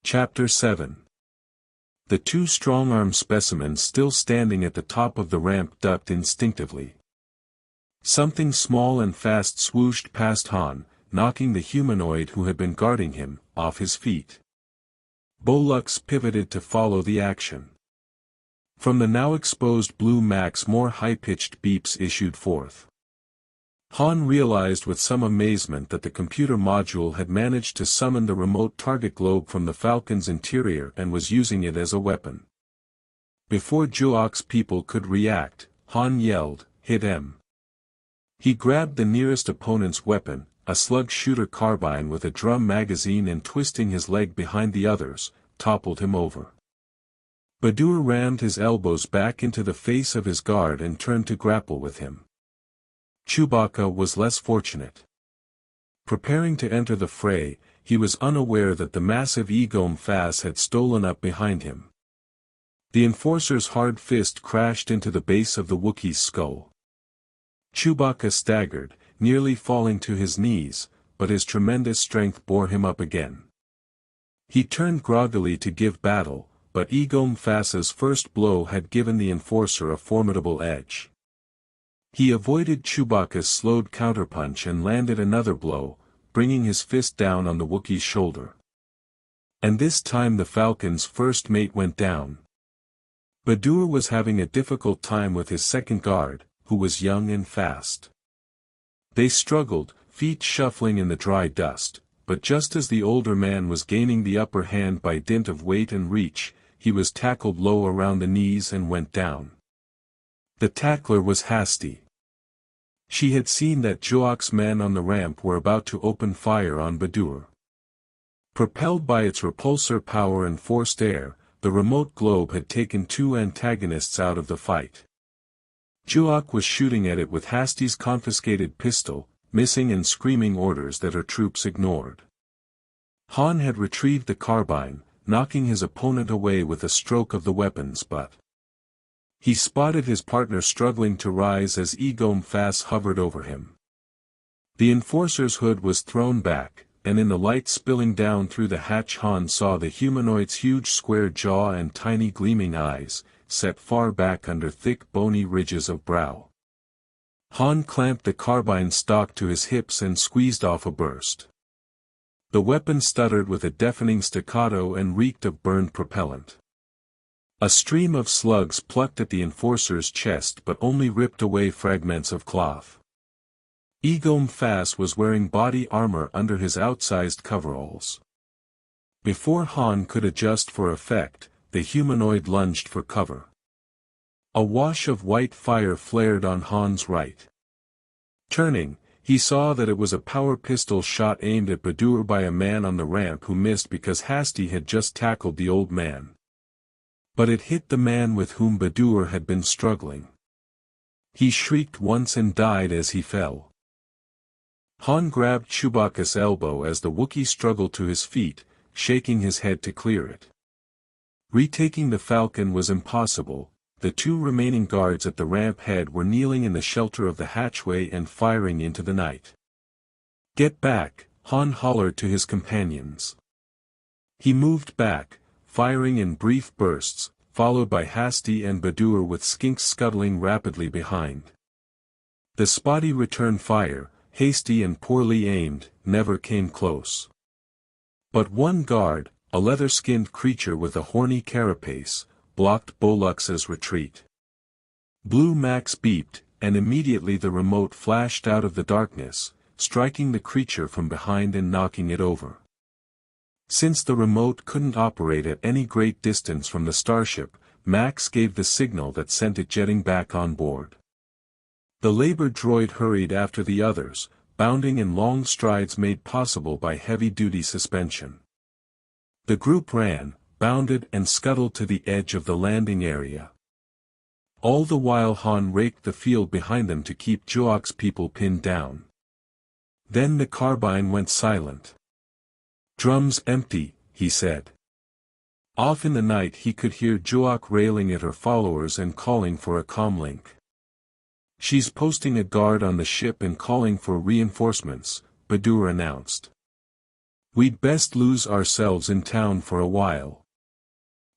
Chapter 7. The two strong-arm specimens still standing at the top of the ramp ducked instinctively. Something small and fast swooshed past Han, knocking the humanoid who had been guarding him off his feet. Bolux pivoted to follow the action. From the now exposed blue Max more high-pitched beeps issued forth. Han realized with some amazement that the computer module had managed to summon the remote target globe from the Falcon's interior and was using it as a weapon. Before Juok's people could react, Han yelled, "Hit him!" He grabbed the nearest opponent's weapon, a slug-shooter carbine with a drum magazine, and twisting his leg behind the others, toppled him over. Badur rammed his elbows back into the face of his guard and turned to grapple with him. Chewbacca was less fortunate. Preparing to enter the fray, he was unaware that the massive Egome Fass had stolen up behind him. The Enforcer's hard fist crashed into the base of the Wookiee's skull. Chewbacca staggered, nearly falling to his knees, but his tremendous strength bore him up again. He turned groggily to give battle, but Egome Fass's first blow had given the Enforcer a formidable edge. He avoided Chewbacca's slowed counterpunch and landed another blow, bringing his fist down on the Wookiee's shoulder. And this time the Falcon's first mate went down. Badur was having a difficult time with his second guard, who was young and fast. They struggled, feet shuffling in the dry dust, but just as the older man was gaining the upper hand by dint of weight and reach, he was tackled low around the knees and went down. The tackler was Hasty. She had seen that Juok's men on the ramp were about to open fire on Badur. Propelled by its repulsor power and forced air, the remote globe had taken two antagonists out of the fight. Juok was shooting at it with Hasty's confiscated pistol, missing and screaming orders that her troops ignored. Han had retrieved the carbine, knocking his opponent away with a stroke of the weapon's butt. He spotted his partner struggling to rise as Egome Fass hovered over him. The Enforcer's hood was thrown back, and in the light spilling down through the hatch Han saw the humanoid's huge square jaw and tiny gleaming eyes, set far back under thick bony ridges of brow. Han clamped the carbine stock to his hips and squeezed off a burst. The weapon stuttered with a deafening staccato and reeked of burned propellant. A stream of slugs plucked at the Enforcer's chest but only ripped away fragments of cloth. Egome Fass was wearing body armor under his outsized coveralls. Before Han could adjust for effect, the humanoid lunged for cover. A wash of white fire flared on Han's right. Turning, he saw that it was a power pistol shot aimed at Badur by a man on the ramp who missed because Hasty had just tackled the old man. But it hit the man with whom Badur had been struggling. He shrieked once and died as he fell. Han grabbed Chewbacca's elbow as the Wookiee struggled to his feet, shaking his head to clear it. Retaking the Falcon was impossible. The two remaining guards at the ramp head were kneeling in the shelter of the hatchway and firing into the night. "Get back!" Han hollered to his companions. He moved back, firing in brief bursts, followed by Hasty and Badur with skinks scuttling rapidly behind. The spotty return fire, hasty and poorly aimed, never came close. But one guard, a leather-skinned creature with a horny carapace, blocked Bolux's retreat. Blue Max beeped, and immediately the remote flashed out of the darkness, striking the creature from behind and knocking it over. Since the remote couldn't operate at any great distance from the starship, Max gave the signal that sent it jetting back on board. The labor droid hurried after the others, bounding in long strides made possible by heavy-duty suspension. The group ran, bounded and scuttled to the edge of the landing area. All the while Han raked the field behind them to keep Juok's people pinned down. Then the carbine went silent. "Drums empty," he said. Off in the night he could hear Juok railing at her followers and calling for a comlink. "She's posting a guard on the ship and calling for reinforcements," Badur announced. We'd best lose ourselves in town for a while.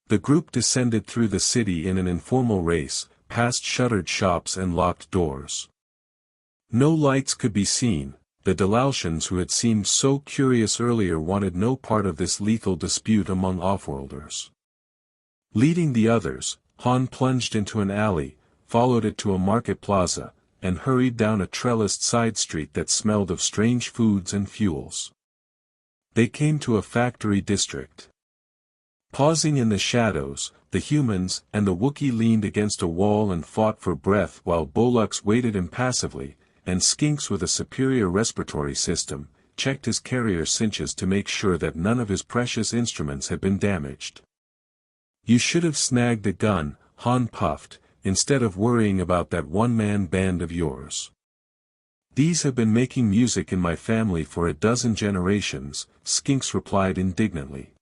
The group descended through the city in an informal race, past shuttered shops and locked doors. No lights could be seen. The Dalaltians who had seemed so curious earlier wanted no part of this lethal dispute among offworlders. Leading the others, Han plunged into an alley, followed it to a market plaza, and hurried down a trellised side street that smelled of strange foods and fuels. They came to a factory district. Pausing in the shadows, the humans and the Wookiee leaned against a wall and fought for breath while Bolux waited impassively, and Skinks with a superior respiratory system, checked his carrier cinches to make sure that none of his precious instruments had been damaged. "You should have snagged a gun," Han puffed, "instead of worrying about that one-man band of yours." "These have been making music in my family for a dozen generations," Skinks replied indignantly.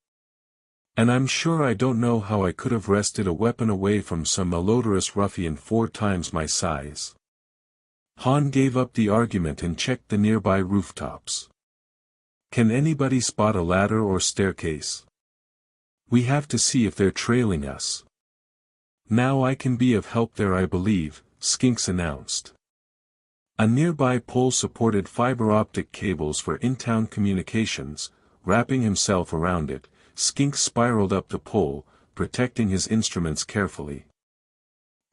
"And I'm sure I don't know how I could have wrested a weapon away from some malodorous ruffian 4 times my size." Han gave up the argument and checked the nearby rooftops. "Can anybody spot a ladder or staircase? We have to see if they're trailing us." "Now I can be of help there, I believe," Skinks announced. A nearby pole supported fiber-optic cables for in-town communications. Wrapping himself around it, Skinks spiraled up the pole, protecting his instruments carefully.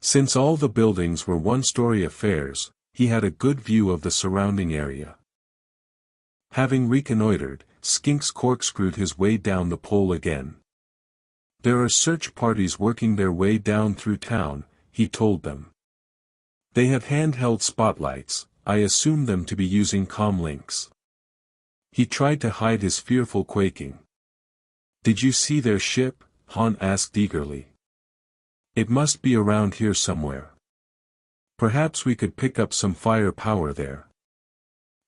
Since all the buildings were one-story affairs, he had a good view of the surrounding area. Having reconnoitered, Skinks corkscrewed his way down the pole again. "There are search parties working their way down through town," he told them. "They have handheld spotlights. I assume them to be using comm links." He tried to hide his fearful quaking. "Did you see their ship?" Han asked eagerly. "It must be around here somewhere. Perhaps we could pick up some firepower there."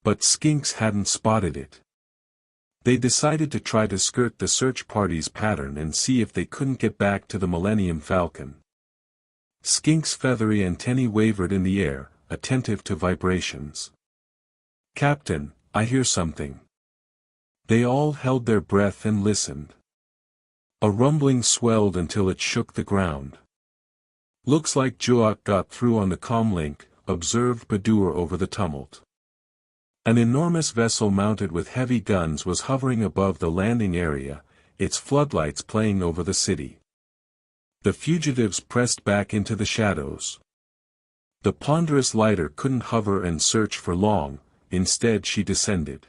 But Skinks hadn't spotted it. They decided to try to skirt the search party's pattern and see if they couldn't get back to the Millennium Falcon. Skinks' feathery antennae wavered in the air, attentive to vibrations. "Captain, I hear something." They all held their breath and listened. A rumbling swelled until it shook the ground. "Looks like Juak got through on the comlink," observed Badur over the tumult. An enormous vessel mounted with heavy guns was hovering above the landing area, its floodlights playing over the city. The fugitives pressed back into the shadows. The ponderous lighter couldn't hover and search for long, instead she descended.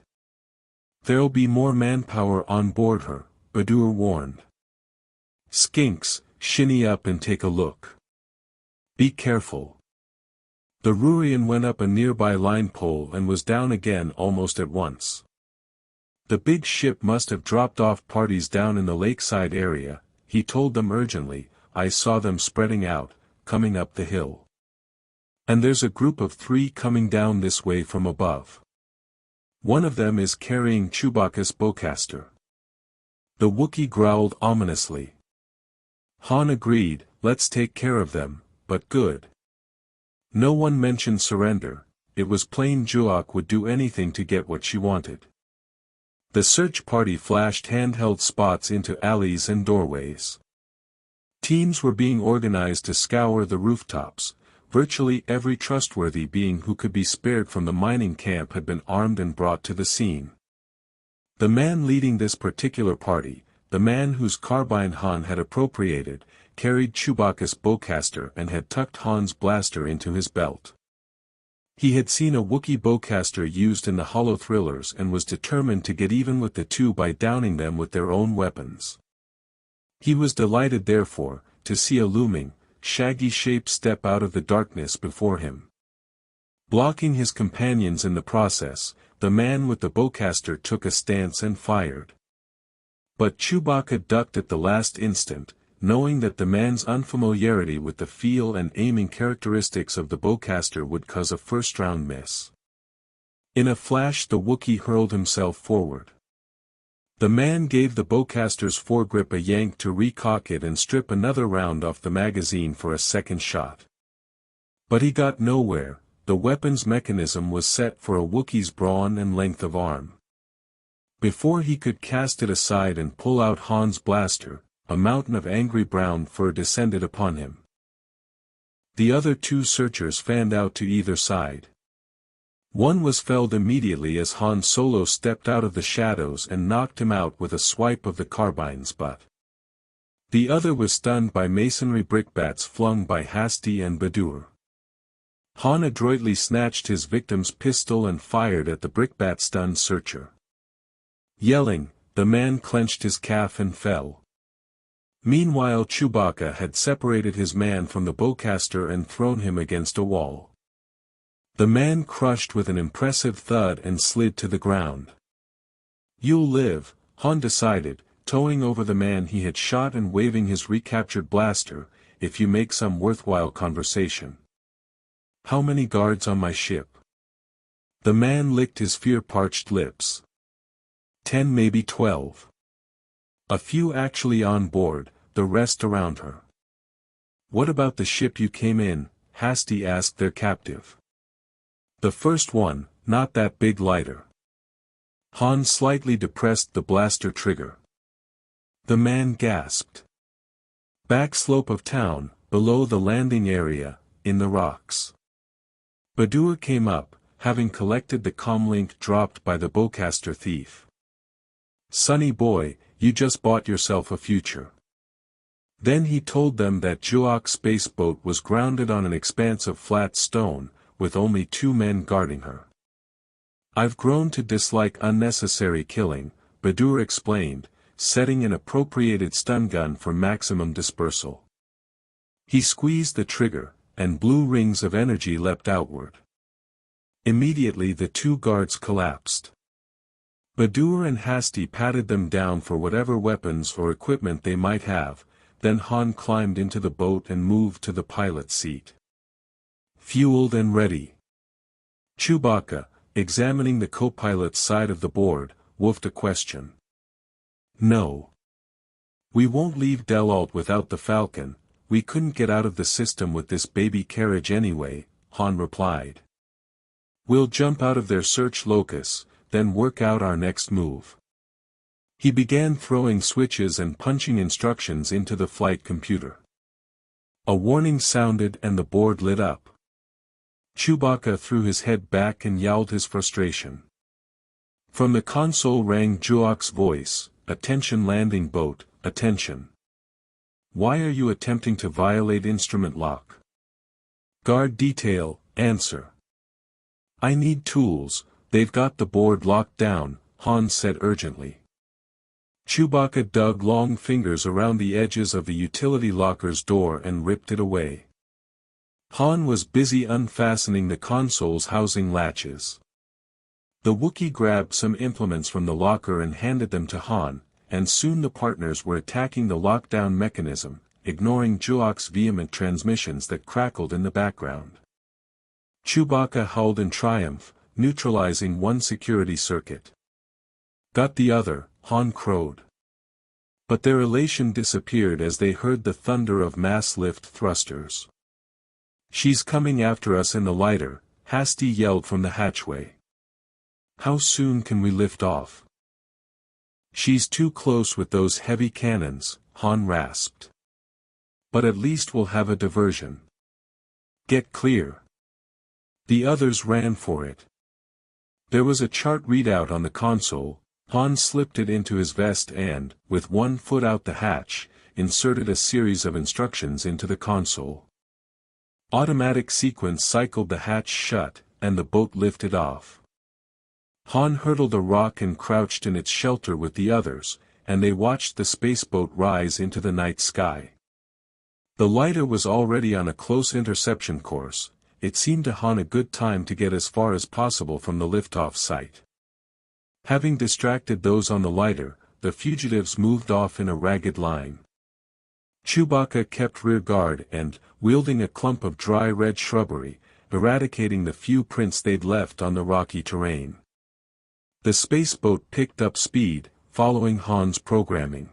"There'll be more manpower on board her," Badur warned. "Skinks, shinny up and take a look. Be careful." The Rurian went up a nearby line pole and was down again almost at once. "The big ship must have dropped off parties down in the lakeside area," he told them urgently. "I saw them spreading out, coming up the hill. And there's a group of 3 coming down this way from above. One of them is carrying Chewbacca's bowcaster." The Wookiee growled ominously. Han agreed, "Let's take care of them, but good." No one mentioned surrender. It was plain Juak would do anything to get what she wanted. The search party flashed handheld spots into alleys and doorways. Teams were being organized to scour the rooftops. Virtually every trustworthy being who could be spared from the mining camp had been armed and brought to the scene. The man leading this particular party, the man whose carbine Han had appropriated, carried Chewbacca's bowcaster and had tucked Han's blaster into his belt. He had seen a Wookiee bowcaster used in the Hollow Thrillers and was determined to get even with the 2 by downing them with their own weapons. He was delighted therefore, to see a looming, shaggy shape step out of the darkness before him. Blocking his companions in the process, the man with the bowcaster took a stance and fired. But Chewbacca ducked at the last instant, knowing that the man's unfamiliarity with the feel and aiming characteristics of the bowcaster would cause a first-round miss. In a flash the Wookiee hurled himself forward. The man gave the bowcaster's foregrip a yank to recock it and strip another round off the magazine for a second shot. But he got nowhere. The weapon's mechanism was set for a Wookiee's brawn and length of arm. Before he could cast it aside and pull out Han's blaster, a mountain of angry brown fur descended upon him. The other two searchers fanned out to either side. One was felled immediately as Han Solo stepped out of the shadows and knocked him out with a swipe of the carbine's butt. The other was stunned by masonry brickbats flung by Hasty and Badur. Han adroitly snatched his victim's pistol and fired at the brickbat-stunned searcher. Yelling, the man clenched his calf and fell. Meanwhile Chewbacca had separated his man from the bowcaster and thrown him against a wall. The man crushed with an impressive thud and slid to the ground. "You'll live," Han decided, towing over the man he had shot and waving his recaptured blaster, "if you make some worthwhile conversation." "How many guards on my ship?" The man licked his fear-parched lips. 10, maybe 12. A few actually on board, the rest around her. "What about the ship you came in?" Hasty asked their captive. "The first one, not that big lighter." Han slightly depressed the blaster trigger. The man gasped. "Back slope of town, below the landing area, in the rocks." Badur came up, having collected the comlink dropped by the bowcaster thief. "Sonny boy, you just bought yourself a future." Then he told them that Juok's spaceboat was grounded on an expanse of flat stone, with only 2 men guarding her. "I've grown to dislike unnecessary killing," Badur explained, setting an appropriated stun gun for maximum dispersal. He squeezed the trigger, and blue rings of energy leapt outward. Immediately the 2 guards collapsed. Badur and Hasty patted them down for whatever weapons or equipment they might have, then Han climbed into the boat and moved to the pilot's seat. "Fueled and ready." Chewbacca, examining the co-pilot's side of the board, woofed a question. "No. We won't leave Delalt without the Falcon, we couldn't get out of the system with this baby carriage anyway," Han replied. "We'll jump out of their search locus, then work out our next move." He began throwing switches and punching instructions into the flight computer. A warning sounded and the board lit up. Chewbacca threw his head back and yowled his frustration. From the console rang Juok's voice, "Attention landing boat, attention. Why are you attempting to violate instrument lock? Guard detail, answer." "I need tools, they've got the board locked down," Han said urgently. Chewbacca dug long fingers around the edges of the utility locker's door and ripped it away. Han was busy unfastening the console's housing latches. The Wookiee grabbed some implements from the locker and handed them to Han, and soon the partners were attacking the lockdown mechanism, ignoring Juok's vehement transmissions that crackled in the background. Chewbacca howled in triumph, neutralizing one security circuit. "Got the other," Han crowed. But their elation disappeared as they heard the thunder of mass lift thrusters. "She's coming after us in the lighter," Hasty yelled from the hatchway. "How soon can we lift off?" "She's too close with those heavy cannons," Han rasped. "But at least we'll have a diversion. Get clear." The others ran for it. There was a chart readout on the console. Han slipped it into his vest and, with one foot out the hatch, inserted a series of instructions into the console. Automatic sequence cycled the hatch shut, and the boat lifted off. Han hurdled a rock and crouched in its shelter with the others, and they watched the spaceboat rise into the night sky. The lighter was already on a close interception course. It seemed to Han a good time to get as far as possible from the liftoff site. Having distracted those on the lighter, the fugitives moved off in a ragged line. Chewbacca kept rear guard and, wielding a clump of dry red shrubbery, eradicating the few prints they'd left on the rocky terrain. The spaceboat picked up speed, following Han's programming.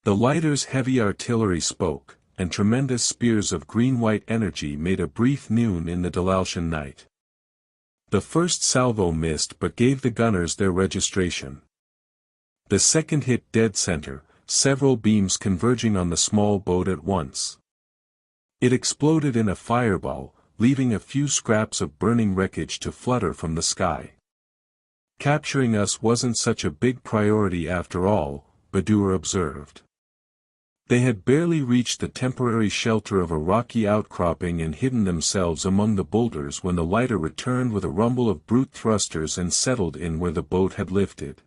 The lighter's heavy artillery spoke, and tremendous spears of green-white energy made a brief noon in the Dalalshan night. The first salvo missed but gave the gunners their registration. The second hit dead center, several beams converging on the small boat at once. It exploded in a fireball, leaving a few scraps of burning wreckage to flutter from the sky. Capturing us wasn't such a big priority after all, Badur observed. They had barely reached the temporary shelter of a rocky outcropping and hidden themselves among the boulders when the lighter returned with a rumble of brute thrusters and settled in where the boat had lifted.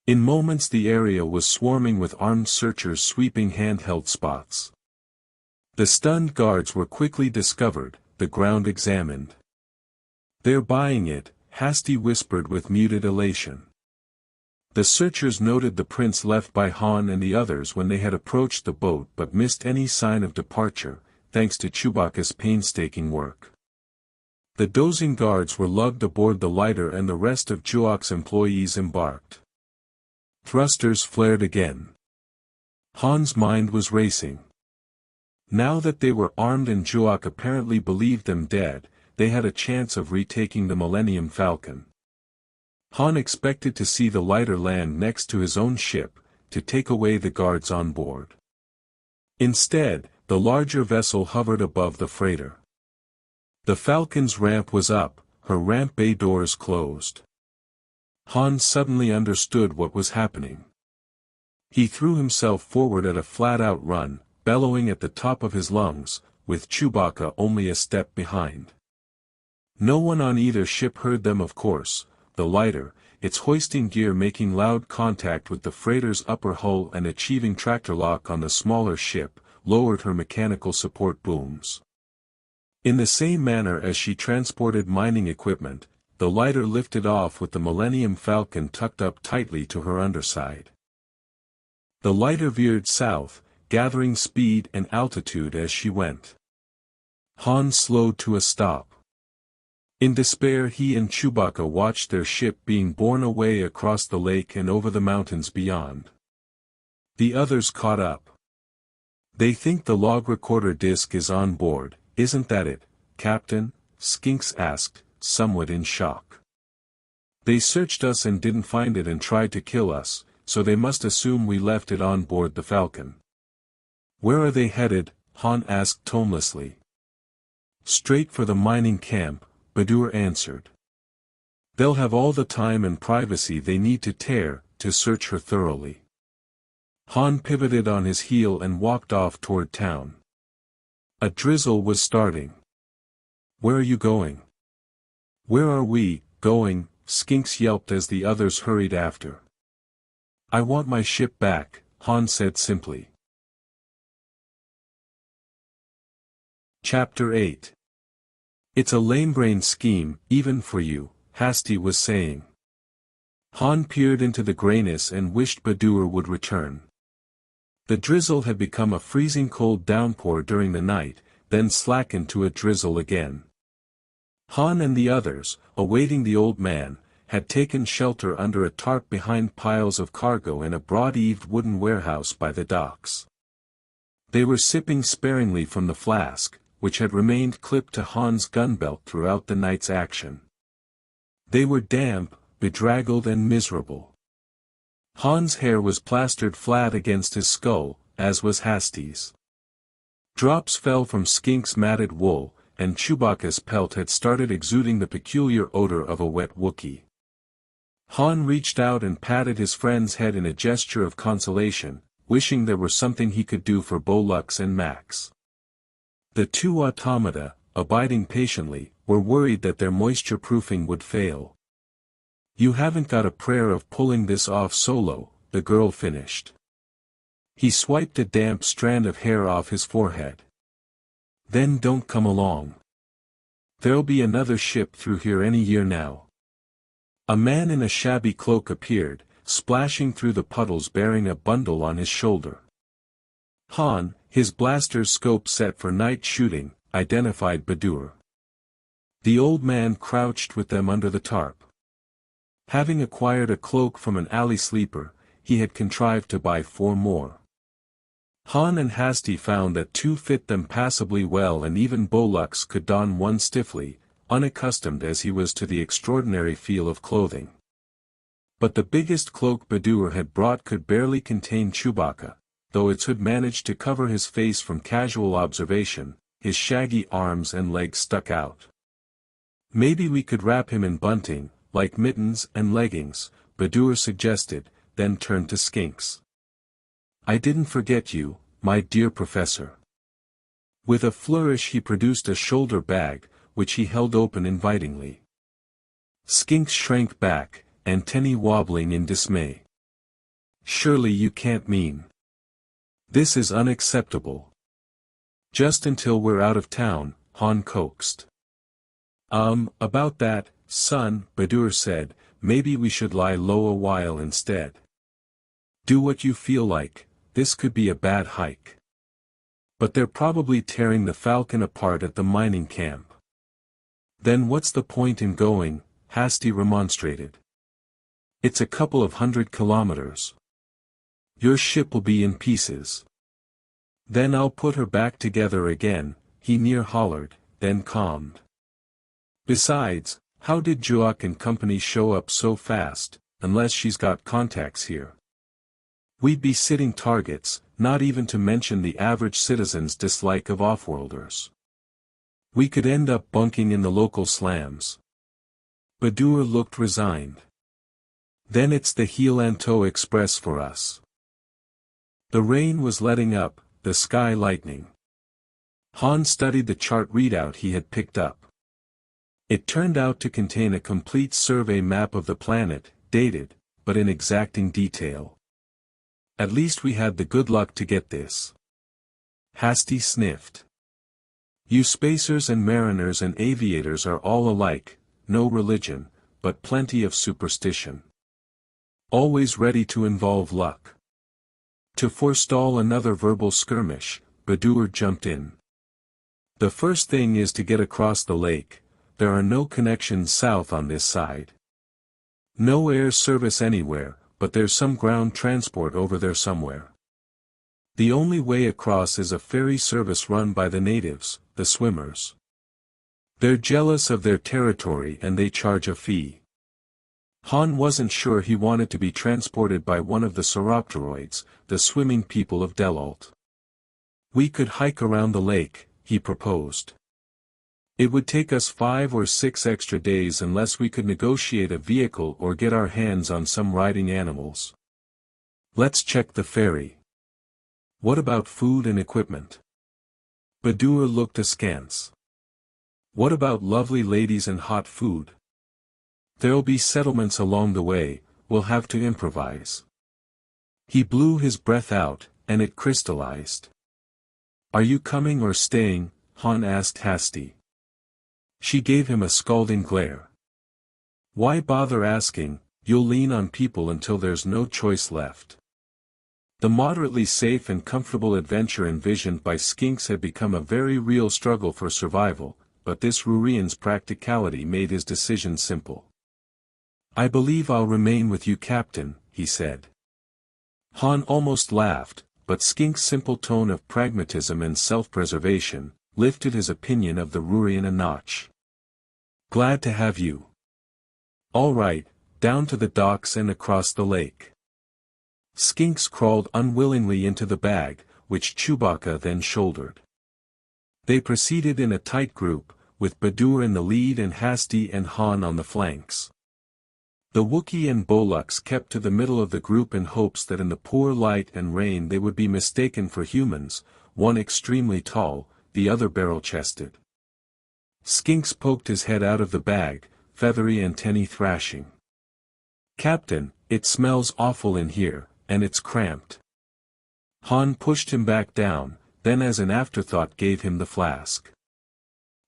In moments the area was swarming with armed searchers sweeping handheld spots. The stunned guards were quickly discovered, the ground examined. "They're buying it," Hasty whispered with muted elation. The searchers noted the prints left by Han and the others when they had approached the boat but missed any sign of departure, thanks to Chewbacca's painstaking work. The dozing guards were lugged aboard the lighter and the rest of Chewbacca's employees embarked. Thrusters flared again. Han's mind was racing. Now that they were armed and Chewbacca apparently believed them dead, they had a chance of retaking the Millennium Falcon. Han expected to see the lighter land next to his own ship, to take away the guards on board. Instead, the larger vessel hovered above the freighter. The Falcon's ramp was up, her ramp bay doors closed. Han suddenly understood what was happening. He threw himself forward at a flat-out run, bellowing at the top of his lungs, with Chewbacca only a step behind. No one on either ship heard them, of course. The lighter, its hoisting gear making loud contact with the freighter's upper hull and achieving tractor lock on the smaller ship, lowered her mechanical support booms. In the same manner as she transported mining equipment, the lighter lifted off with the Millennium Falcon tucked up tightly to her underside. The lighter veered south, gathering speed and altitude as she went. Han slowed to a stop. In despair he and Chewbacca watched their ship being borne away across the lake and over the mountains beyond. The others caught up. "They think the log recorder disc is on board, isn't that it, Captain?" Skinks asked, somewhat in shock. "They searched us and didn't find it and tried to kill us, so they must assume we left it on board the Falcon." "Where are they headed?" Han asked tonelessly. "Straight for the mining camp," Badur answered. "They'll have all the time and privacy they need to search her thoroughly." Han pivoted on his heel and walked off toward town. A drizzle was starting. "Where are you going?" "Where are we going?" Skinks yelped as the others hurried after. "I want my ship back," Han said simply. Chapter 8. "It's a lame-brained scheme, even for you," Hasty was saying. Han peered into the grayness and wished Badur would return. The drizzle had become a freezing cold downpour during the night, then slackened to a drizzle again. Han and the others, awaiting the old man, had taken shelter under a tarp behind piles of cargo in a broad-eaved wooden warehouse by the docks. They were sipping sparingly from the flask, which had remained clipped to Han's gun belt throughout the night's action. They were damp, bedraggled and miserable. Han's hair was plastered flat against his skull, as was Hasty's. Drops fell from Skink's matted wool, and Chewbacca's pelt had started exuding the peculiar odor of a wet Wookiee. Han reached out and patted his friend's head in a gesture of consolation, wishing there were something he could do for Bolux and Max. The two automata, abiding patiently, were worried that their moisture-proofing would fail. "You haven't got a prayer of pulling this off solo," the girl finished. He swiped a damp strand of hair off his forehead. "Then don't come along. There'll be another ship through here any year now." A man in a shabby cloak appeared, splashing through the puddles bearing a bundle on his shoulder. Han, his blaster's scope set for night shooting, identified Badur. The old man crouched with them under the tarp. Having acquired a cloak from an alley sleeper, he had contrived to buy 4 more. Han and Hasty found that 2 fit them passably well, and even Bolux could don one stiffly, unaccustomed as he was to the extraordinary feel of clothing. But the biggest cloak Badur had brought could barely contain Chewbacca, though its hood managed to cover his face from casual observation. His shaggy arms and legs stuck out. Maybe we could wrap him in bunting, like mittens and leggings, Badur suggested, then turned to Skinks. I didn't forget you, my dear professor. With a flourish he produced a shoulder bag, which he held open invitingly. Skinks shrank back, antennae wobbling in dismay. Surely you can't mean. This is unacceptable. Just until we're out of town, Han coaxed. About that, son, Badur said, maybe we should lie low a while instead. Do what you feel like, this could be a bad hike. But they're probably tearing the Falcon apart at the mining camp. Then what's the point in going? Hasty remonstrated. It's a couple of 100 kilometers. Your ship will be in pieces. Then I'll put her back together again, he near hollered, then calmed. Besides, how did Juak and company show up so fast, unless she's got contacts here? We'd be sitting targets, not even to mention the average citizen's dislike of offworlders. We could end up bunking in the local slams. Badur looked resigned. Then it's the Heelanto Express for us. The rain was letting up, the sky lightening. Han studied the chart readout he had picked up. It turned out to contain a complete survey map of the planet, dated, but in exacting detail. At least we had the good luck to get this. Hasty sniffed. You spacers and mariners and aviators are all alike, no religion, but plenty of superstition. Always ready to involve luck. To forestall another verbal skirmish, Badur jumped in. The first thing is to get across the lake. There are no connections south on this side. No air service anywhere, but there's some ground transport over there somewhere. The only way across is a ferry service run by the natives, the swimmers. They're jealous of their territory and they charge a fee. Han wasn't sure he wanted to be transported by one of the Sauropteroids, the swimming people of Delalt. We could hike around the lake, he proposed. It would take us 5 or 6 extra days unless we could negotiate a vehicle or get our hands on some riding animals. Let's check the ferry. What about food and equipment? Badur looked askance. What about lovely ladies and hot food? There'll be settlements along the way, we'll have to improvise. He blew his breath out, and it crystallized. Are you coming or staying? Han asked Hasty. She gave him a scalding glare. Why bother asking, you'll lean on people until there's no choice left. The moderately safe and comfortable adventure envisioned by Skinks had become a very real struggle for survival, but this Rurian's practicality made his decision simple. I believe I'll remain with you, Captain, he said. Han almost laughed, but Skinks' simple tone of pragmatism and self-preservation lifted his opinion of the Rurian a notch. Glad to have you. All right, down to the docks and across the lake. Skinks crawled unwillingly into the bag, which Chewbacca then shouldered. They proceeded in a tight group, with Badur in the lead and Hasty and Han on the flanks. The Wookiee and Bolux kept to the middle of the group in hopes that in the poor light and rain they would be mistaken for humans, one extremely tall, the other barrel-chested. Skinks poked his head out of the bag, feathery antennae thrashing. Captain, it smells awful in here, and it's cramped. Han pushed him back down, then as an afterthought gave him the flask.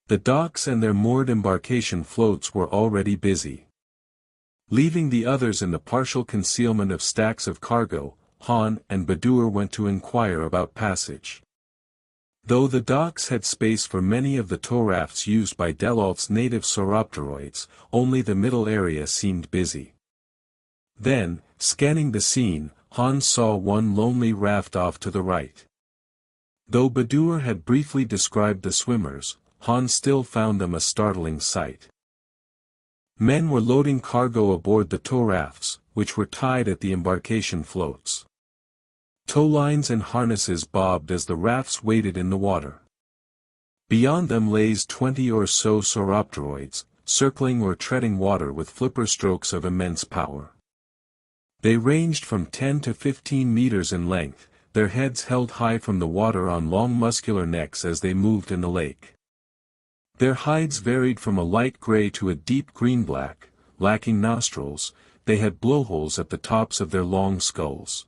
The docks and their moored embarkation floats were already busy. Leaving the others in the partial concealment of stacks of cargo, Han and Badur went to inquire about passage. Though the docks had space for many of the tow rafts used by Delalt's native Sauropteroids, only the middle area seemed busy. Then, scanning the scene, Han saw one lonely raft off to the right. Though Badur had briefly described the swimmers, Han still found them a startling sight. Men were loading cargo aboard the tow rafts, which were tied at the embarkation floats. Tow lines and harnesses bobbed as the rafts waded in the water. Beyond them lays 20 or so sauropteroids, circling or treading water with flipper strokes of immense power. They ranged from 10 to 15 meters in length, their heads held high from the water on long muscular necks as they moved in the lake. Their hides varied from a light gray to a deep green-black, lacking nostrils. They had blowholes at the tops of their long skulls.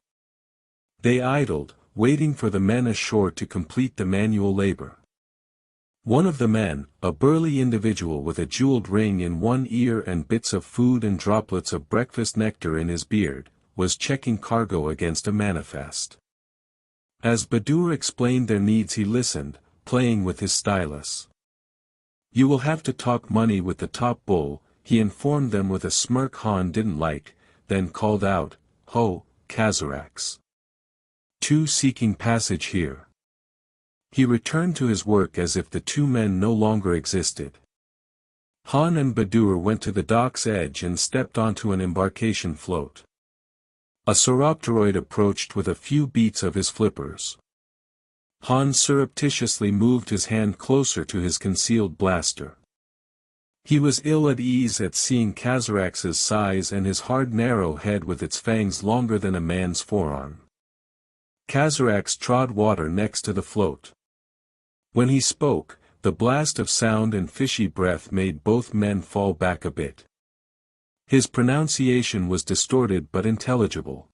They idled, waiting for the men ashore to complete the manual labor. One of the men, a burly individual with a jeweled ring in one ear and bits of food and droplets of breakfast nectar in his beard, was checking cargo against a manifest. As Badur explained their needs, he listened, playing with his stylus. "You will have to talk money with the top bull," he informed them with a smirk Han didn't like, then called out, "Ho, Kazarax. Two seeking passage here." He returned to his work as if the two men no longer existed. Han and Badur went to the dock's edge and stepped onto an embarkation float. A sauropteroid approached with a few beats of his flippers. Han surreptitiously moved his hand closer to his concealed blaster. He was ill at ease at seeing Kazarax's size and his hard narrow head with its fangs longer than a man's forearm. Kazarax trod water next to the float. When he spoke, the blast of sound and fishy breath made both men fall back a bit. His pronunciation was distorted but intelligible.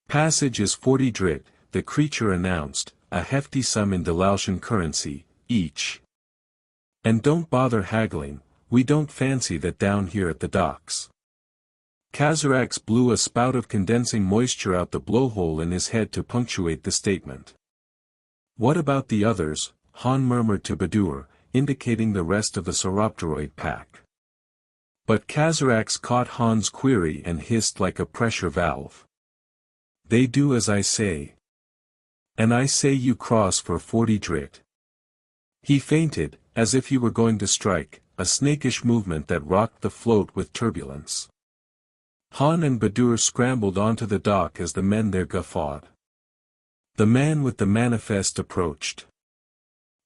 "Passage is 40 drit," the creature announced, a hefty sum in Dalaltian currency, each. "And don't bother haggling, we don't fancy that down here at the docks." Kazarax blew a spout of condensing moisture out the blowhole in his head to punctuate the statement. "What about the others?" Han murmured to Badur, indicating the rest of the sauropteroid pack. But Kazarax caught Han's query and hissed like a pressure valve. "They do as I say. And I say you cross for 40 drit." He feinted, as if he were going to strike, a snakish movement that rocked the float with turbulence. Han and Badur scrambled onto the dock as the men there guffawed. The man with the manifest approached.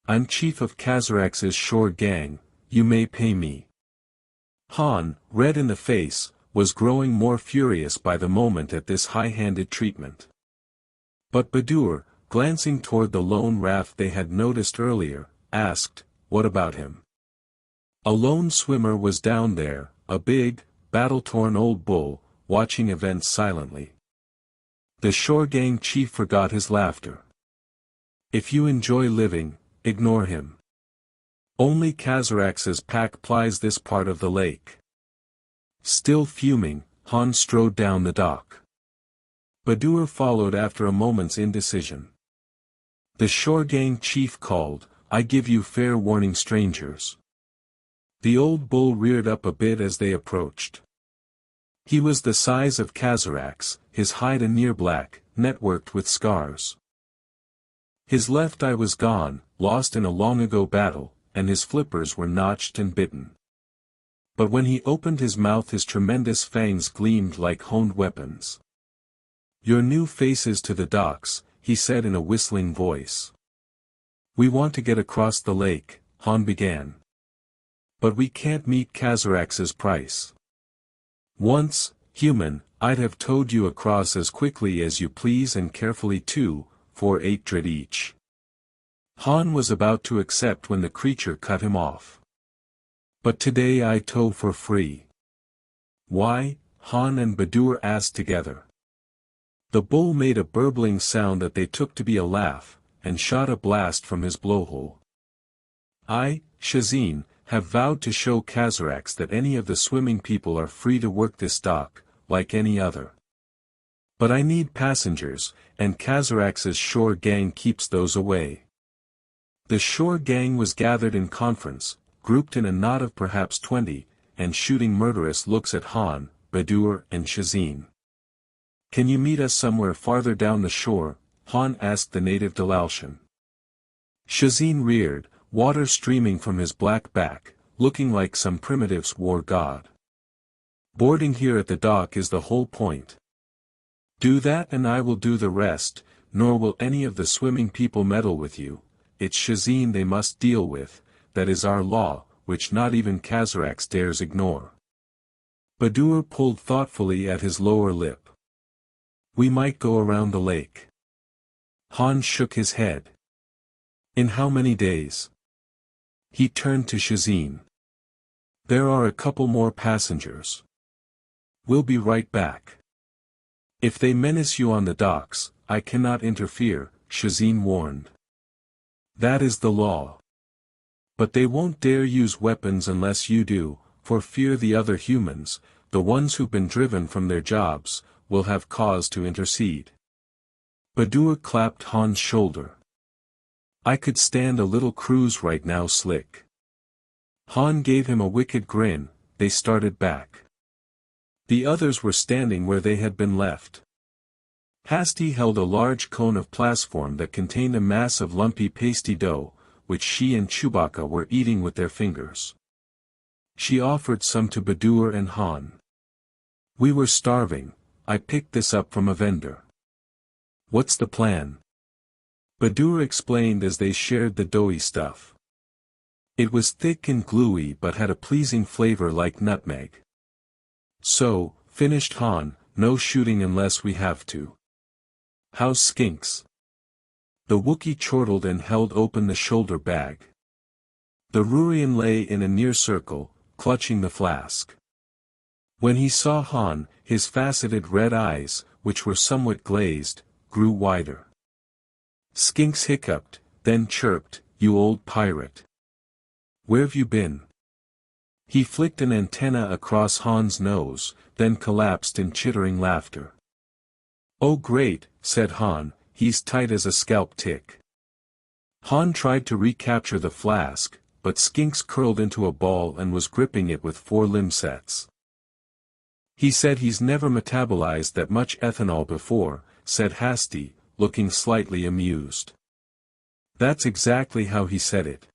"I'm chief of Kazarax's shore gang, you may pay me." Han, red in the face, was growing more furious by the moment at this high-handed treatment. But Badur, glancing toward the lone raft they had noticed earlier, asked, "What about him?" A lone swimmer was down there, a big, battle-torn old bull, watching events silently. The shore gang chief forgot his laughter. "If you enjoy living, ignore him. Only Kazarax's pack plies this part of the lake." Still fuming, Han strode down the dock. Badur followed after a moment's indecision. The shore gang chief called, "I give you fair warning, strangers." The old bull reared up a bit as they approached. He was the size of Kazarax, his hide a near black, networked with scars. His left eye was gone, lost in a long-ago battle, and his flippers were notched and bitten. But when he opened his mouth his tremendous fangs gleamed like honed weapons. "Your new faces to the docks," he said in a whistling voice. "We want to get across the lake," Han began. "But we can't meet Kazarax's price. Once, human, I'd have towed you across as quickly as you please and carefully too, for 8 drit each." Han was about to accept when the creature cut him off. "But today I tow for free." "Why?" Han and Badur asked together. The bull made a burbling sound that they took to be a laugh, and shot a blast from his blowhole. "I, Shazin, have vowed to show Kazarax that any of the swimming people are free to work this dock, like any other. But I need passengers, and Kazarax's shore gang keeps those away." The shore gang was gathered in conference, grouped in a knot of perhaps 20, and shooting murderous looks at Han, Badur and Shazin. "Can you meet us somewhere farther down the shore?" Han asked the native Dalaltian. Shazin reared, water streaming from his black back, looking like some primitive's war god. Boarding here at the dock is the whole point. Do that and I will do the rest, nor will any of the swimming people meddle with you. It's Shazin they must deal with, that is our law, which not even Kazarax dares ignore. Badur pulled thoughtfully at his lower lip. We might go around the lake. Han shook his head. In how many days? He turned to Shazin. There are a couple more passengers. We'll be right back. If they menace you on the docks, I cannot interfere, Shazin warned. That is the law. But they won't dare use weapons unless you do, for fear the other humans, the ones who've been driven from their jobs, will have cause to intercede. Badur clapped Han's shoulder. I could stand a little cruise right now, Slick. Han gave him a wicked grin. They started back. The others were standing where they had been left. Hasty held a large cone of plasform that contained a mass of lumpy pasty dough, which she and Chewbacca were eating with their fingers. She offered some to Badur and Han. We were starving. I picked this up from a vendor. What's the plan? Badur explained as they shared the doughy stuff. It was thick and gluey but had a pleasing flavor like nutmeg. So, finished Han, no shooting unless we have to. How's Skinks? The Wookiee chortled and held open the shoulder bag. The Rurian lay in a near circle, clutching the flask. When he saw Han, his faceted red eyes, which were somewhat glazed, grew wider. Skinks hiccuped, then chirped, You old pirate. Where've you been? He flicked an antenna across Han's nose, then collapsed in chittering laughter. Oh great, said Han, he's tight as a scalp tick. Han tried to recapture the flask, but Skinks curled into a ball and was gripping it with 4 limb sets. He said he's never metabolized that much ethanol before, said Hasty, looking slightly amused. That's exactly how he said it.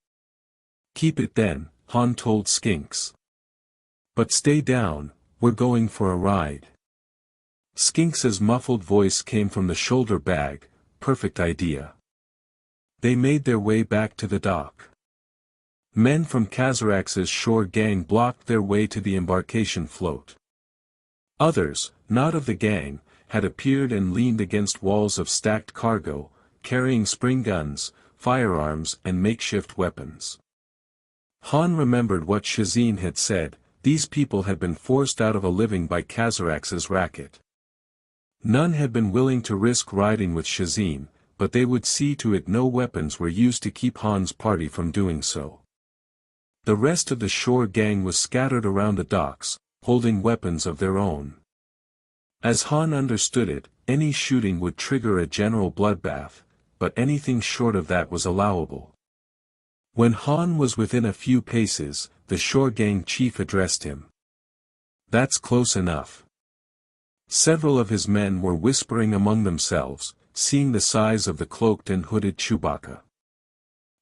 Keep it then, Han told Skinks. But stay down, we're going for a ride. Skinks's muffled voice came from the shoulder bag, perfect idea. They made their way back to the dock. Men from Kazarax's shore gang blocked their way to the embarkation float. Others, not of the gang, had appeared and leaned against walls of stacked cargo, carrying spring guns, firearms and makeshift weapons. Han remembered what Shazin had said, these people had been forced out of a living by Kazarax's racket. None had been willing to risk riding with Shazin, but they would see to it no weapons were used to keep Han's party from doing so. The rest of the shore gang was scattered around the docks, holding weapons of their own. As Han understood it, any shooting would trigger a general bloodbath, but anything short of that was allowable. When Han was within a few paces, the shore gang chief addressed him. That's close enough. Several of his men were whispering among themselves, seeing the size of the cloaked and hooded Chewbacca.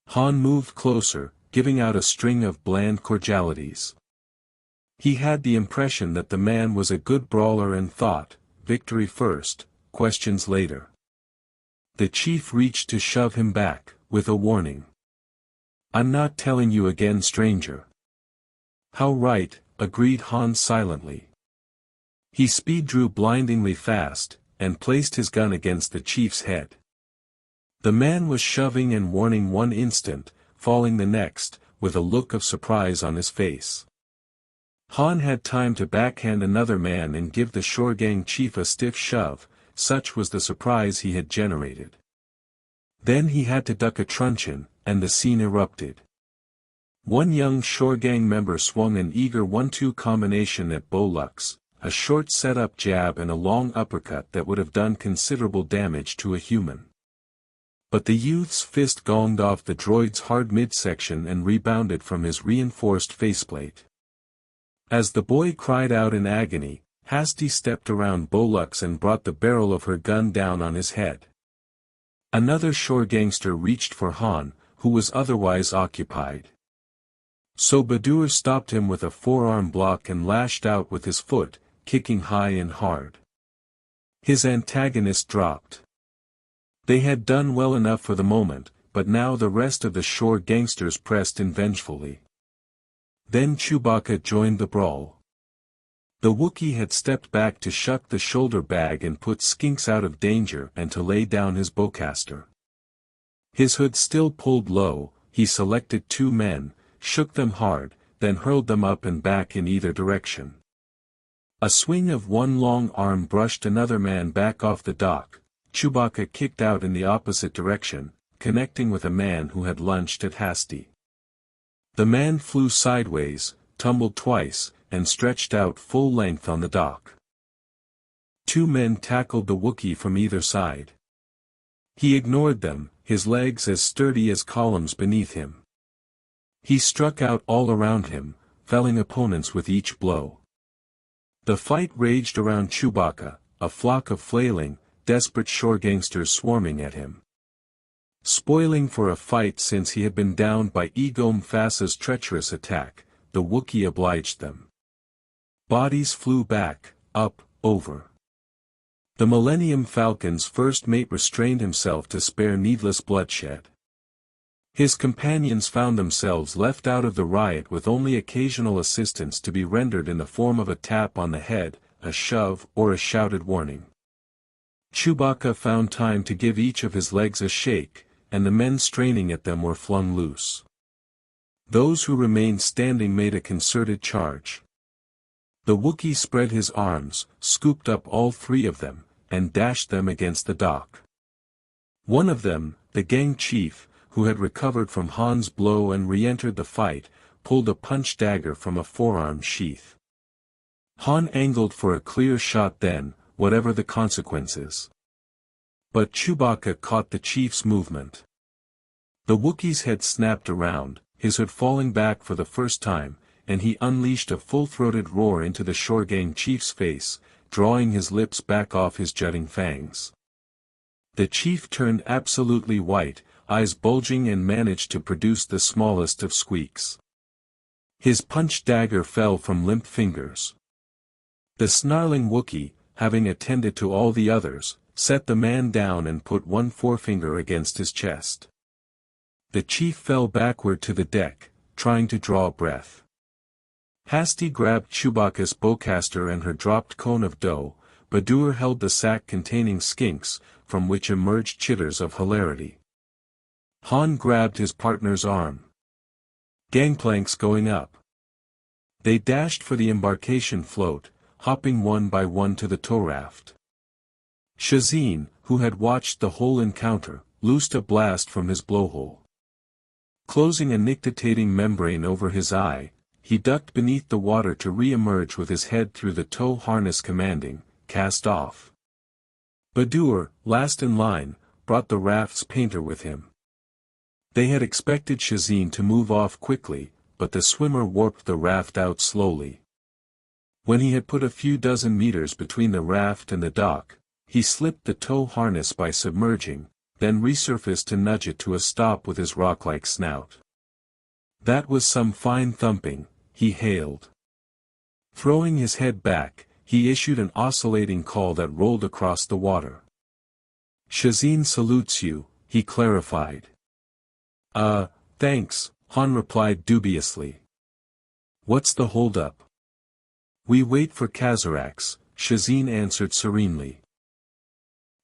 Han moved closer, giving out a string of bland cordialities. He had the impression that the man was a good brawler and thought, victory first, questions later. The chief reached to shove him back, with a warning. I'm not telling you again, stranger. How right, agreed Han silently. He speed drew blindingly fast, and placed his gun against the chief's head. The man was shoving and warning one instant, falling the next, with a look of surprise on his face. Han had time to backhand another man and give the shore gang chief a stiff shove, such was the surprise he had generated. Then he had to duck a truncheon, and the scene erupted. One young shore gang member swung an eager 1-2 combination at Bolux, a short set-up jab and a long uppercut that would have done considerable damage to a human. But the youth's fist gonged off the droid's hard midsection and rebounded from his reinforced faceplate. As the boy cried out in agony, Hasty stepped around Bolux and brought the barrel of her gun down on his head. Another shore gangster reached for Han, who was otherwise occupied. So Badur stopped him with a forearm block and lashed out with his foot, kicking high and hard. His antagonist dropped. They had done well enough for the moment, but now the rest of the shore gangsters pressed in vengefully. Then Chewbacca joined the brawl. The Wookiee had stepped back to shuck the shoulder bag and put Skinks out of danger and to lay down his bowcaster. His hood still pulled low, he selected 2 men, shook them hard, then hurled them up and back in either direction. A swing of one long arm brushed another man back off the dock. Chewbacca kicked out in the opposite direction, connecting with a man who had lunged at Hasty. The man flew sideways, tumbled twice, and stretched out full length on the dock. 2 men tackled the Wookiee from either side. He ignored them, his legs as sturdy as columns beneath him. He struck out all around him, felling opponents with each blow. The fight raged around Chewbacca, a flock of flailing, desperate shore gangsters swarming at him. Spoiling for a fight since he had been downed by Egom Fasa's treacherous attack, the Wookiee obliged them. Bodies flew back, up, over. The Millennium Falcon's first mate restrained himself to spare needless bloodshed. His companions found themselves left out of the riot with only occasional assistance to be rendered in the form of a tap on the head, a shove, or a shouted warning. Chewbacca found time to give each of his legs a shake, and the men straining at them were flung loose. Those who remained standing made a concerted charge. The Wookiee spread his arms, scooped up all 3 of them, and dashed them against the dock. One of them, the gang chief, who had recovered from Han's blow and re-entered the fight, pulled a punch dagger from a forearm sheath. Han angled for a clear shot then, whatever the consequences. But Chewbacca caught the chief's movement. The Wookiee's head snapped around, his hood falling back for the first time, and he unleashed a full-throated roar into the shore gang chief's face, drawing his lips back off his jutting fangs. The chief turned absolutely white, eyes bulging, and managed to produce the smallest of squeaks. His punch dagger fell from limp fingers. The snarling Wookiee, having attended to all the others, set the man down and put one forefinger against his chest. The chief fell backward to the deck, trying to draw breath. Hasty grabbed Chewbacca's bowcaster and her dropped cone of dough. Badur held the sack containing Skinks, from which emerged chitters of hilarity. Han grabbed his partner's arm. Gangplanks going up. They dashed for the embarkation float, hopping one by one to the tow raft. Shazin, who had watched the whole encounter, loosed a blast from his blowhole. Closing a nictitating membrane over his eye, he ducked beneath the water to re-emerge with his head through the tow harness commanding, "Cast off." Badur, last in line, brought the raft's painter with him. They had expected Shazin to move off quickly, but the swimmer warped the raft out slowly. When he had put a few dozen meters between the raft and the dock, he slipped the tow harness by submerging, then resurfaced to nudge it to a stop with his rock-like snout. "That was some fine thumping," he hailed. Throwing his head back, he issued an oscillating call that rolled across the water. "Shazin salutes you," he clarified. Thanks," Han replied dubiously. "What's the hold-up?" "We wait for Kazarax," Shazin answered serenely.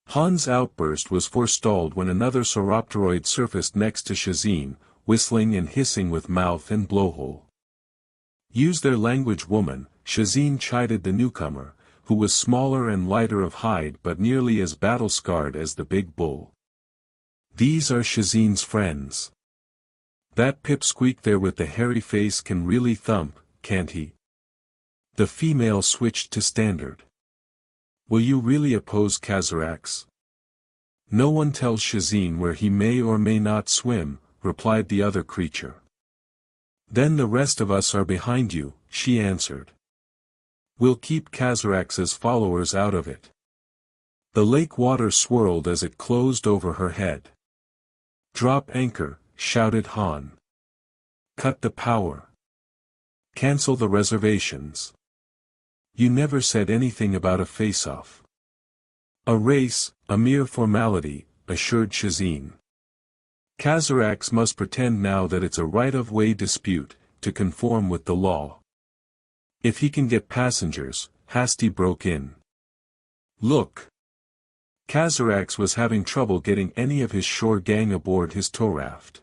Han's outburst was forestalled when another Sauropteroid surfaced next to Shazin, whistling and hissing with mouth and blowhole. "Use their language, woman," Shazin chided the newcomer, who was smaller and lighter of hide but nearly as battle-scarred as the big bull. "These are Shazin's friends. That pipsqueak there with the hairy face can really thump, can't he?" The female switched to standard. "Will you really oppose Kazarax?" "No one tells Shazin where he may or may not swim," replied the other creature. "Then the rest of us are behind you," she answered. "We'll keep Kazarax's followers out of it." The lake water swirled as it closed over her head. "Drop anchor," shouted Han. "Cut the power." Cancel the reservations. You never said anything about a face-off. A race, a mere formality, assured Shazin. Kazarax must pretend now that it's a right-of-way dispute, to conform with the law. If he can get passengers, Hasty broke in. Look. Kazarax was having trouble getting any of his shore gang aboard his tow raft.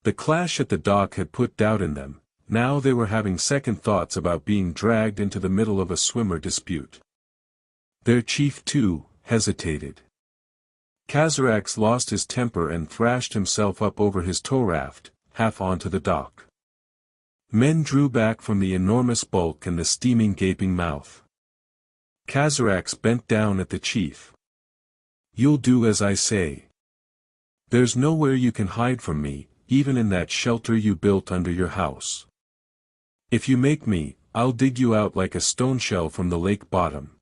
The clash at the dock had put doubt in them, now they were having second thoughts about being dragged into the middle of a swimmer dispute. Their chief too, hesitated. Kazarax lost his temper and thrashed himself up over his tow raft, half onto the dock. Men drew back from the enormous bulk and the steaming gaping mouth. Kazarax bent down at the chief. You'll do as I say. There's nowhere you can hide from me, even in that shelter you built under your house. If you make me, I'll dig you out like a stone shell from the lake bottom.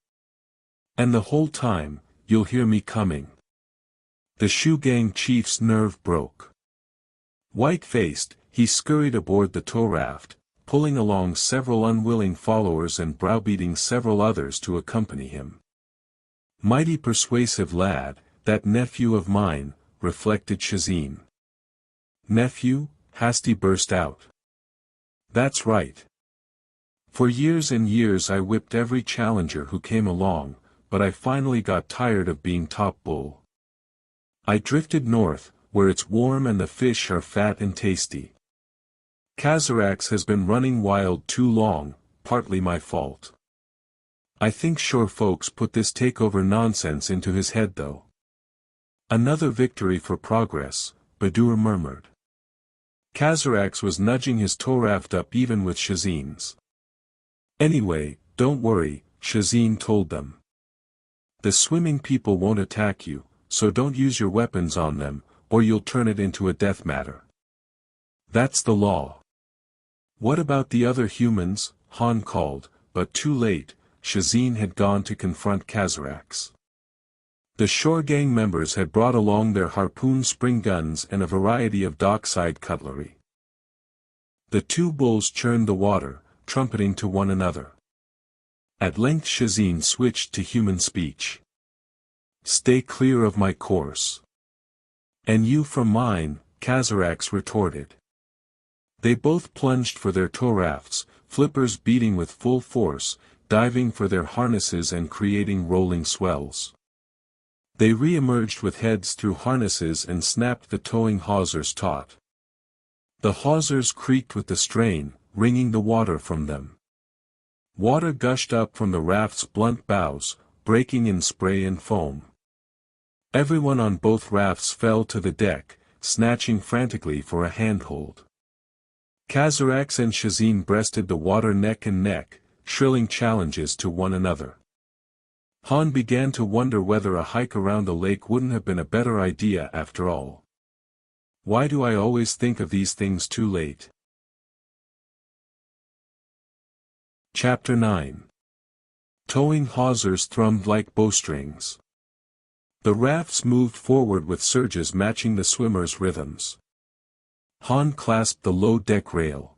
And the whole time, you'll hear me coming. The Shu Gang chief's nerve broke. White-faced, he scurried aboard the tow raft, pulling along several unwilling followers and browbeating several others to accompany him. Mighty persuasive lad, that nephew of mine, reflected Shazin. Nephew? Hasty burst out. That's right. For years and years I whipped every challenger who came along, but I finally got tired of being top bull. I drifted north, where it's warm and the fish are fat and tasty. Kazarax has been running wild too long, partly my fault. I think shore folks put this takeover nonsense into his head though. Another victory for progress, Badur murmured. Kazarax was nudging his tow raft up even with Shazin's. Anyway, don't worry, Shazin told them. The swimming people won't attack you, so don't use your weapons on them, or you'll turn it into a death matter. That's the law. What about the other humans? Han called, but too late, Shazin had gone to confront Kazarax. The shore gang members had brought along their harpoon spring guns and a variety of dockside cutlery. The two bulls churned the water, trumpeting to one another. At length Shazin switched to human speech. Stay clear of my course. And you from mine, Kazarax retorted. They both plunged for their tow rafts, flippers beating with full force, diving for their harnesses and creating rolling swells. They re-emerged with heads through harnesses and snapped the towing hawsers taut. The hawsers creaked with the strain, wringing the water from them. Water gushed up from the raft's blunt bows, breaking in spray and foam. Everyone on both rafts fell to the deck, snatching frantically for a handhold. Kazarax and Shazin breasted the water neck and neck, shrilling challenges to one another. Han began to wonder whether a hike around the lake wouldn't have been a better idea after all. Why do I always think of these things too late? Chapter 9. Towing hawsers thrummed like bowstrings. The rafts moved forward with surges matching the swimmers' rhythms. Han clasped the low deck rail.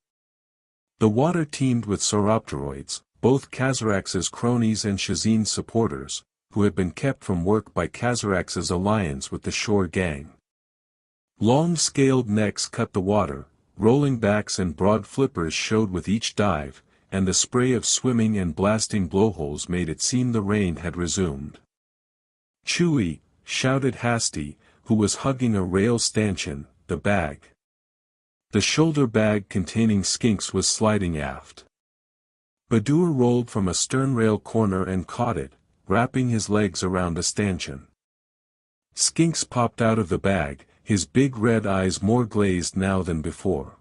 The water teemed with sauropteroids, both Kazarax's cronies and Shazin's supporters, who had been kept from work by Kazarax's alliance with the shore gang. Long scaled necks cut the water, rolling backs and broad flippers showed with each dive, and the spray of swimming and blasting blowholes made it seem the rain had resumed. Chewie, shouted Hasty, who was hugging a rail stanchion, the bag. The shoulder bag containing skinks was sliding aft. Badur rolled from a sternrail corner and caught it, wrapping his legs around the stanchion. Skinks popped out of the bag, his big red eyes more glazed now than before.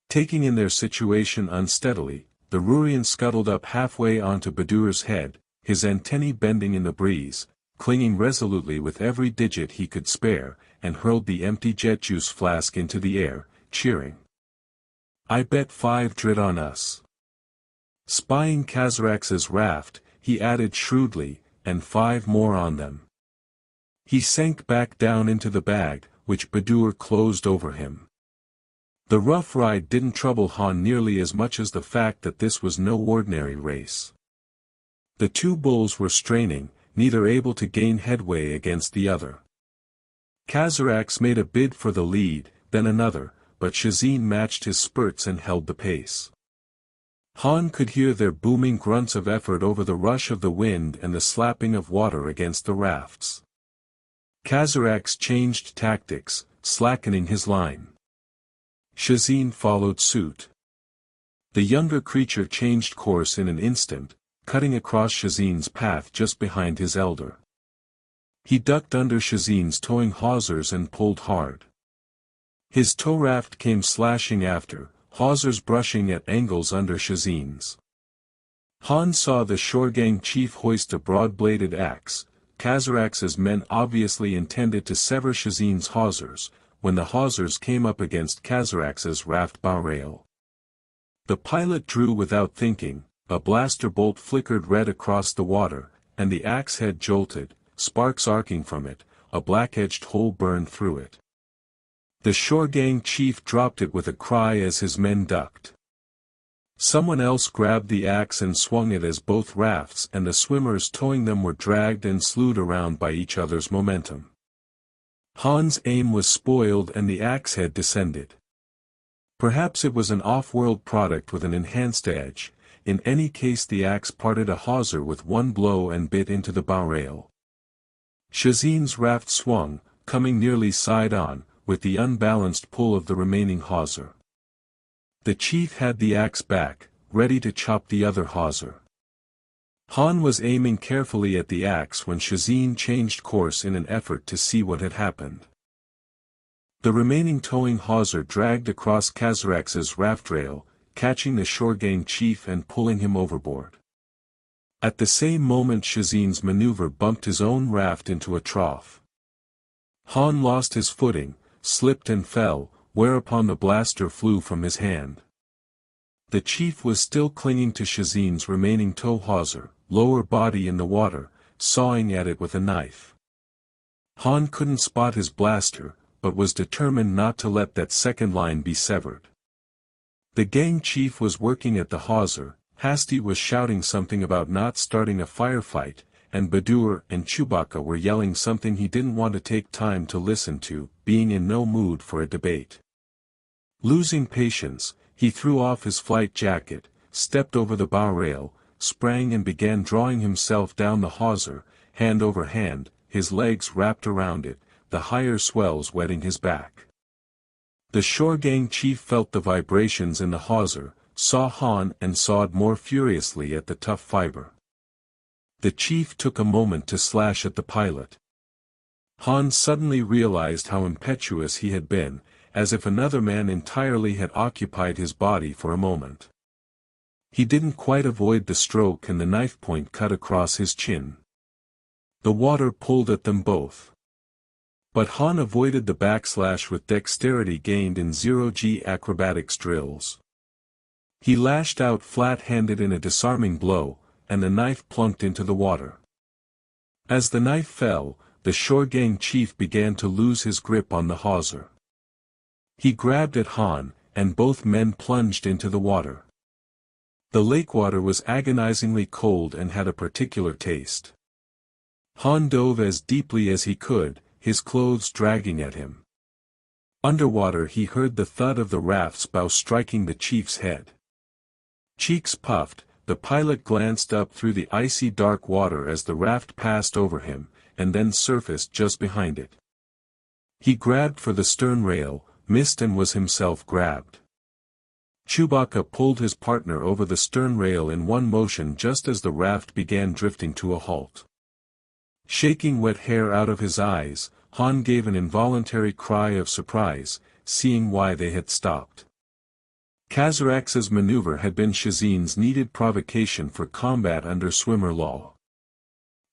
Taking in their situation unsteadily, the Rurian scuttled up halfway onto Badur's head, his antennae bending in the breeze, clinging resolutely with every digit he could spare, and hurled the empty jet juice flask into the air, cheering. I bet 5 drit on us. Spying Kazarax's raft, he added shrewdly, and 5 more on them. He sank back down into the bag, which Badur closed over him. The rough ride didn't trouble Han nearly as much as the fact that this was no ordinary race. The two bulls were straining, neither able to gain headway against the other. Kazarax made a bid for the lead, then another, but Shazin matched his spurts and held the pace. Han could hear their booming grunts of effort over the rush of the wind and the slapping of water against the rafts. Kazarax changed tactics, slackening his line. Shazin followed suit. The younger creature changed course in an instant, cutting across Shazin's path just behind his elder. He ducked under Shazin's towing hawsers and pulled hard. His tow raft came slashing after, hawsers brushing at angles under Shazin's. Han saw the Shorgang chief hoist a broad-bladed axe. Kazarax's men obviously intended to sever Shazin's hawsers, when the hawsers came up against Kazarax's raft bow rail. The pilot drew without thinking, a blaster bolt flickered red across the water, and the axe head jolted, sparks arcing from it, a black-edged hole burned through it. The Shorgang chief dropped it with a cry as his men ducked. Someone else grabbed the axe and swung it as both rafts and the swimmers towing them were dragged and slewed around by each other's momentum. Han's aim was spoiled and the axe head descended. Perhaps it was an off-world product with an enhanced edge. In any case the axe parted a hawser with one blow and bit into the bow rail. Shazin's raft swung, coming nearly side-on, with the unbalanced pull of the remaining hawser. The chief had the axe back, ready to chop the other hawser. Han was aiming carefully at the axe when Shazin changed course in an effort to see what had happened. The remaining towing hawser dragged across Kazarax's raft rail, catching the Shorgang chief and pulling him overboard. At the same moment Shazin's maneuver bumped his own raft into a trough. Han lost his footing, slipped and fell, whereupon the blaster flew from his hand. The chief was still clinging to Shazin's remaining tow hawser, lower body in the water, sawing at it with a knife. Han couldn't spot his blaster, but was determined not to let that second line be severed. The gang chief was working at the hawser, Hasty was shouting something about not starting a firefight, and Badur and Chewbacca were yelling something he didn't want to take time to listen to, being in no mood for a debate. Losing patience, he threw off his flight jacket, stepped over the bow rail, sprang and began drawing himself down the hawser, hand over hand, his legs wrapped around it, the higher swells wetting his back. The Shorgang chief felt the vibrations in the hawser, saw Han and sawed more furiously at the tough fiber. The chief took a moment to slash at the pilot. Han suddenly realized how impetuous he had been, as if another man entirely had occupied his body for a moment. He didn't quite avoid the stroke and the knife point cut across his chin. The water pulled at them both. But Han avoided the backslash with dexterity gained in zero-G acrobatics drills. He lashed out flat-handed in a disarming blow, and the knife plunked into the water. As the knife fell, the Shorgang chief began to lose his grip on the hawser. He grabbed at Han, and both men plunged into the water. The lake water was agonizingly cold and had a particular taste. Han dove as deeply as he could, his clothes dragging at him. Underwater he heard the thud of the raft's bow striking the chief's head. Cheeks puffed, the pilot glanced up through the icy dark water as the raft passed over him, and then surfaced just behind it. He grabbed for the stern rail, missed and was himself grabbed. Chewbacca pulled his partner over the stern rail in one motion just as the raft began drifting to a halt. Shaking wet hair out of his eyes, Han gave an involuntary cry of surprise, seeing why they had stopped. Kazarax's maneuver had been Shazin's needed provocation for combat under swimmer law.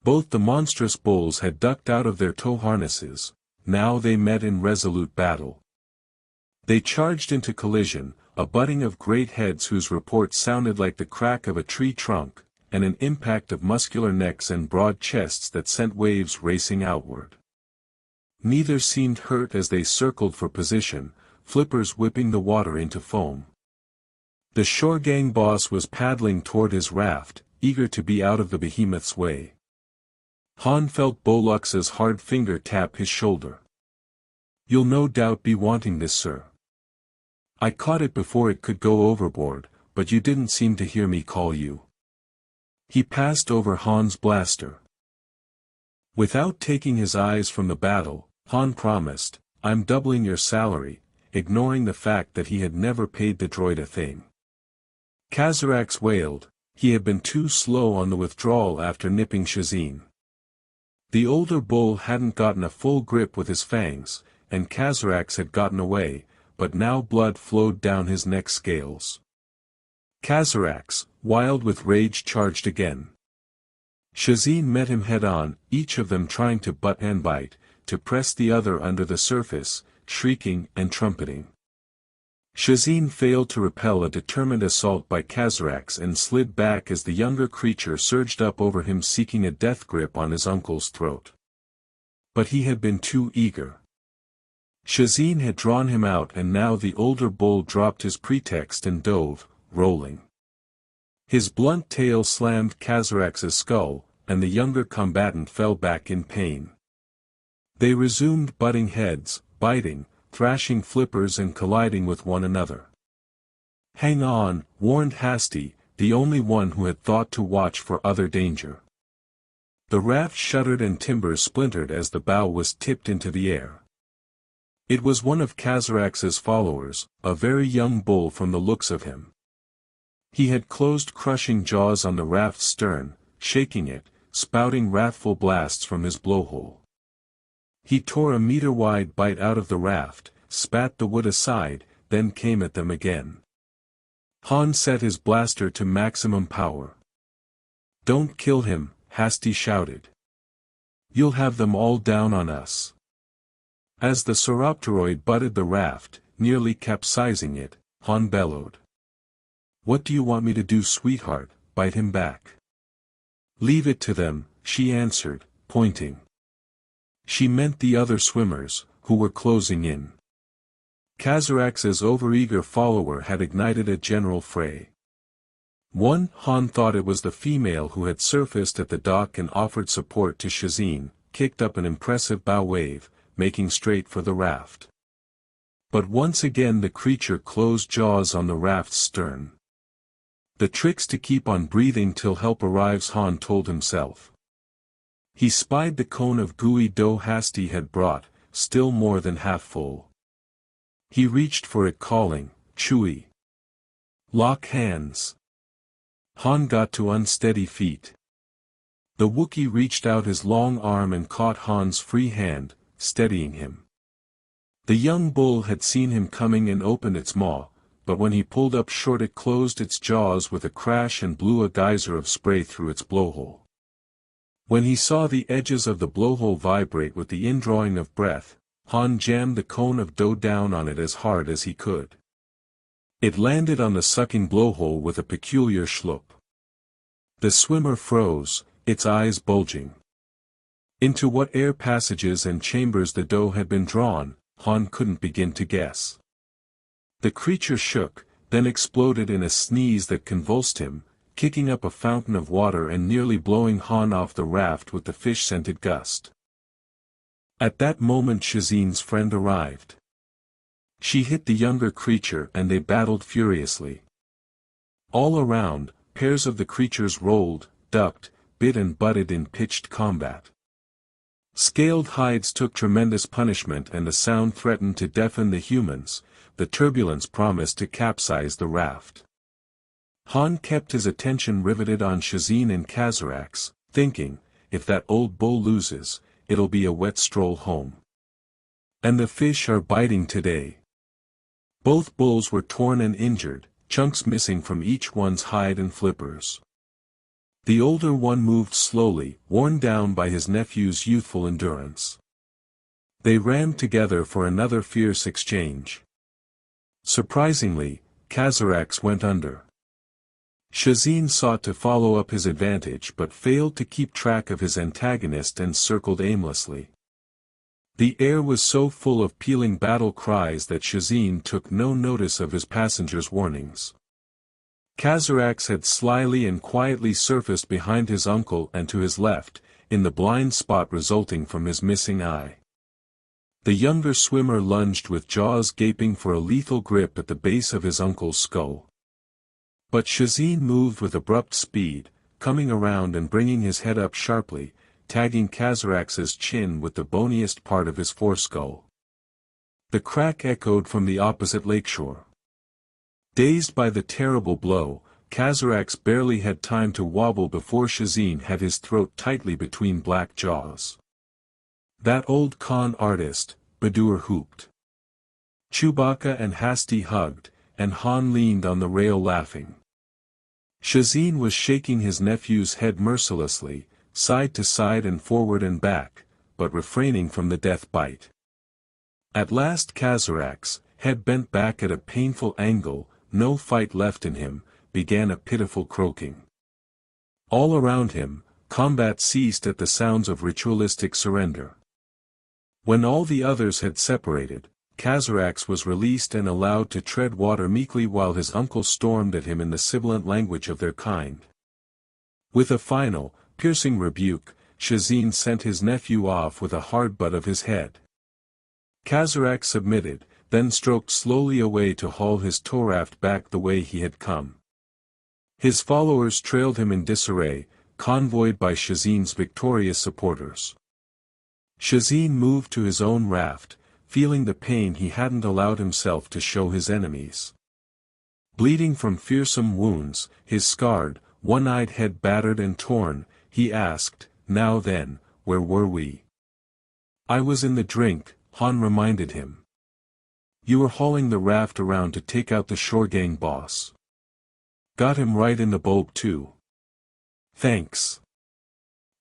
Both the monstrous bulls had ducked out of their tow harnesses, now they met in resolute battle. They charged into collision, a butting of great heads whose report sounded like the crack of a tree trunk, and an impact of muscular necks and broad chests that sent waves racing outward. Neither seemed hurt as they circled for position, flippers whipping the water into foam. The shore gang boss was paddling toward his raft, eager to be out of the behemoth's way. Han felt Bolux's hard finger tap his shoulder. "You'll no doubt be wanting this, sir. I caught it before it could go overboard, but you didn't seem to hear me call you." He passed over Han's blaster. Without taking his eyes from the battle, Han promised, "I'm doubling your salary," ignoring the fact that he had never paid the droid a thing. Kazarax wailed. He had been too slow on the withdrawal after nipping Shazin. The older bull hadn't gotten a full grip with his fangs, and Kazarax had gotten away, but now blood flowed down his neck scales. Kazarax, wild with rage, charged again. Shazin met him head-on, each of them trying to butt and bite, to press the other under the surface, shrieking and trumpeting. Shazin failed to repel a determined assault by Kazarax and slid back as the younger creature surged up over him seeking a death grip on his uncle's throat. But he had been too eager. Shazin had drawn him out, and now the older bull dropped his pretext and dove, rolling. His blunt tail slammed Kazarax's skull, and the younger combatant fell back in pain. They resumed butting heads, biting, thrashing flippers and colliding with one another. "Hang on," warned Hasty, the only one who had thought to watch for other danger. The raft shuddered and timbers splintered as the bow was tipped into the air. It was one of Kazarax's followers, a very young bull from the looks of him. He had closed crushing jaws on the raft's stern, shaking it, spouting wrathful blasts from his blowhole. He tore a meter-wide bite out of the raft, spat the wood aside, then came at them again. Han set his blaster to maximum power. "Don't kill him," Hasty shouted. "You'll have them all down on us." As the Sauropteroid butted the raft, nearly capsizing it, Han bellowed. "What do you want me to do, sweetheart? Bite him back." "Leave it to them," she answered, pointing. She meant the other swimmers, who were closing in. Kazarax's overeager follower had ignited a general fray. Han thought it was the female who had surfaced at the dock and offered support to Shazin, kicked up an impressive bow wave, making straight for the raft. But once again the creature closed jaws on the raft's stern. The trick's to keep on breathing till help arrives, Han told himself. He spied the cone of gooey dough Hasty had brought, still more than half full. He reached for it, calling, "Chewie! Lock hands!" Han got to unsteady feet. The Wookiee reached out his long arm and caught Han's free hand, steadying him. The young bull had seen him coming and opened its maw, but when he pulled up short it closed its jaws with a crash and blew a geyser of spray through its blowhole. When he saw the edges of the blowhole vibrate with the indrawing of breath, Han jammed the cone of dough down on it as hard as he could. It landed on the sucking blowhole with a peculiar schloop. The swimmer froze, its eyes bulging. Into what air passages and chambers the dough had been drawn, Han couldn't begin to guess. The creature shook, then exploded in a sneeze that convulsed him, kicking up a fountain of water and nearly blowing Han off the raft with the fish-scented gust. At that moment Shazin's friend arrived. She hit the younger creature and they battled furiously. All around, pairs of the creatures rolled, ducked, bit and butted in pitched combat. Scaled hides took tremendous punishment and the sound threatened to deafen the humans. The turbulence promised to capsize the raft. Han kept his attention riveted on Shazin and Kazarax, thinking, if that old bull loses, it'll be a wet stroll home. And the fish are biting today. Both bulls were torn and injured, chunks missing from each one's hide and flippers. The older one moved slowly, worn down by his nephew's youthful endurance. They ran together for another fierce exchange. Surprisingly, Kazarax went under. Shazin sought to follow up his advantage but failed to keep track of his antagonist and circled aimlessly. The air was so full of pealing battle cries that Shazin took no notice of his passengers' warnings. Kazarax had slyly and quietly surfaced behind his uncle and to his left, in the blind spot resulting from his missing eye. The younger swimmer lunged with jaws gaping for a lethal grip at the base of his uncle's skull. But Shazin moved with abrupt speed, coming around and bringing his head up sharply, tagging Kazarax's chin with the boniest part of his foreskull. The crack echoed from the opposite lakeshore. Dazed by the terrible blow, Kazarax barely had time to wobble before Shazin had his throat tightly between black jaws. "That old con artist," Badur whooped. Chewbacca and Hasty hugged, and Han leaned on the rail laughing. Shazin was shaking his nephew's head mercilessly, side to side and forward and back, but refraining from the death bite. At last Kazarax, head bent back at a painful angle, no fight left in him, began a pitiful croaking. All around him, combat ceased at the sounds of ritualistic surrender. When all the others had separated, Kazarax was released and allowed to tread water meekly while his uncle stormed at him in the sibilant language of their kind. With a final, piercing rebuke, Shazin sent his nephew off with a hard butt of his head. Kazarax submitted, then stroked slowly away to haul his tow raft back the way he had come. His followers trailed him in disarray, convoyed by Shazin's victorious supporters. Shazin moved to his own raft, feeling the pain he hadn't allowed himself to show his enemies. Bleeding from fearsome wounds, his scarred, one-eyed head battered and torn, he asked, "Now then, where were we?" "I was in the drink," Han reminded him. "You were hauling the raft around to take out the shore gang boss. Got him right in the bulb too. Thanks."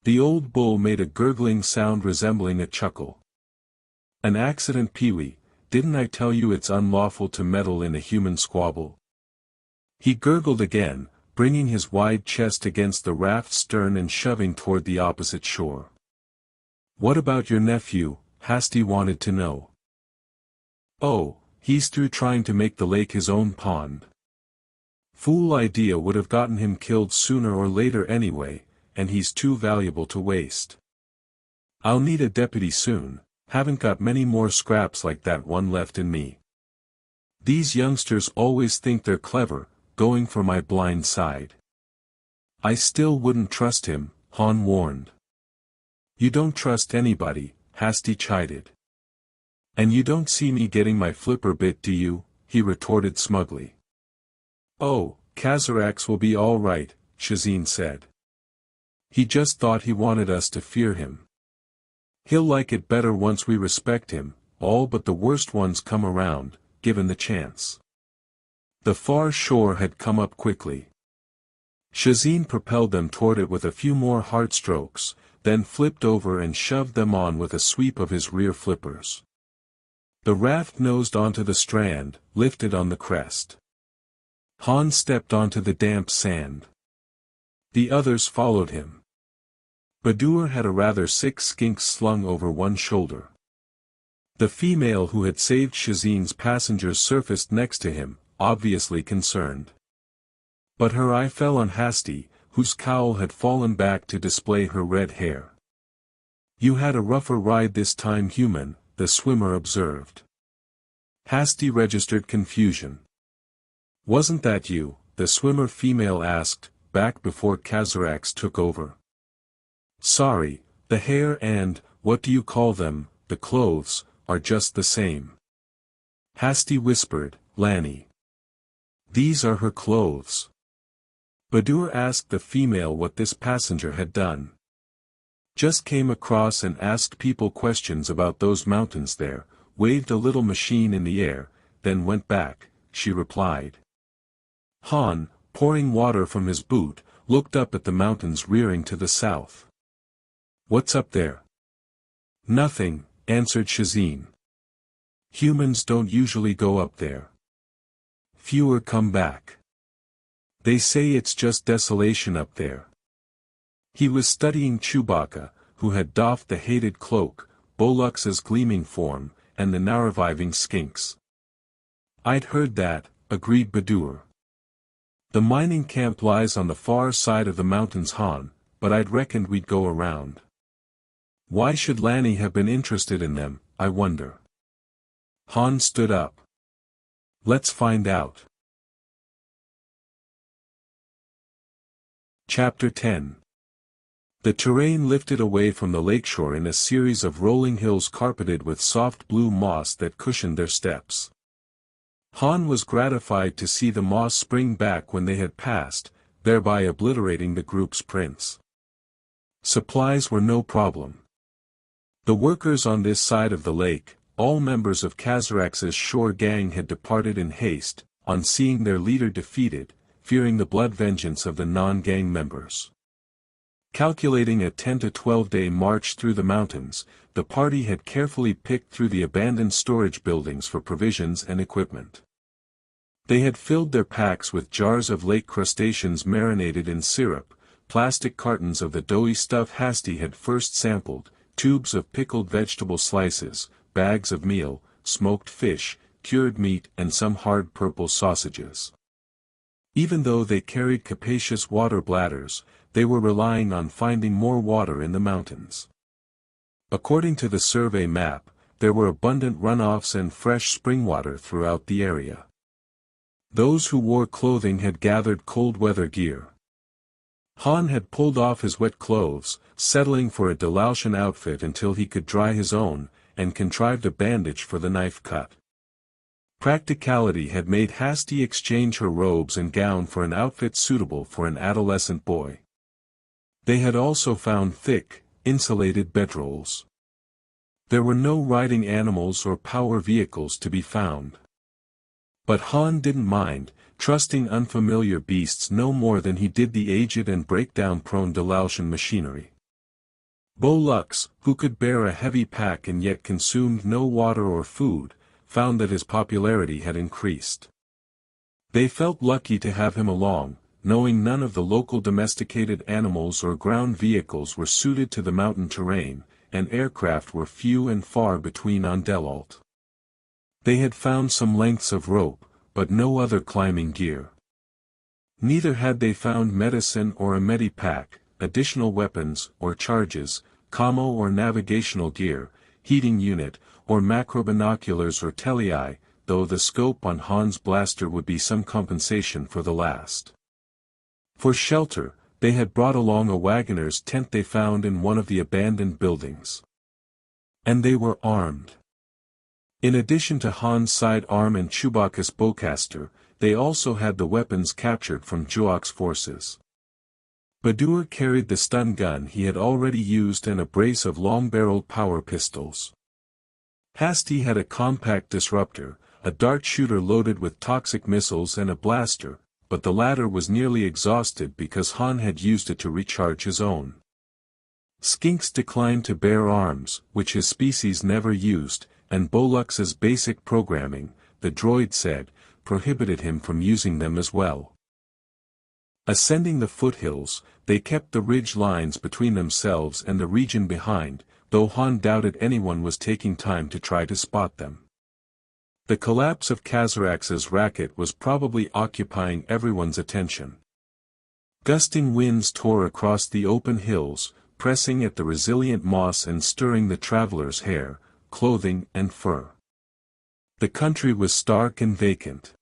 The old bull made a gurgling sound resembling a chuckle. "An accident, Pee-wee, didn't I tell you it's unlawful to meddle in a human squabble?" He gurgled again, bringing his wide chest against the raft's stern and shoving toward the opposite shore. "What about your nephew?" Hasty wanted to know. "Oh, he's through trying to make the lake his own pond. Fool idea would have gotten him killed sooner or later anyway, and he's too valuable to waste. I'll need a deputy soon, haven't got many more scraps like that one left in me. These youngsters always think they're clever, going for my blind side." "I still wouldn't trust him," Han warned. "You don't trust anybody," Hasty chided. "And you don't see me getting my flipper bit, do you?" he retorted smugly. "Oh, Kazarax will be all right," Shazin said. "He just thought he wanted us to fear him. He'll like it better once we respect him, all but the worst ones come around, given the chance." The far shore had come up quickly. Shazin propelled them toward it with a few more hard strokes, then flipped over and shoved them on with a sweep of his rear flippers. The raft nosed onto the strand, lifted on the crest. Han stepped onto the damp sand. The others followed him. Badur had a rather sick skink slung over one shoulder. The female who had saved Shazin's passengers surfaced next to him, obviously concerned. But her eye fell on Hasty, whose cowl had fallen back to display her red hair. "You had a rougher ride this time, human," the swimmer observed. Hasty registered confusion. "Wasn't that you?" the swimmer female asked, back before Kazarax took over. "Sorry, the hair and, what do you call them, the clothes, are just the same." Hasty whispered, "Lanny. These are her clothes." Badur asked the female what this passenger had done. "Just came across and asked people questions about those mountains there, waved a little machine in the air, then went back," she replied. Han, pouring water from his boot, looked up at the mountains rearing to the south. "What's up there?" "Nothing," answered Shazin. "Humans don't usually go up there. Fewer come back. They say it's just desolation up there." He was studying Chewbacca, who had doffed the hated cloak, Bolux's gleaming form, and the now reviving skinks. "I'd heard that," agreed Badur. "The mining camp lies on the far side of the mountains, Han, but I'd reckoned we'd go around. Why should Lanny have been interested in them, I wonder?" Han stood up. "Let's find out." Chapter 10. The terrain lifted away from the lakeshore in a series of rolling hills carpeted with soft blue moss that cushioned their steps. Han was gratified to see the moss spring back when they had passed, thereby obliterating the group's prints. Supplies were no problem. The workers on this side of the lake, all members of Kazarax's shore gang, had departed in haste, on seeing their leader defeated, fearing the blood vengeance of the non-gang members. Calculating a 10 to 12 day march through the mountains, the party had carefully picked through the abandoned storage buildings for provisions and equipment. They had filled their packs with jars of lake crustaceans marinated in syrup, plastic cartons of the doughy stuff Hasty had first sampled, tubes of pickled vegetable slices, bags of meal, smoked fish, cured meat, and some hard purple sausages. Even though they carried capacious water bladders, they were relying on finding more water in the mountains. According to the survey map, there were abundant runoffs and fresh spring water throughout the area. Those who wore clothing had gathered cold weather gear. Han had pulled off his wet clothes, settling for a Delaltian outfit until he could dry his own, and contrived a bandage for the knife cut. Practicality had made Hasty exchange her robes and gown for an outfit suitable for an adolescent boy. They had also found thick, insulated bedrolls. There were no riding animals or power vehicles to be found. But Han didn't mind, trusting unfamiliar beasts no more than he did the aged and breakdown-prone Delaltian machinery. Bolux, who could bear a heavy pack and yet consumed no water or food, found that his popularity had increased. They felt lucky to have him along, knowing none of the local domesticated animals or ground vehicles were suited to the mountain terrain, and aircraft were few and far between on Delalt. They had found some lengths of rope, but no other climbing gear. Neither had they found medicine or a medipack, additional weapons or charges, commo or navigational gear, heating unit, or macrobinoculars or telei, though the scope on Han's blaster would be some compensation for the last. For shelter, they had brought along a wagoner's tent they found in one of the abandoned buildings. And they were armed. In addition to Han's sidearm and Chewbacca's bowcaster, they also had the weapons captured from Juok's forces. Badur carried the stun gun he had already used and a brace of long-barreled power pistols. Hasty had a compact disruptor, a dart shooter loaded with toxic missiles and a blaster, but the latter was nearly exhausted because Han had used it to recharge his own. Skinks declined to bear arms, which his species never used, and Bolux's basic programming, the droid said, prohibited him from using them as well. Ascending the foothills, they kept the ridge lines between themselves and the region behind, though Han doubted anyone was taking time to try to spot them. The collapse of Kazarax's racket was probably occupying everyone's attention. Gusting winds tore across the open hills, pressing at the resilient moss and stirring the traveler's hair, clothing and fur. The country was stark and vacant.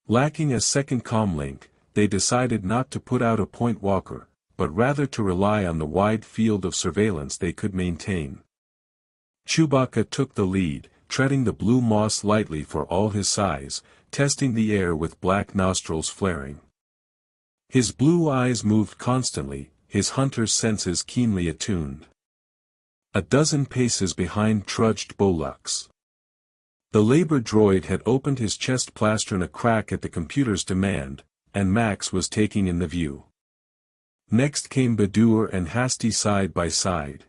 Lacking a second comlink, they decided not to put out a point walker, but rather to rely on the wide field of surveillance they could maintain. Chewbacca took the lead, treading the blue moss lightly for all his size, testing the air with black nostrils flaring. His blue eyes moved constantly, his hunter's senses keenly attuned. A dozen paces behind trudged Bolux. The labor droid had opened his chest plastron a crack at the computer's demand, and Max was taking in the view. Next came Badur and Hasty side by side.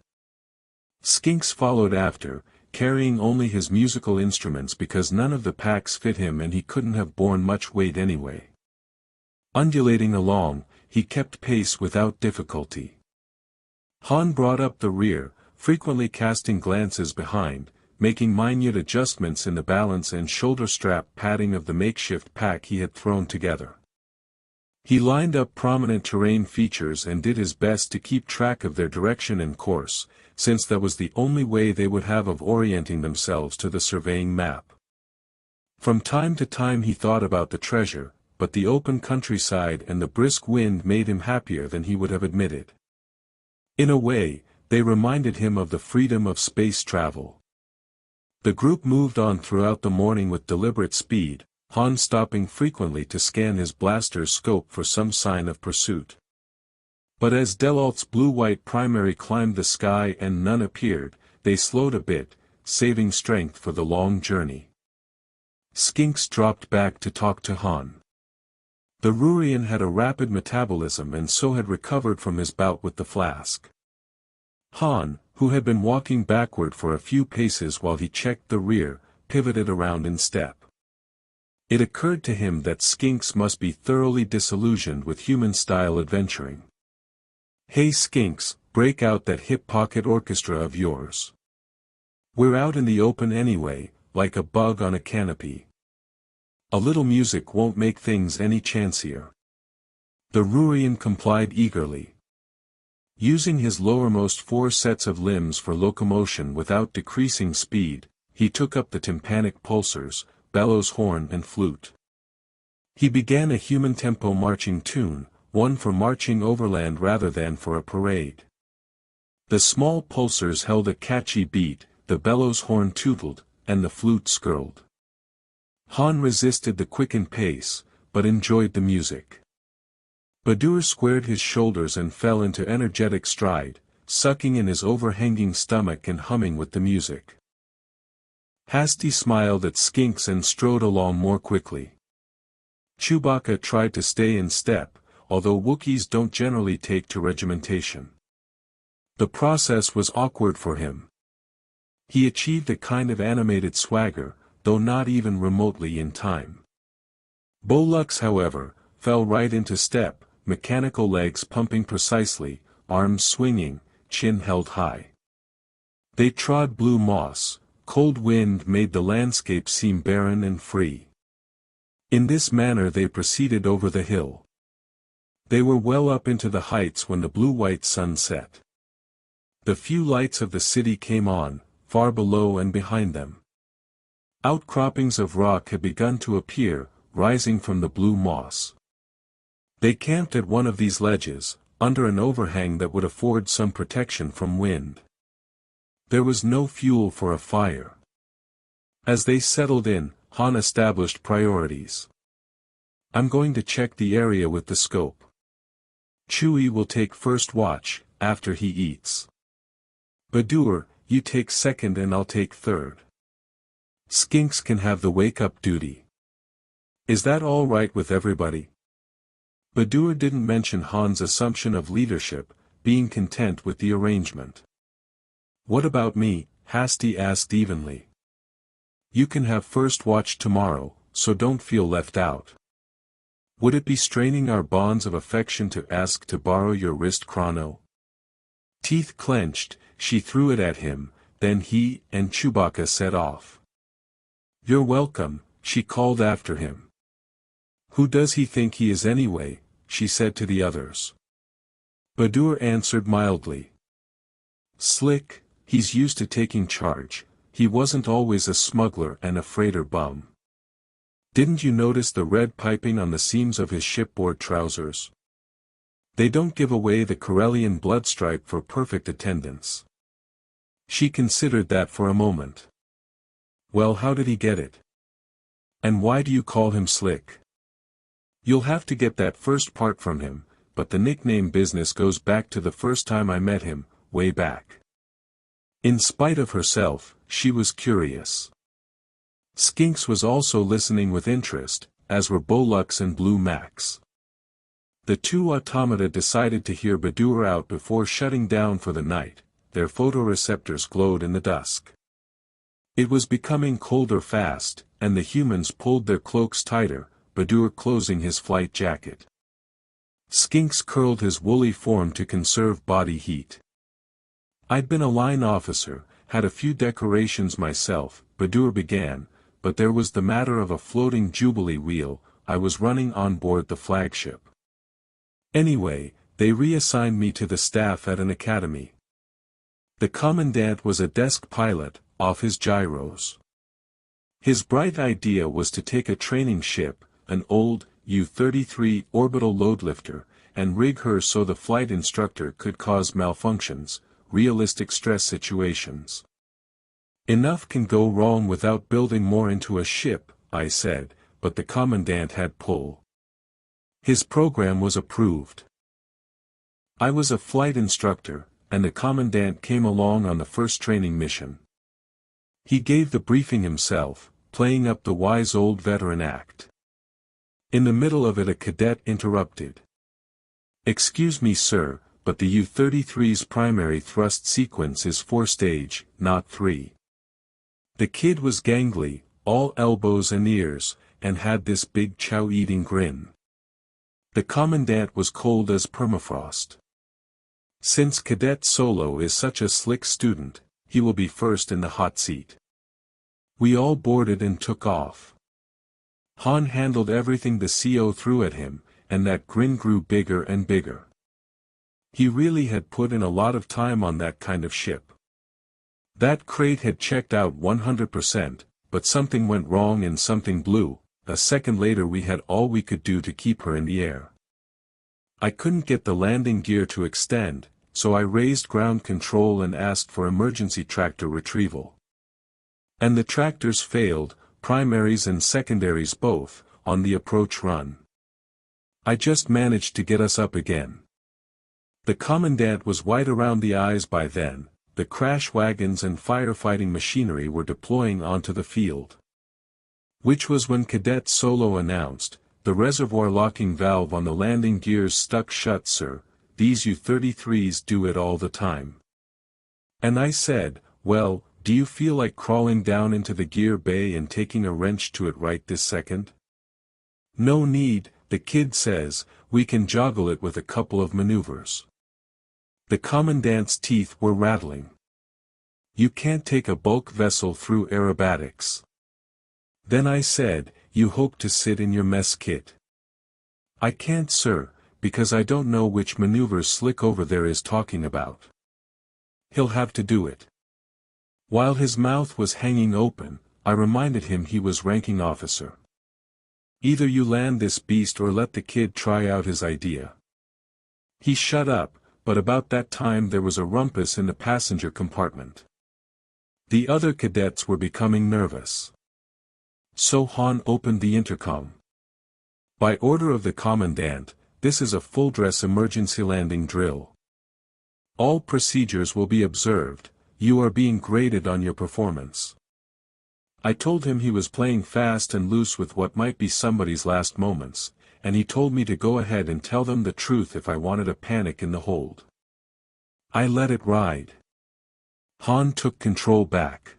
Skinks followed after, carrying only his musical instruments because none of the packs fit him and he couldn't have borne much weight anyway. Undulating along, he kept pace without difficulty. Han brought up the rear, frequently casting glances behind, making minute adjustments in the balance and shoulder strap padding of the makeshift pack he had thrown together. He lined up prominent terrain features and did his best to keep track of their direction and course, since that was the only way they would have of orienting themselves to the surveying map. From time to time he thought about the treasure, but the open countryside and the brisk wind made him happier than he would have admitted. In a way, they reminded him of the freedom of space travel. The group moved on throughout the morning with deliberate speed, Han stopping frequently to scan his blaster's scope for some sign of pursuit. But as Delolt's blue-white primary climbed the sky and none appeared, they slowed a bit, saving strength for the long journey. Skinks dropped back to talk to Han. The Rurian had a rapid metabolism and so had recovered from his bout with the flask. Han, who had been walking backward for a few paces while he checked the rear, pivoted around in step. It occurred to him that Skinks must be thoroughly disillusioned with human-style adventuring. "Hey Skinks, break out that hip pocket orchestra of yours. We're out in the open anyway, like a bug on a canopy. A little music won't make things any chancier." The Rurian complied eagerly. Using his lowermost 4 sets of limbs for locomotion without decreasing speed, he took up the tympanic pulsars, bellows horn and flute. He began a human tempo marching tune, one for marching overland rather than for a parade. The small pulsars held a catchy beat, the bellows horn tootled, and the flute skirled. Han resisted the quickened pace, but enjoyed the music. Badur squared his shoulders and fell into energetic stride, sucking in his overhanging stomach and humming with the music. Hasty smiled at Skinks and strode along more quickly. Chewbacca tried to stay in step, although Wookiees don't generally take to regimentation. The process was awkward for him. He achieved a kind of animated swagger, though not even remotely in time. Bolux, however, fell right into step, mechanical legs pumping precisely, arms swinging, chin held high. They trod blue moss. Cold wind made the landscape seem barren and free. In this manner they proceeded over the hill. They were well up into the heights when the blue-white sun set. The few lights of the city came on, far below and behind them. Outcroppings of rock had begun to appear, rising from the blue moss. They camped at one of these ledges, under an overhang that would afford some protection from wind. There was no fuel for a fire. As they settled in, Han established priorities. "I'm going to check the area with the scope. Chewie will take first watch, after he eats. Badur, you take second and I'll take third. Skinks can have the wake-up duty. Is that all right with everybody?" Badur didn't mention Han's assumption of leadership, being content with the arrangement. "What about me?" Hasty asked evenly. "You can have first watch tomorrow, so don't feel left out. Would it be straining our bonds of affection to ask to borrow your wrist chrono?" Teeth clenched, she threw it at him, then he and Chewbacca set off. "You're welcome," she called after him. "Who does he think he is anyway?" she said to the others. Badur answered mildly. "Slick. He's used to taking charge. He wasn't always a smuggler and a freighter bum. Didn't you notice the red piping on the seams of his shipboard trousers? They don't give away the Corellian bloodstripe for perfect attendance." She considered that for a moment. "Well, how did he get it? And why do you call him Slick?" "You'll have to get that first part from him, but the nickname business goes back to the first time I met him, way back." In spite of herself, she was curious. Skinks was also listening with interest, as were Bolux and Blue Max. The two automata decided to hear Badur out before shutting down for the night. Their photoreceptors glowed in the dusk. It was becoming colder fast, and the humans pulled their cloaks tighter, Badur closing his flight jacket. Skinks curled his woolly form to conserve body heat. I'd been a line officer, had a few decorations myself, Badur began, but there was the matter of a floating jubilee wheel. I was running on board the flagship. Anyway, they reassigned me to the staff at an academy. The commandant was a desk pilot, off his gyros. His bright idea was to take a training ship, an old U-33 orbital loadlifter, and rig her so the flight instructor could cause malfunctions, realistic stress situations. Enough can go wrong without building more into a ship, I said, but the commandant had pull. His program was approved. I was a flight instructor, and the commandant came along on the first training mission. He gave the briefing himself, playing up the wise old veteran act. In the middle of it a cadet interrupted. "Excuse me sir, but the U-33's primary thrust sequence is 4-stage, not 3. The kid was gangly, all elbows and ears, and had this big chow-eating grin. The commandant was cold as permafrost. Since Cadet Solo is such a slick student, he will be first in the hot seat. We all boarded and took off. Han handled everything the CO threw at him, and that grin grew bigger and bigger. He really had put in a lot of time on that kind of ship. That crate had checked out 100%, but something went wrong and something blew. A second later we had all we could do to keep her in the air. I couldn't get the landing gear to extend, so I raised ground control and asked for emergency tractor retrieval. And the tractors failed, primaries and secondaries both, on the approach run. I just managed to get us up again. The commandant was white around the eyes by then. The crash wagons and firefighting machinery were deploying onto the field. Which was when Cadet Solo announced, "The reservoir locking valve on the landing gear's stuck shut sir, these U-33s do it all the time." And I said, "Well, do you feel like crawling down into the gear bay and taking a wrench to it right this second?" "No need," the kid says, "we can joggle it with a couple of maneuvers." The commandant's teeth were rattling. "You can't take a bulk vessel through aerobatics." Then I said, "You hope to sit in your mess kit?" "I can't sir, because I don't know which maneuvers Slick over there is talking about." "He'll have to do it." While his mouth was hanging open, I reminded him he was ranking officer. "Either you land this beast or let the kid try out his idea." He shut up, but about that time there was a rumpus in the passenger compartment. The other cadets were becoming nervous. So Han opened the intercom. "By order of the commandant, this is a full-dress emergency landing drill. All procedures will be observed. You are being graded on your performance." I told him he was playing fast and loose with what might be somebody's last moments, and he told me to go ahead and tell them the truth if I wanted a panic in the hold. I let it ride. Han took control back.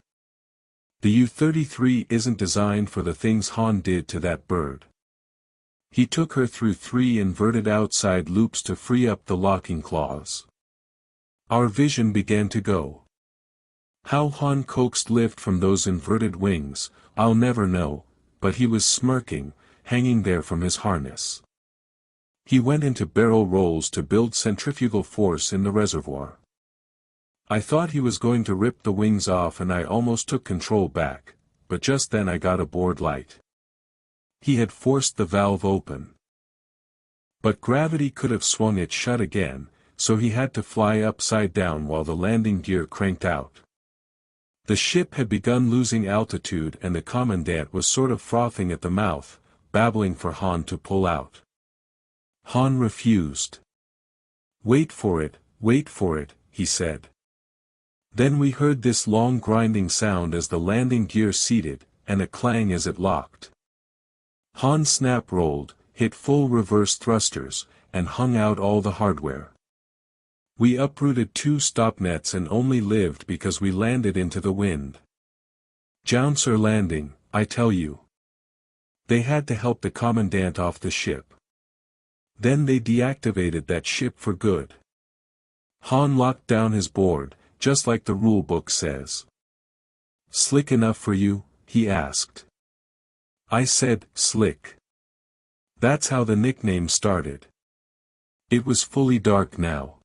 The U-33 isn't designed for the things Han did to that bird. He took her through 3 inverted outside loops to free up the locking claws. Our vision began to go. How Han coaxed lift from those inverted wings, I'll never know, but he was smirking, hanging there from his harness. He went into barrel rolls to build centrifugal force in the reservoir. I thought he was going to rip the wings off and I almost took control back, but just then I got aboard light. He had forced the valve open. But gravity could have swung it shut again, so he had to fly upside down while the landing gear cranked out. The ship had begun losing altitude and the commandant was sort of frothing at the mouth, babbling for Han to pull out. Han refused. wait for it," he said. Then we heard this long grinding sound as the landing gear seated, and a clang as it locked. Han snap rolled, hit full reverse thrusters, and hung out all the hardware. We uprooted 2 stop nets and only lived because we landed into the wind. Jouncer landing, I tell you. They had to help the commandant off the ship. Then they deactivated that ship for good. Han locked down his board, just like the rule book says. Slick enough for you? He asked. I said, slick. That's how the nickname started. It was fully dark now.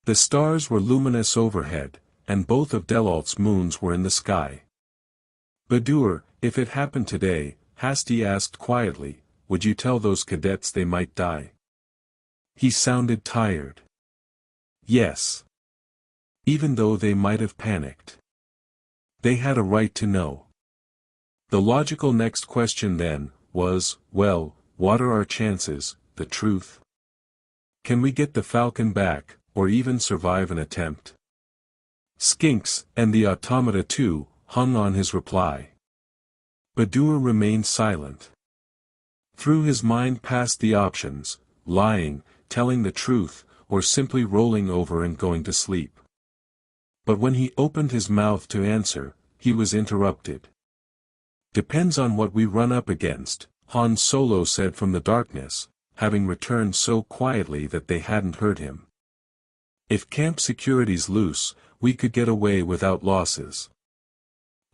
The stars were luminous overhead, and both of Delalt's moons were in the sky. Badur, if it happened today, Hasty asked quietly, would you tell those cadets they might die? He sounded tired. Yes. Even though they might have panicked. They had a right to know. The logical next question then, was, well, what are our chances, the truth? Can we get the Falcon back, or even survive an attempt? Skinks, and the automata too, hung on his reply. Badur remained silent. Through his mind passed the options, lying, telling the truth, or simply rolling over and going to sleep. But when he opened his mouth to answer, he was interrupted. Depends on what we run up against, Han Solo said from the darkness, having returned so quietly that they hadn't heard him. If camp security's loose, we could get away without losses.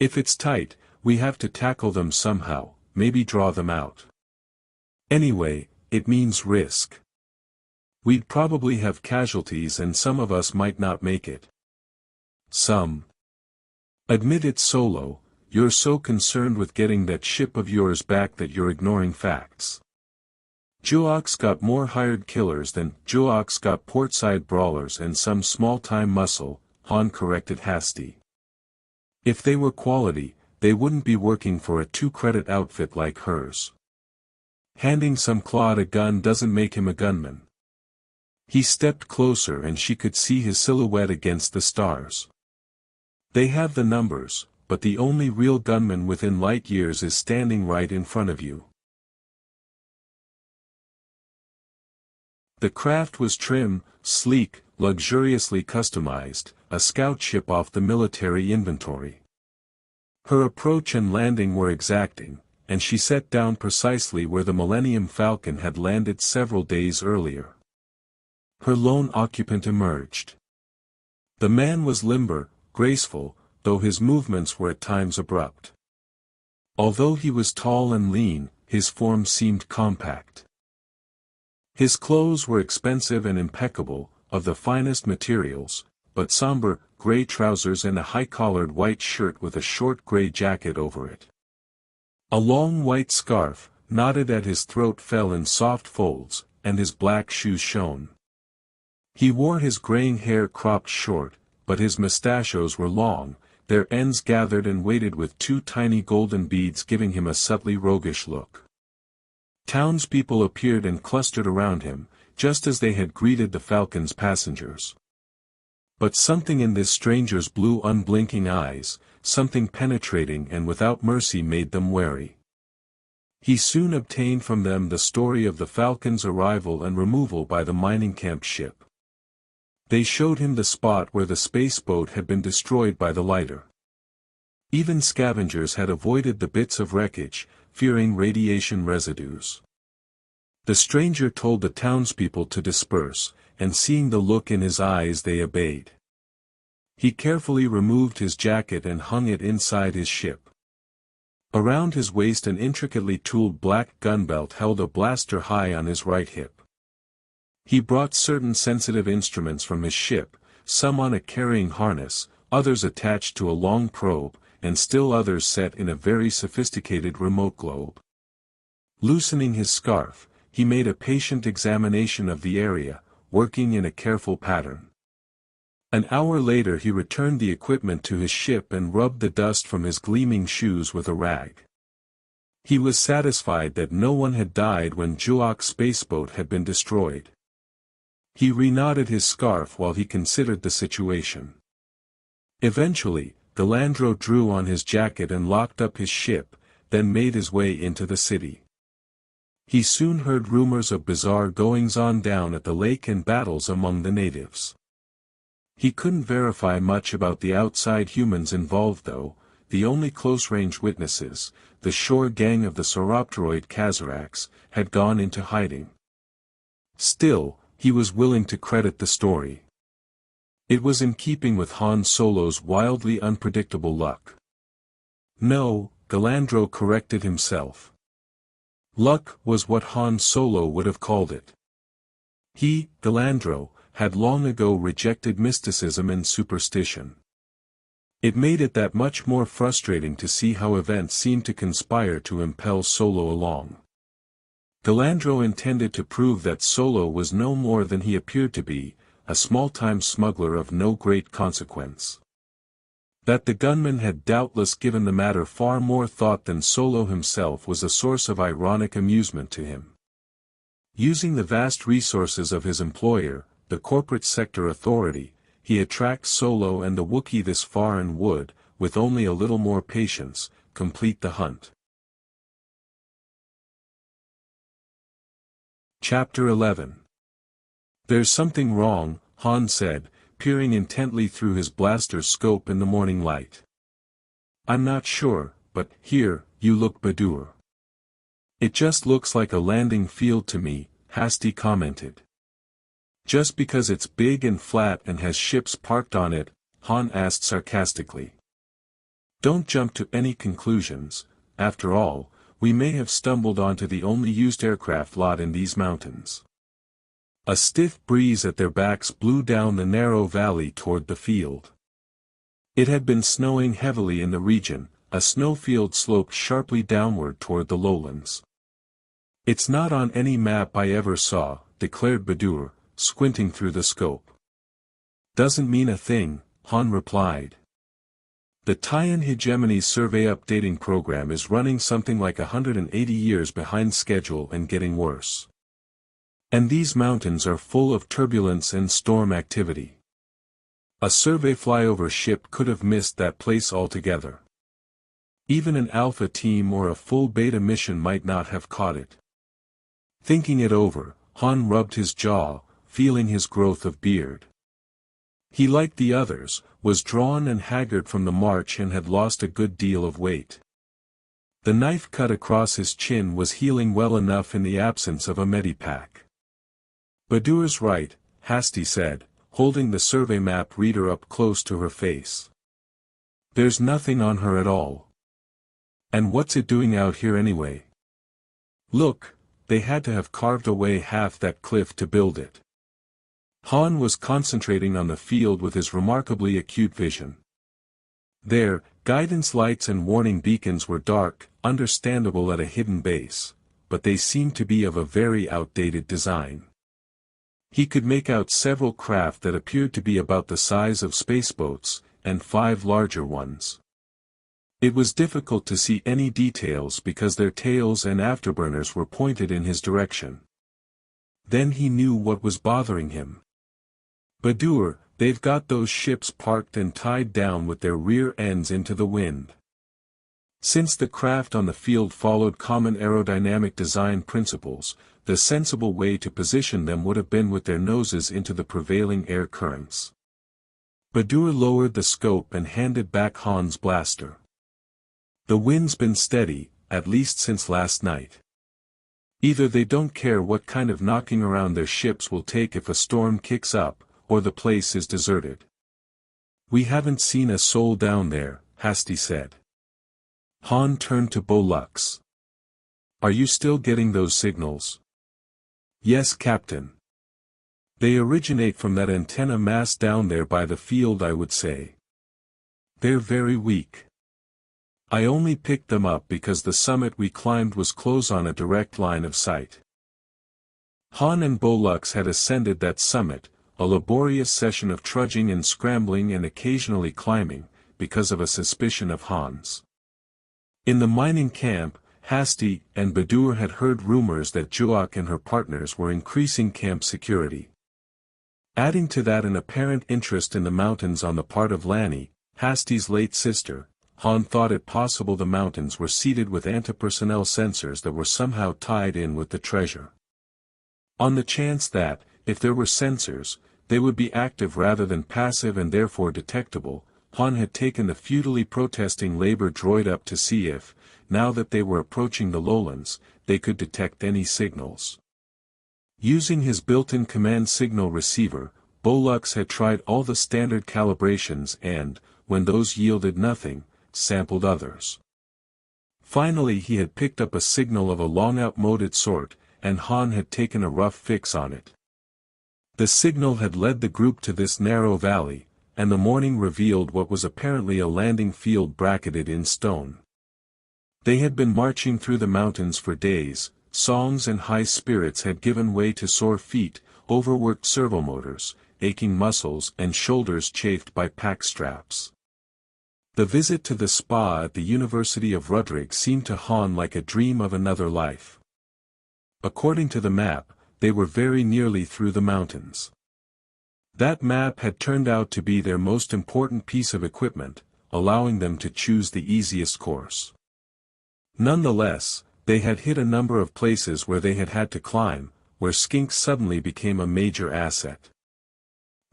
If it's tight, we have to tackle them somehow, maybe draw them out. Anyway, it means risk. We'd probably have casualties and some of us might not make it. Some. Admit it, Solo, you're so concerned with getting that ship of yours back that you're ignoring facts. Juox got more hired killers than Juox got portside brawlers and some small-time muscle, Han corrected Hasty. If they were quality, they wouldn't be working for a 2-credit outfit like hers. Handing some clod a gun doesn't make him a gunman. He stepped closer and she could see his silhouette against the stars. They have the numbers, but the only real gunman within light years is standing right in front of you. The craft was trim, sleek, luxuriously customized, a scout ship off the military inventory. Her approach and landing were exacting, and she set down precisely where the Millennium Falcon had landed several days earlier. Her lone occupant emerged. The man was limber, graceful, though his movements were at times abrupt. Although he was tall and lean, his form seemed compact. His clothes were expensive and impeccable, of the finest materials, but somber, gray trousers and a high-collared white shirt with a short gray jacket over it. A long white scarf, knotted at his throat, fell in soft folds, and his black shoes shone. He wore his graying hair cropped short, but his mustachios were long, their ends gathered and weighted with 2 tiny golden beads giving him a subtly roguish look. Townspeople appeared and clustered around him, just as they had greeted the Falcon's passengers. But something in this stranger's blue unblinking eyes, something penetrating and without mercy, made them wary. He soon obtained from them the story of the Falcon's arrival and removal by the mining camp ship. They showed him the spot where the space boat had been destroyed by the lighter. Even scavengers had avoided the bits of wreckage, fearing radiation residues. The stranger told the townspeople to disperse, and seeing the look in his eyes they obeyed. He carefully removed his jacket and hung it inside his ship. Around his waist an intricately tooled black gun belt held a blaster high on his right hip. He brought certain sensitive instruments from his ship, some on a carrying harness, others attached to a long probe, and still others set in a very sophisticated remote globe. Loosening his scarf, he made a patient examination of the area, working in a careful pattern. An hour later he returned the equipment to his ship and rubbed the dust from his gleaming shoes with a rag. He was satisfied that no one had died when Juok's spaceboat had been destroyed. He reknotted his scarf while he considered the situation. Eventually, Delandro drew on his jacket and locked up his ship, then made his way into the city. He soon heard rumors of bizarre goings-on down at the lake and battles among the natives. He couldn't verify much about the outside humans involved though, the only close-range witnesses, the shore gang of the Sauropteroid Kazarax, had gone into hiding. Still, he was willing to credit the story. It was in keeping with Han Solo's wildly unpredictable luck. No, Galandro corrected himself. Luck was what Han Solo would have called it. He, Galandro, had long ago rejected mysticism and superstition. It made it that much more frustrating to see how events seemed to conspire to impel Solo along. Galandro intended to prove that Solo was no more than he appeared to be, a small-time smuggler of no great consequence. That the gunman had doubtless given the matter far more thought than Solo himself was a source of ironic amusement to him. Using the vast resources of his employer, the corporate sector authority, he had tracked Solo and the Wookiee this far and would, with only a little more patience, complete the hunt. Chapter 11. There's something wrong, Han said, peering intently through his blaster's scope in the morning light. I'm not sure, but here, you look, Badur. It just looks like a landing field to me, Hasty commented. Just because it's big and flat and has ships parked on it, Han asked sarcastically. Don't jump to any conclusions, after all, we may have stumbled onto the only used aircraft lot in these mountains. A stiff breeze at their backs blew down the narrow valley toward the field. It had been snowing heavily in the region, a snowfield sloped sharply downward toward the lowlands. It's not on any map I ever saw, declared Badur, squinting through the scope. Doesn't mean a thing, Han replied. The Taiyan Hegemony Survey updating program is running something like 180 years behind schedule and getting worse. And these mountains are full of turbulence and storm activity. A survey flyover ship could have missed that place altogether. Even an alpha team or a full beta mission might not have caught it. Thinking it over, Han rubbed his jaw, feeling his growth of beard. He, like the others, was drawn and haggard from the march and had lost a good deal of weight. The knife cut across his chin was healing well enough in the absence of a medipack. Badur's right, Hasty said, holding the survey map reader up close to her face. There's nothing on her at all. And what's it doing out here anyway? Look, they had to have carved away half that cliff to build it. Han was concentrating on the field with his remarkably acute vision. Their guidance lights and warning beacons were dark, understandable at a hidden base, but they seemed to be of a very outdated design. He could make out several craft that appeared to be about the size of spaceboats, and 5 larger ones. It was difficult to see any details because their tails and afterburners were pointed in his direction. Then he knew what was bothering him. Badur, they've got those ships parked and tied down with their rear ends into the wind. Since the craft on the field followed common aerodynamic design principles, the sensible way to position them would have been with their noses into the prevailing air currents. Badur lowered the scope and handed back Han's blaster. The wind's been steady, at least since last night. Either they don't care what kind of knocking around their ships will take if a storm kicks up, or the place is deserted. We haven't seen a soul down there, Hasty said. Han turned to Bolux. Are you still getting those signals? Yes, Captain. They originate from that antenna mast down there by the field, I would say. They're very weak. I only picked them up because the summit we climbed was close on a direct line of sight. Han and Bolux had ascended that summit, a laborious session of trudging and scrambling and occasionally climbing, because of a suspicion of Han's. In the mining camp, Hasty and Badur had heard rumors that Juak and her partners were increasing camp security. Adding to that an apparent interest in the mountains on the part of Lanny, Hasty's late sister, Han thought it possible the mountains were seeded with anti-personnel sensors that were somehow tied in with the treasure. On the chance that, if there were sensors, they would be active rather than passive and therefore detectable, Han had taken the futilely protesting labor droid up to see if, now that they were approaching the lowlands, they could detect any signals. Using his built-in command signal receiver, Bolux had tried all the standard calibrations and, when those yielded nothing, sampled others. Finally he had picked up a signal of a long outmoded sort, and Han had taken a rough fix on it. The signal had led the group to this narrow valley, and the morning revealed what was apparently a landing field bracketed in stone. They had been marching through the mountains for days, songs and high spirits had given way to sore feet, overworked servomotors, aching muscles and shoulders chafed by pack straps. The visit to the spa at the University of Rudrig seemed to Han like a dream of another life. According to the map, they were very nearly through the mountains. That map had turned out to be their most important piece of equipment, allowing them to choose the easiest course. Nonetheless, they had hit a number of places where they had had to climb, where skinks suddenly became a major asset.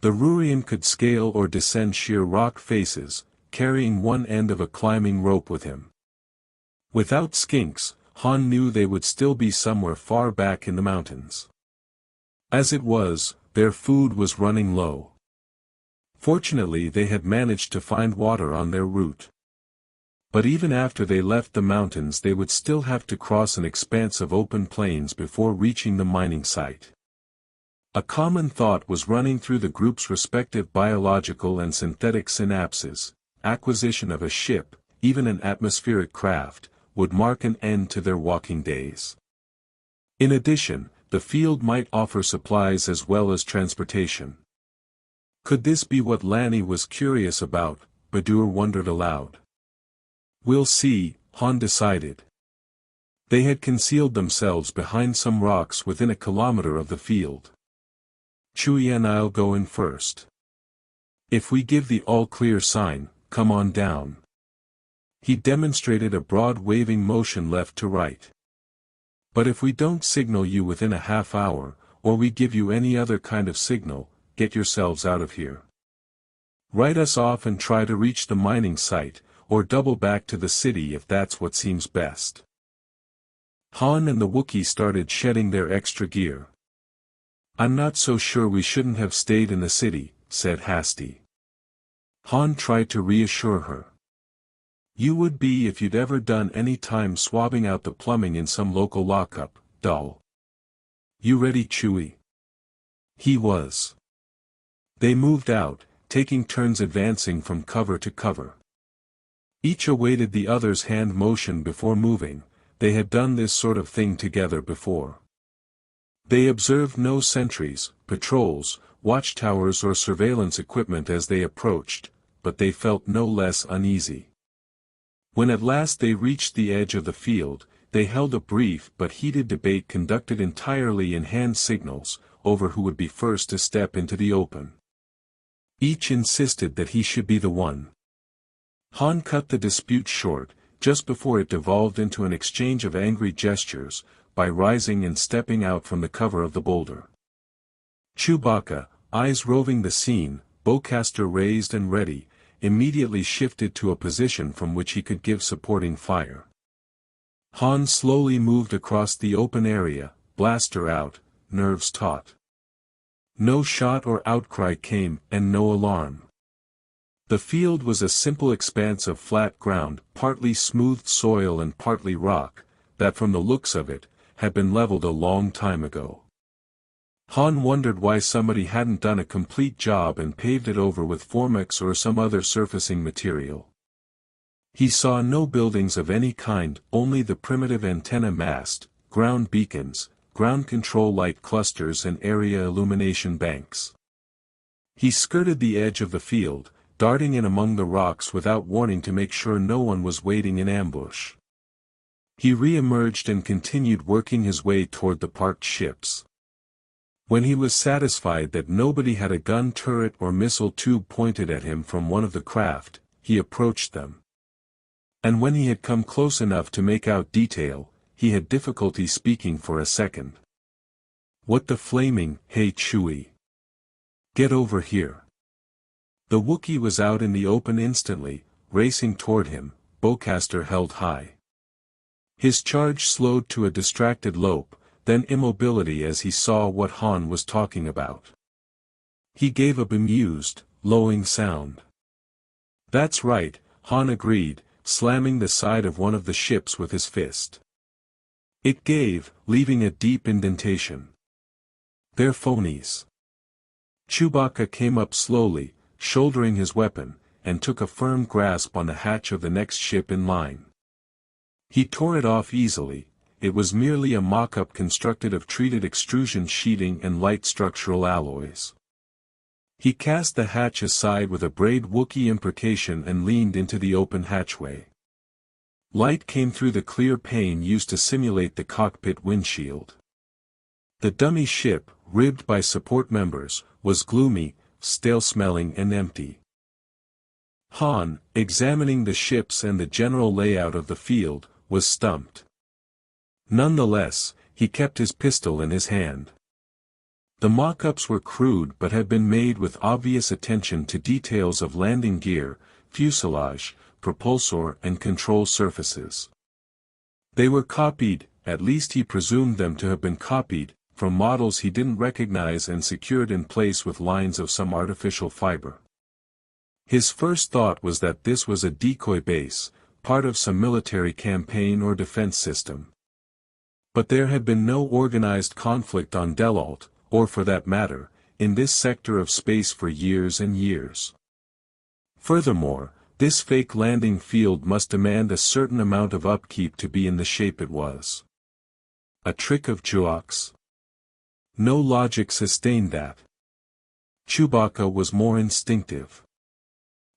The Rurian could scale or descend sheer rock faces, carrying one end of a climbing rope with him. Without skinks, Han knew they would still be somewhere far back in the mountains. As it was, their food was running low. Fortunately they had managed to find water on their route. But even after they left the mountains they would still have to cross an expanse of open plains before reaching the mining site. A common thought was running through the group's respective biological and synthetic synapses: acquisition of a ship, even an atmospheric craft, would mark an end to their walking days. In addition, the field might offer supplies as well as transportation. Could this be what Lanny was curious about? Badur wondered aloud. We'll see, Han decided. They had concealed themselves behind some rocks within a kilometer of the field. Chewie and I'll go in first. If we give the all-clear sign, come on down. He demonstrated a broad waving motion left to right. But if we don't signal you within a half hour, or we give you any other kind of signal, get yourselves out of here. Write us off and try to reach the mining site, or double back to the city if that's what seems best. Han and the Wookiee started shedding their extra gear. I'm not so sure we shouldn't have stayed in the city, said Hasty. Han tried to reassure her. You would be if you'd ever done any time swabbing out the plumbing in some local lockup, doll. You ready, Chewie? He was. They moved out, taking turns advancing from cover to cover. Each awaited the other's hand motion before moving. They had done this sort of thing together before. They observed no sentries, patrols, watchtowers or surveillance equipment as they approached, but they felt no less uneasy. When at last they reached the edge of the field, they held a brief but heated debate conducted entirely in hand signals, over who would be first to step into the open. Each insisted that he should be the one. Han cut the dispute short, just before it devolved into an exchange of angry gestures, by rising and stepping out from the cover of the boulder. Chewbacca, eyes roving the scene, bowcaster raised and ready, immediately shifted to a position from which he could give supporting fire. Han slowly moved across the open area, blaster out, nerves taut. No shot or outcry came, and no alarm. The field was a simple expanse of flat ground, partly smooth soil and partly rock, that from the looks of it, had been leveled a long time ago. Han wondered why somebody hadn't done a complete job and paved it over with formex or some other surfacing material. He saw no buildings of any kind, only the primitive antenna mast, ground beacons, ground control light clusters and area illumination banks. He skirted the edge of the field, darting in among the rocks without warning to make sure no one was waiting in ambush. He re-emerged and continued working his way toward the parked ships. When he was satisfied that nobody had a gun turret or missile tube pointed at him from one of the craft, he approached them. And when he had come close enough to make out detail, he had difficulty speaking for a second. What the flaming, hey Chewie. Get over here. The Wookiee was out in the open instantly, racing toward him, bowcaster held high. His charge slowed to a distracted lope, then immobility as he saw what Han was talking about. He gave a bemused, lowing sound. That's right, Han agreed, slamming the side of one of the ships with his fist. It gave, leaving a deep indentation. They're phonies. Chewbacca came up slowly, shouldering his weapon, and took a firm grasp on the hatch of the next ship in line. He tore it off easily. It was merely a mock-up constructed of treated extrusion sheeting and light structural alloys. He cast the hatch aside with a brave Wookiee imprecation and leaned into the open hatchway. Light came through the clear pane used to simulate the cockpit windshield. The dummy ship, ribbed by support members, was gloomy, stale-smelling and empty. Han, examining the ships and the general layout of the field, was stumped. Nonetheless, he kept his pistol in his hand. The mock-ups were crude but had been made with obvious attention to details of landing gear, fuselage, propulsor and control surfaces. They were copied, at least he presumed them to have been copied, from models he didn't recognize and secured in place with lines of some artificial fiber. His first thought was that this was a decoy base, part of some military campaign or defense system. But there had been no organized conflict on Delalt, or for that matter, in this sector of space for years and years. Furthermore, this fake landing field must demand a certain amount of upkeep to be in the shape it was. A trick of Juok's? No logic sustained that. Chewbacca was more instinctive.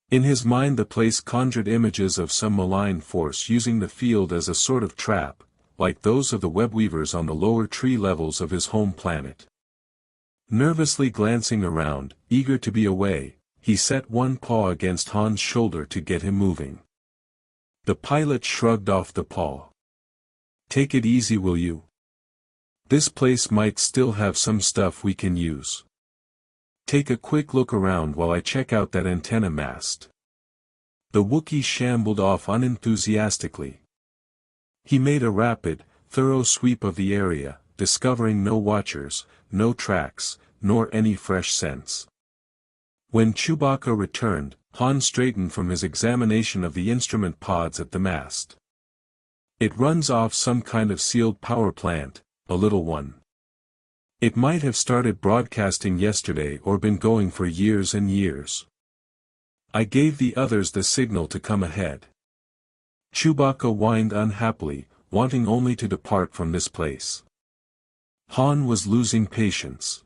In his mind the place conjured images of some malign force using the field as a sort of trap, like those of the webweavers on the lower tree levels of his home planet. Nervously glancing around, eager to be away, he set one paw against Han's shoulder to get him moving. The pilot shrugged off the paw. "Take it easy, will you? This place might still have some stuff we can use. Take a quick look around while I check out that antenna mast." The Wookiee shambled off unenthusiastically. He made a rapid, thorough sweep of the area, discovering no watchers, no tracks, nor any fresh scents. When Chewbacca returned, Han straightened from his examination of the instrument pods at the mast. "It runs off some kind of sealed power plant, a little one. It might have started broadcasting yesterday or been going for years and years. I gave the others the signal to come ahead." Chewbacca whined unhappily, wanting only to depart from this place. Han was losing patience.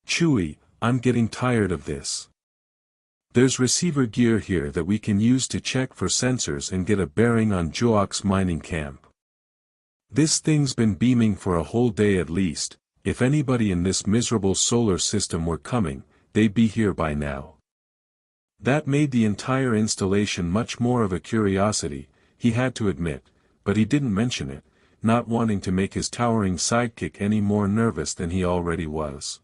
"Chewie, I'm getting tired of this. There's receiver gear here that we can use to check for sensors and get a bearing on Juok's mining camp. This thing's been beaming for a whole day at least. If anybody in this miserable solar system were coming, they'd be here by now." That made the entire installation much more of a curiosity, he had to admit, but he didn't mention it, not wanting to make his towering sidekick any more nervous than he already was.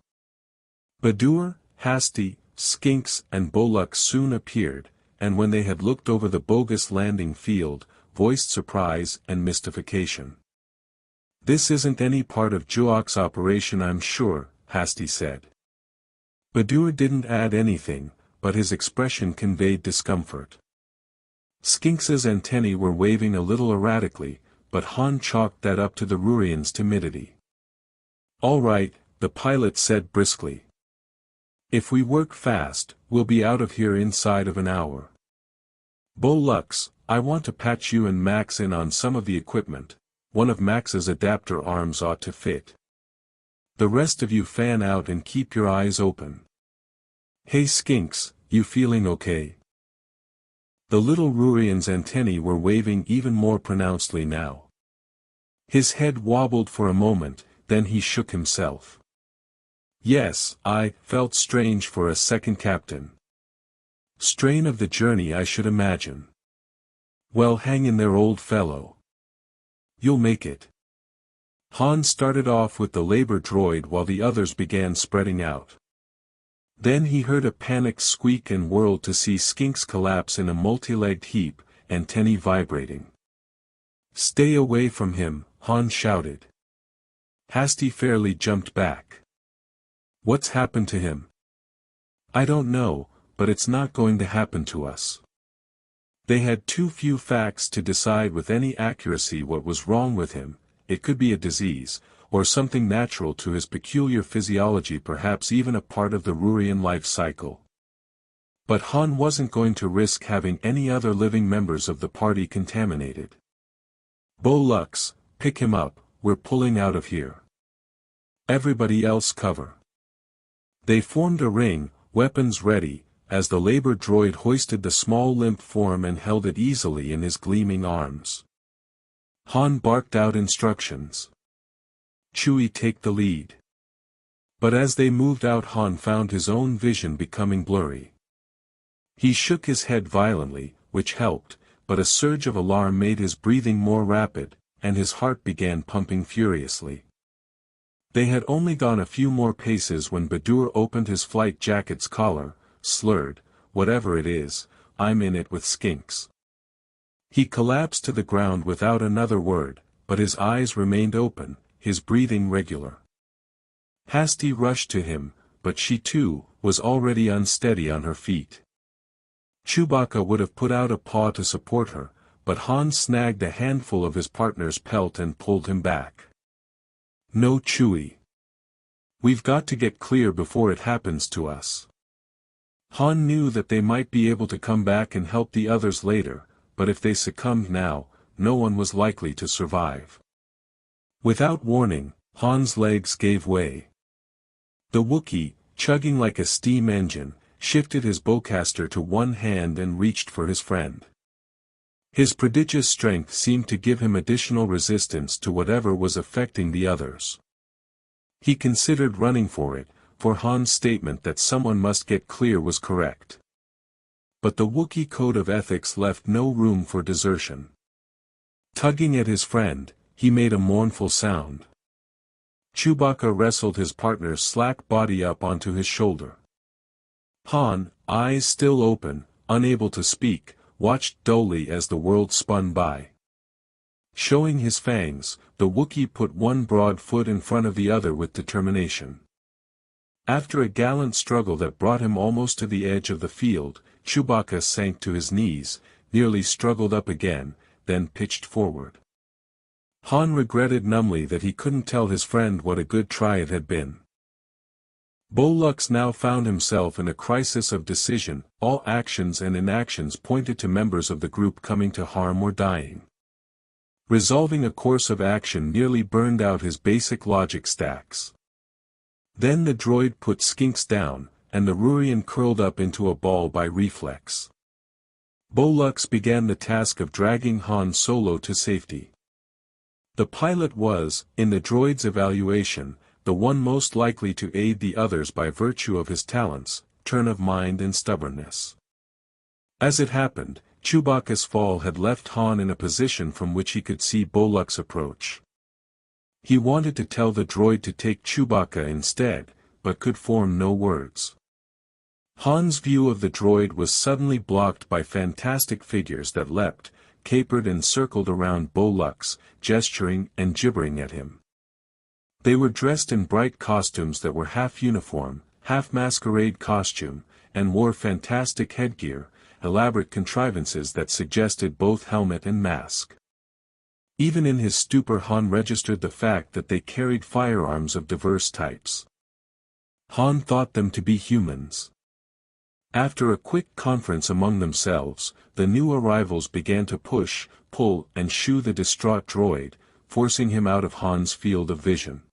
Badur, Hasty, Skinks and Bolux soon appeared, and when they had looked over the bogus landing field, voiced surprise and mystification. "This isn't any part of Juok's operation, I'm sure," Hasty said. Badur didn't add anything, but his expression conveyed discomfort. Skinks's antennae were waving a little erratically, but Han chalked that up to the Rurian's timidity. "All right," the pilot said briskly. "If we work fast, we'll be out of here inside of an hour. Bolux, I want to patch you and Max in on some of the equipment. One of Max's adapter arms ought to fit. The rest of you fan out and keep your eyes open. Hey Skinks, you feeling okay?" The little Rurian's antennae were waving even more pronouncedly now. His head wobbled for a moment, then he shook himself. "Yes, I felt strange for a second, Captain. Strain of the journey, I should imagine. Well, hang in there, old fellow. You'll make it." Han started off with the labor droid while the others began spreading out. Then he heard a panicked squeak and whirled to see Skinks collapse in a multi-legged heap, antennae vibrating. "Stay away from him," Han shouted. Hasty fairly jumped back. "What's happened to him?" I don't know, but it's not going to happen to us. They had too few facts to decide with any accuracy what was wrong with him. It could be a disease, or something natural to his peculiar physiology, perhaps even a part of the Rurian life cycle. But Han wasn't going to risk having any other living members of the party contaminated. Bo Lux, pick him up, we're pulling out of here. Everybody else cover. They formed a ring, weapons ready, as the labor droid hoisted the small limp form and held it easily in his gleaming arms. Han barked out instructions. Chewie, take the lead. But as they moved out, Han found his own vision becoming blurry. He shook his head violently, which helped, but a surge of alarm made his breathing more rapid, and his heart began pumping furiously. They had only gone a few more paces when Badur opened his flight jacket's collar, slurred, "Whatever it is, I'm in it with skinks." He collapsed to the ground without another word, but his eyes remained open, his breathing regular. Hasty rushed to him, but she too, was already unsteady on her feet. Chewbacca would have put out a paw to support her, but Han snagged a handful of his partner's pelt and pulled him back. "No, Chewie. We've got to get clear before it happens to us." Han knew that they might be able to come back and help the others later, but if they succumbed now, no one was likely to survive. Without warning, Han's legs gave way. The Wookiee, chugging like a steam engine, shifted his bowcaster to one hand and reached for his friend. His prodigious strength seemed to give him additional resistance to whatever was affecting the others. He considered running for it, for Han's statement that someone must get clear was correct. But the Wookiee code of ethics left no room for desertion. Tugging at his friend, he made a mournful sound. Chewbacca wrestled his partner's slack body up onto his shoulder. Han, eyes still open, unable to speak, watched dully as the world spun by. Showing his fangs, the Wookiee put one broad foot in front of the other with determination. After a gallant struggle that brought him almost to the edge of the field, Chewbacca sank to his knees, nearly struggled up again, then pitched forward. Han regretted numbly that he couldn't tell his friend what a good try it had been. Bo Lux now found himself in a crisis of decision. All actions and inactions pointed to members of the group coming to harm or dying. Resolving a course of action nearly burned out his basic logic stacks. Then the droid put Skinks down, and the Rurian curled up into a ball by reflex. Bo Lux began the task of dragging Han Solo to safety. The pilot was, in the droid's evaluation, the one most likely to aid the others by virtue of his talents, turn of mind and stubbornness. As it happened, Chewbacca's fall had left Han in a position from which he could see Bo Lux approach. He wanted to tell the droid to take Chewbacca instead, but could form no words. Han's view of the droid was suddenly blocked by fantastic figures that leapt, capered and circled around Bo Lux, gesturing and gibbering at him. They were dressed in bright costumes that were half uniform, half masquerade costume, and wore fantastic headgear, elaborate contrivances that suggested both helmet and mask. Even in his stupor Han registered the fact that they carried firearms of diverse types. Han thought them to be humans. After a quick conference among themselves, the new arrivals began to push, pull and shoo the distraught droid, forcing him out of Han's field of vision.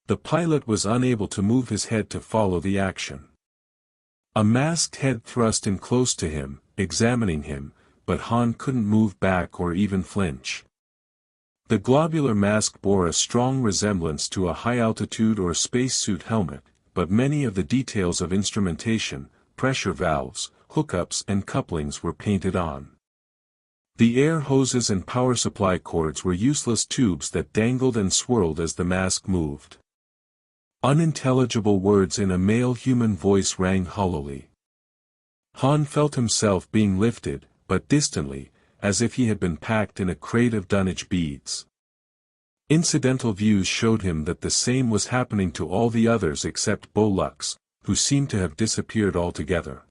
The pilot was unable to move his head to follow the action. A masked head thrust in close to him, examining him, but Han couldn't move back or even flinch. The globular mask bore a strong resemblance to a high-altitude or spacesuit helmet, but many of the details of instrumentation, pressure valves, hookups and couplings were painted on. The air hoses and power supply cords were useless tubes that dangled and swirled as the mask moved. Unintelligible words in a male human voice rang hollowly. Han felt himself being lifted, but distantly, as if he had been packed in a crate of dunnage beads. Incidental views showed him that the same was happening to all the others except Bo Lux, who seemed to have disappeared altogether.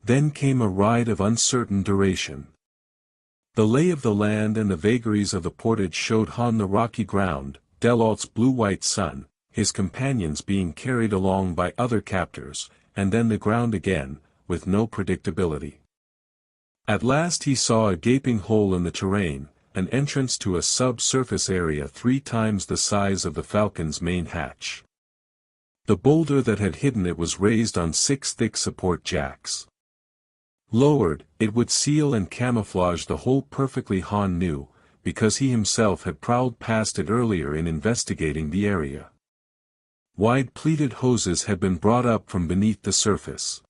Then came a ride of uncertain duration. The lay of the land and the vagaries of the portage showed Han the rocky ground, Delalt's blue-white sun, his companions being carried along by other captors, and then the ground again, with no predictability. At last he saw a gaping hole in the terrain, an entrance to a subsurface area 3 times the size of the Falcon's main hatch. The boulder that had hidden it was raised on 6 thick support jacks. Lowered, it would seal and camouflage the hole perfectly. Han knew, because he himself had prowled past it earlier in investigating the area. Wide pleated hoses had been brought up from beneath the surface.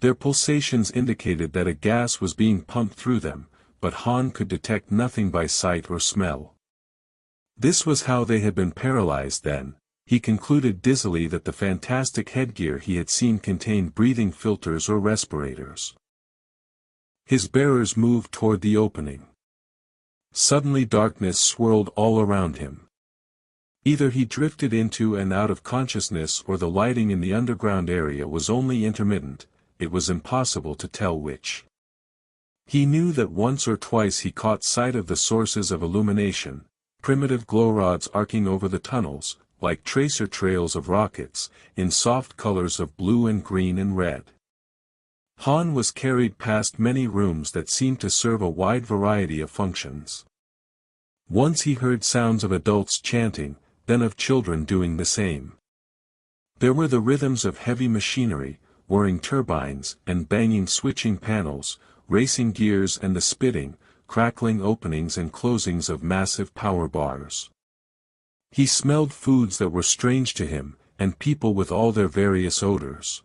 Their pulsations indicated that a gas was being pumped through them, but Han could detect nothing by sight or smell. This was how they had been paralyzed then. He concluded dizzily that the fantastic headgear he had seen contained breathing filters or respirators. His bearers moved toward the opening. Suddenly darkness swirled all around him. Either he drifted into and out of consciousness or the lighting in the underground area was only intermittent. It was impossible to tell which. He knew that once or twice he caught sight of the sources of illumination, primitive glow rods arcing over the tunnels, like tracer trails of rockets, in soft colors of blue and green and red. Han was carried past many rooms that seemed to serve a wide variety of functions. Once he heard sounds of adults chanting, then of children doing the same. There were the rhythms of heavy machinery, whirring turbines and banging switching panels, racing gears and the spitting, crackling openings and closings of massive power bars. He smelled foods that were strange to him, and people with all their various odors.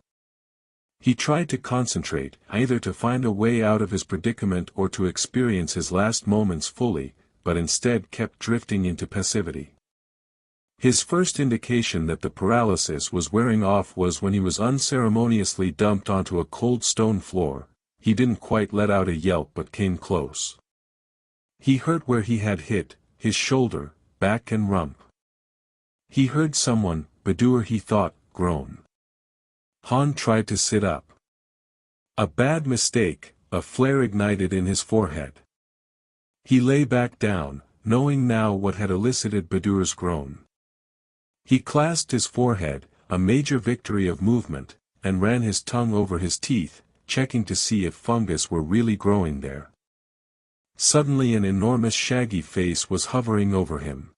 He tried to concentrate, either to find a way out of his predicament or to experience his last moments fully, but instead kept drifting into passivity. His first indication that the paralysis was wearing off was when he was unceremoniously dumped onto a cold stone floor. He didn't quite let out a yelp but came close. He hurt where he had hit, his shoulder, back and rump. He heard someone, Badur he thought, groan. Han tried to sit up. A bad mistake, a flare ignited in his forehead. He lay back down, knowing now what had elicited Badur's groan. He clasped his forehead, a major victory of movement, and ran his tongue over his teeth, checking to see if fungus were really growing there. Suddenly an enormous shaggy face was hovering over him.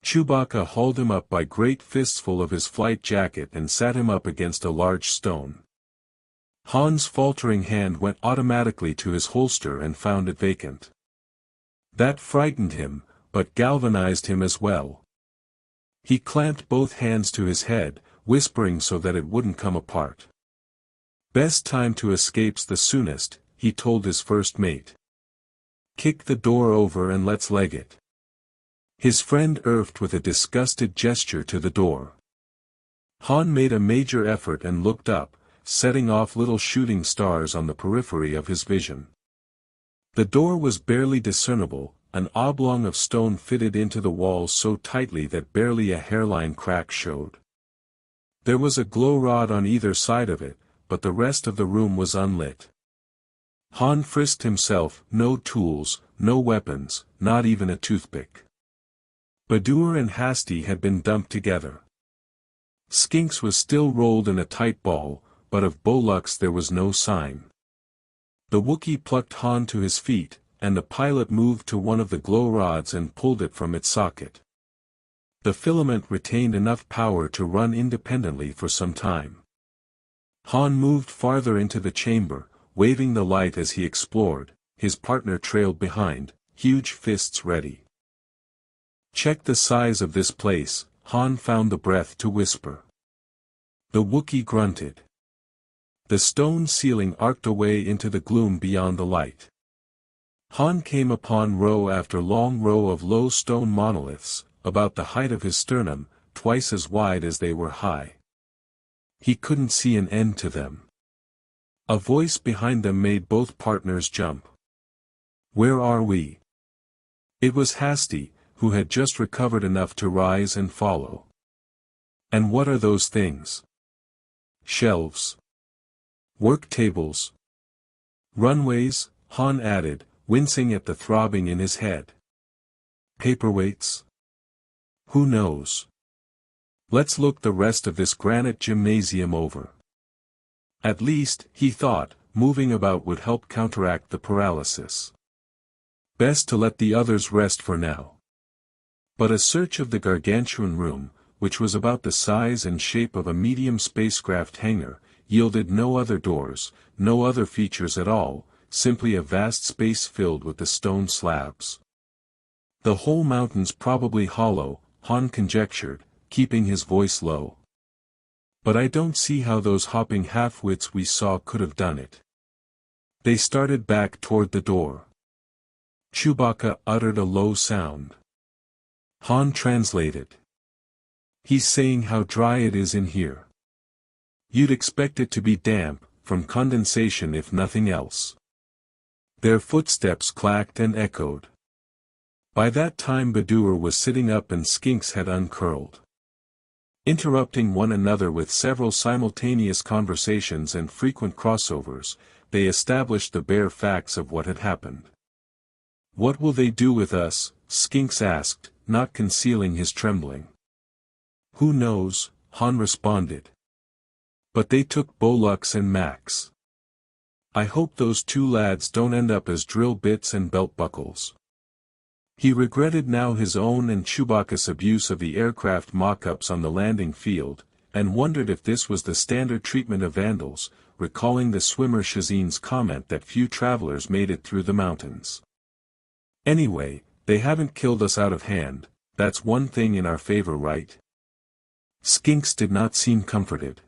Chewbacca hauled him up by great fistful of his flight jacket and sat him up against a large stone. Han's faltering hand went automatically to his holster and found it vacant. That frightened him, but galvanized him as well. He clamped both hands to his head, whispering so that it wouldn't come apart. Best time to escape's the soonest, he told his first mate. Kick the door over and let's leg it. His friend irked with a disgusted gesture to the door. Han made a major effort and looked up, setting off little shooting stars on the periphery of his vision. The door was barely discernible, an oblong of stone fitted into the walls so tightly that barely a hairline crack showed. There was a glow rod on either side of it, but the rest of the room was unlit. Han frisked himself, no tools, no weapons, not even a toothpick. Badur and Hasty had been dumped together. Skinks was still rolled in a tight ball, but of Bolux there was no sign. The Wookiee plucked Han to his feet, and the pilot moved to one of the glow rods and pulled it from its socket. The filament retained enough power to run independently for some time. Han moved farther into the chamber, waving the light as he explored. His partner trailed behind, huge fists ready. Check the size of this place, Han found the breath to whisper. The Wookiee grunted. The stone ceiling arced away into the gloom beyond the light. Han came upon row after long row of low stone monoliths, about the height of his sternum, twice as wide as they were high. He couldn't see an end to them. A voice behind them made both partners jump. Where are we? It was Hasty, who had just recovered enough to rise and follow. And what are those things? Shelves. Work tables. Runways, Han added, wincing at the throbbing in his head. Paperweights? Who knows? Let's look the rest of this granite gymnasium over. At least, he thought, moving about would help counteract the paralysis. Best to let the others rest for now. But a search of the gargantuan room, which was about the size and shape of a medium spacecraft hangar, yielded no other doors, no other features at all, simply a vast space filled with the stone slabs. The whole mountain's probably hollow, Han conjectured, keeping his voice low. But I don't see how those hopping half-wits we saw could have done it. They started back toward the door. Chewbacca uttered a low sound. Han translated. He's saying how dry it is in here. You'd expect it to be damp, from condensation if nothing else. Their footsteps clacked and echoed. By that time Badur was sitting up and Skinks had uncurled. Interrupting one another with several simultaneous conversations and frequent crossovers, they established the bare facts of what had happened. What will they do with us? Skinks asked, not concealing his trembling. Who knows, Han responded. But they took Bolux and Max. I hope those two lads don't end up as drill bits and belt buckles. He regretted now his own and Chewbacca's abuse of the aircraft mock-ups on the landing field, and wondered if this was the standard treatment of vandals, recalling the swimmer Shazin's comment that few travelers made it through the mountains. Anyway, they haven't killed us out of hand, that's one thing in our favor, right? Skinks did not seem comforted.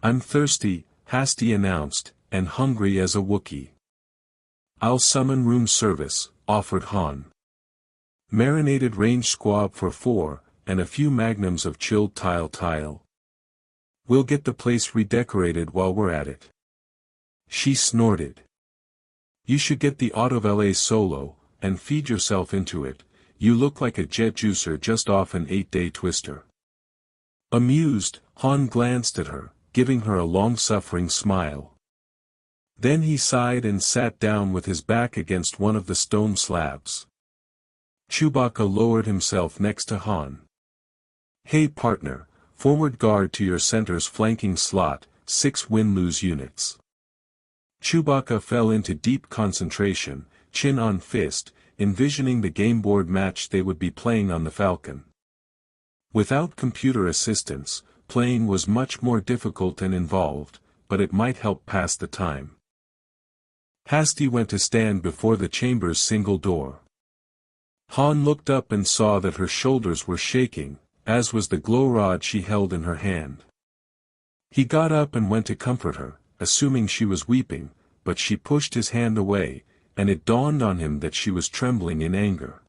I'm thirsty, Hasty announced, and hungry as a Wookiee. I'll summon room service, offered Han. Marinated range squab for 4, and a few magnums of chilled tile. We'll get the place redecorated while we're at it. She snorted. You should get the autovalet solo, and feed yourself into it, you look like a jet juicer just off an 8-day twister. Amused, Han glanced at her, giving her a long-suffering smile. Then he sighed and sat down with his back against one of the stone slabs. Chewbacca lowered himself next to Han. Hey partner, forward guard to your center's flanking slot, 6 win-lose units. Chewbacca fell into deep concentration, chin on fist, envisioning the game board match they would be playing on the Falcon. Without computer assistance, playing was much more difficult and involved, but it might help pass the time. Hasty went to stand before the chamber's single door. Han looked up and saw that her shoulders were shaking, as was the glow rod she held in her hand. He got up and went to comfort her, assuming she was weeping, but she pushed his hand away, and it dawned on him that she was trembling in anger.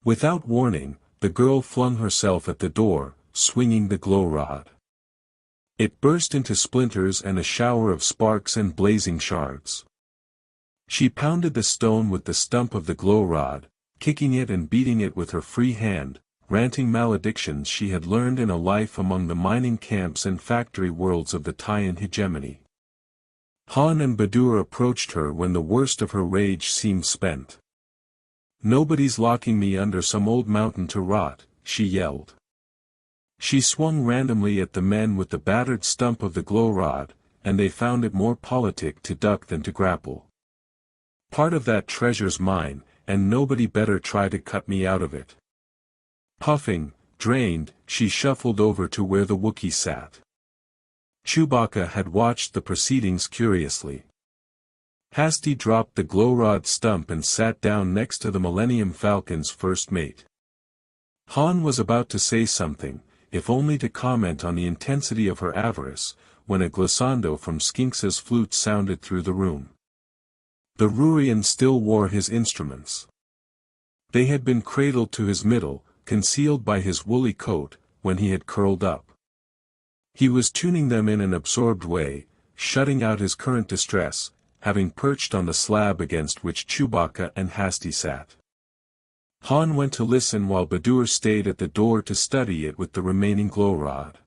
Without warning, the girl flung herself at the door, swinging the glow rod. It burst into splinters and a shower of sparks and blazing shards. She pounded the stone with the stump of the glow rod, kicking it and beating it with her free hand, ranting maledictions she had learned in a life among the mining camps and factory worlds of the Taiyan hegemony. Han and Badur approached her when the worst of her rage seemed spent. Nobody's locking me under some old mountain to rot, she yelled. She swung randomly at the men with the battered stump of the glow rod, and they found it more politic to duck than to grapple. Part of that treasure's mine, and nobody better try to cut me out of it. Puffing, drained, she shuffled over to where the Wookiee sat. Chewbacca had watched the proceedings curiously. Hasty dropped the glow rod stump and sat down next to the Millennium Falcon's first mate. Han was about to say something, if only to comment on the intensity of her avarice, when a glissando from Skinks's flute sounded through the room. The Rurian still wore his instruments. They had been cradled to his middle, concealed by his woolly coat, when he had curled up. He was tuning them in an absorbed way, shutting out his current distress, having perched on the slab against which Chewbacca and Hasty sat. Han went to listen while Badur stayed at the door to study it with the remaining glow rod.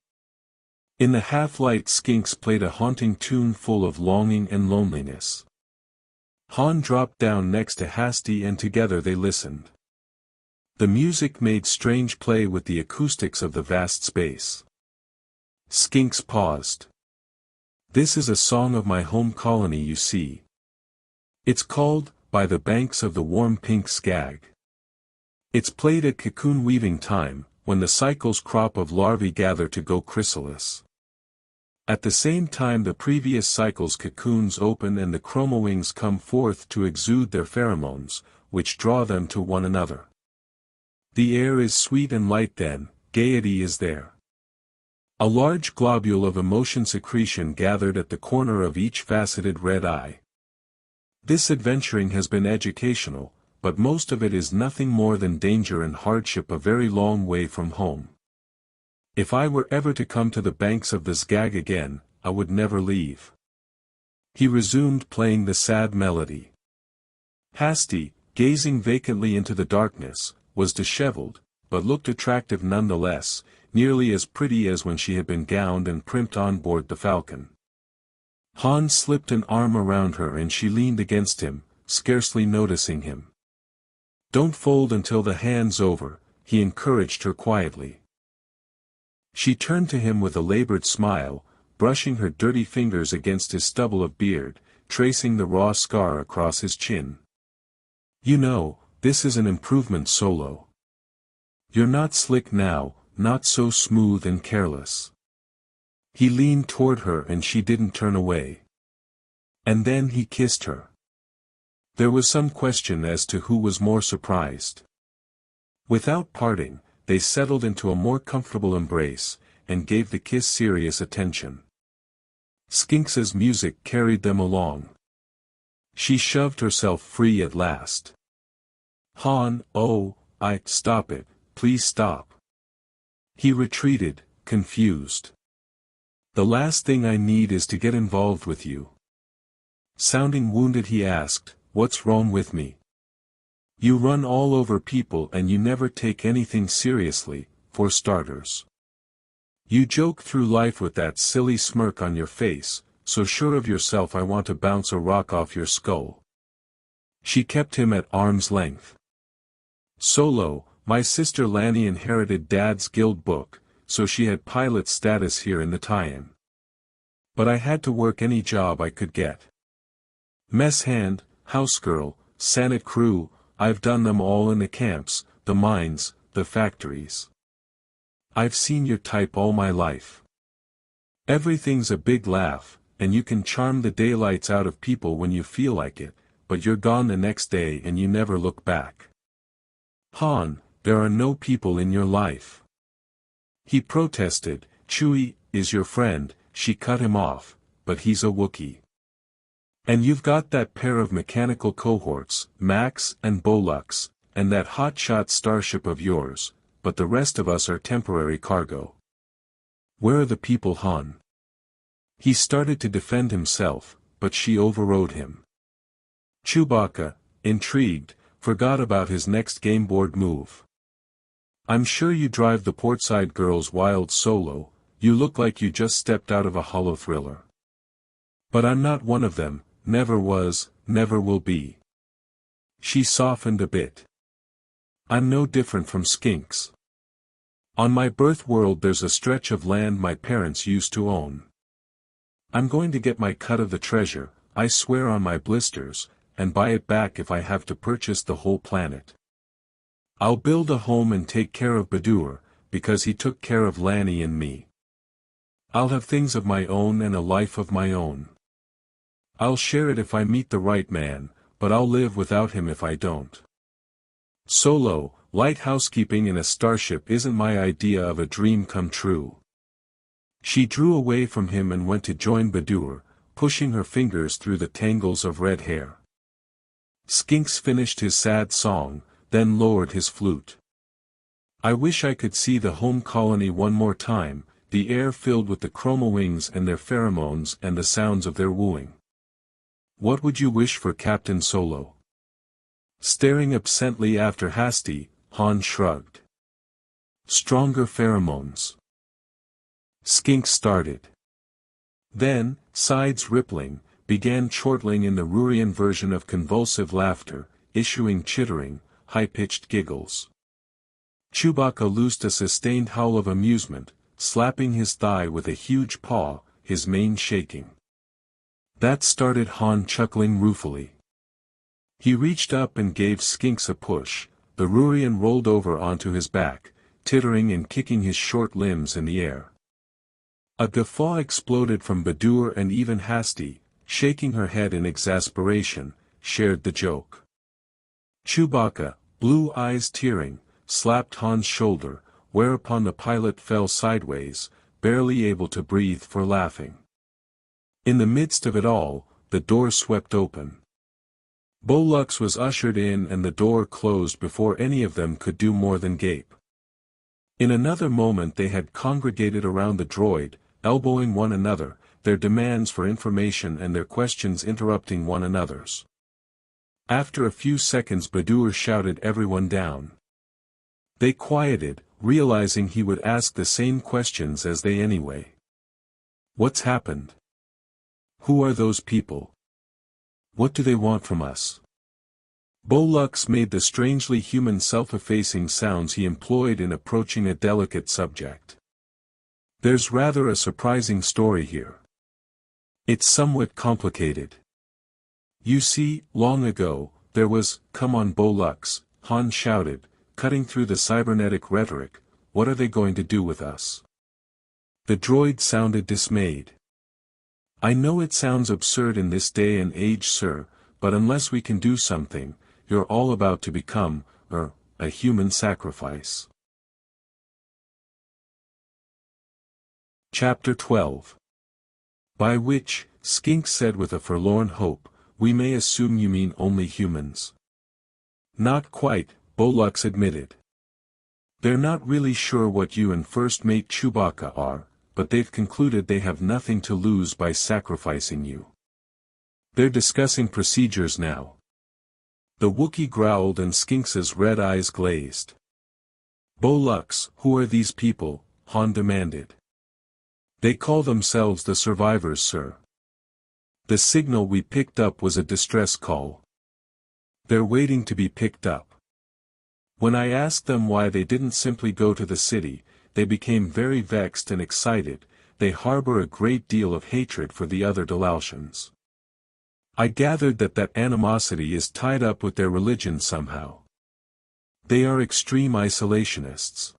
In the half-light, skinks played a haunting tune full of longing and loneliness. Han dropped down next to Hasty and together they listened. The music made strange play with the acoustics of the vast space. Skinks paused. "This is a song of my home colony, you see. It's called, By the Banks of the Warm Pink Skag. It's played at cocoon weaving time, when the cycle's crop of larvae gather to go chrysalis. At the same time the previous cycle's cocoons open and the chromowings come forth to exude their pheromones, which draw them to one another. The air is sweet and light then, gaiety is there. A large globule of emotion secretion gathered at the corner of each faceted red eye. This adventuring has been educational, but most of it is nothing more than danger and hardship a very long way from home. If I were ever to come to the banks of the Skag again, I would never leave." He resumed playing the sad melody. Hasty, gazing vacantly into the darkness, was disheveled, but looked attractive nonetheless, nearly as pretty as when she had been gowned and primped on board the Falcon. Han slipped an arm around her and she leaned against him, scarcely noticing him. "Don't fold until the hand's over," he encouraged her quietly. She turned to him with a labored smile, brushing her dirty fingers against his stubble of beard, tracing the raw scar across his chin. "You know, this is an improvement, Solo. You're not slick now, not so smooth and careless." He leaned toward her and she didn't turn away. And then he kissed her. There was some question as to who was more surprised. Without parting, they settled into a more comfortable embrace, and gave the kiss serious attention. Skinks's music carried them along. She shoved herself free at last. "Han, oh, stop it, please stop." He retreated, confused. "The last thing I need is to get involved with you." Sounding wounded he asked, "What's wrong with me? You run all over people and you never take anything seriously, for starters. You joke through life with that silly smirk on your face, so sure of yourself I want to bounce a rock off your skull." She kept him at arm's length. "Solo, my sister Lanny inherited Dad's guild book, so she had pilot status here in the tie-in. But I had to work any job I could get. Mess hand, housegirl, Senate crew, I've done them all in the camps, the mines, the factories. I've seen your type all my life. Everything's a big laugh, and you can charm the daylights out of people when you feel like it, but you're gone the next day and you never look back. Han, there are no people in your life." He protested. "Chewie is your friend," she cut him off, "but he's a Wookiee. And you've got that pair of mechanical cohorts, Max and Bolux, and that hotshot starship of yours, but the rest of us are temporary cargo. Where are the people, Han?" He started to defend himself, but she overrode him. Chewbacca, intrigued, forgot about his next game board move. "I'm sure you drive the portside girls wild, Solo, you look like you just stepped out of a holo thriller. But I'm not one of them, never was, never will be." She softened a bit. "I'm no different from skinks. On my birth world there's a stretch of land my parents used to own. I'm going to get my cut of the treasure, I swear on my blisters, and buy it back if I have to purchase the whole planet. I'll build a home and take care of Badur, because he took care of Lanny and me. I'll have things of my own and a life of my own. I'll share it if I meet the right man, but I'll live without him if I don't. Solo, light housekeeping in a starship isn't my idea of a dream come true." She drew away from him and went to join Badur, pushing her fingers through the tangles of red hair. Skinks finished his sad song, then lowered his flute. "I wish I could see the home colony one more time, the air filled with the chromowings and their pheromones and the sounds of their wooing." "What would you wish for, Captain Solo?" Staring absently after Hasty, Han shrugged. "Stronger pheromones. Skink started. Then, sides rippling, began chortling in the Rurian version of convulsive laughter, issuing chittering, high-pitched giggles. Chewbacca loosed a sustained howl of amusement, slapping his thigh with a huge paw, his mane shaking. That started Han chuckling ruefully. He reached up and gave Skinks a push. The Rurian rolled over onto his back, tittering and kicking his short limbs in the air. A guffaw exploded from Badur, and even Hasty, shaking her head in exasperation, shared the joke. Chewbacca, blue eyes tearing, slapped Han's shoulder, whereupon the pilot fell sideways, barely able to breathe for laughing. In the midst of it all, the door swept open. Bolux was ushered in and the door closed before any of them could do more than gape. In another moment they had congregated around the droid, elbowing one another, their demands for information and their questions interrupting one another's. After a few seconds Badur shouted everyone down. They quieted, realizing he would ask the same questions as they anyway. What's happened? Who are those people? What do they want from us? Bolux made the strangely human self-effacing sounds he employed in approaching a delicate subject. There's rather a surprising story here. It's somewhat complicated. You see, long ago, there was, "Come on Bolux," Han shouted, cutting through the cybernetic rhetoric, "what are they going to do with us?" The droid sounded dismayed. "I know it sounds absurd in this day and age, sir, but unless we can do something, you're all about to become, a human sacrifice." Chapter 12. By which, Skink said with a forlorn hope, "We may assume you mean only humans." "Not quite," Bolux admitted. "They're not really sure what you and First Mate Chewbacca are, but they've concluded they have nothing to lose by sacrificing you. They're discussing procedures now." The Wookiee growled and Skinks's red eyes glazed. "Bolux, who are these people?" Han demanded. "They call themselves the survivors, sir. The signal we picked up was a distress call. They're waiting to be picked up. When I asked them why they didn't simply go to the city, they became very vexed and excited. They harbor a great deal of hatred for the other Dalaltians. I gathered that animosity is tied up with their religion somehow. They are extreme isolationists."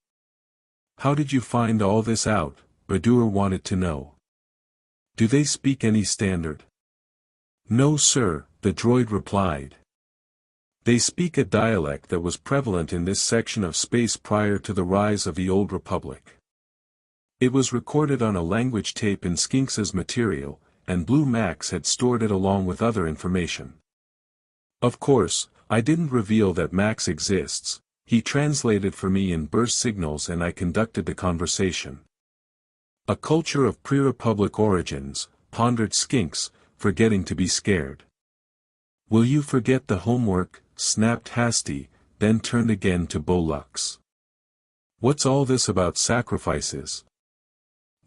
"How did you find all this out?" Badur wanted to know. "Do they speak any standard?" "No sir," the droid replied. "They speak a dialect that was prevalent in this section of space prior to the rise of the Old Republic. It was recorded on a language tape in Skinks's material, and Blue Max had stored it along with other information. Of course, I didn't reveal that Max exists. He translated for me in burst signals and I conducted the conversation." "A culture of pre-Republic origins," pondered Skinks, forgetting to be scared. "Will you forget the homework?" snapped Hasty, then turned again to Bolux. "What's all this about sacrifices?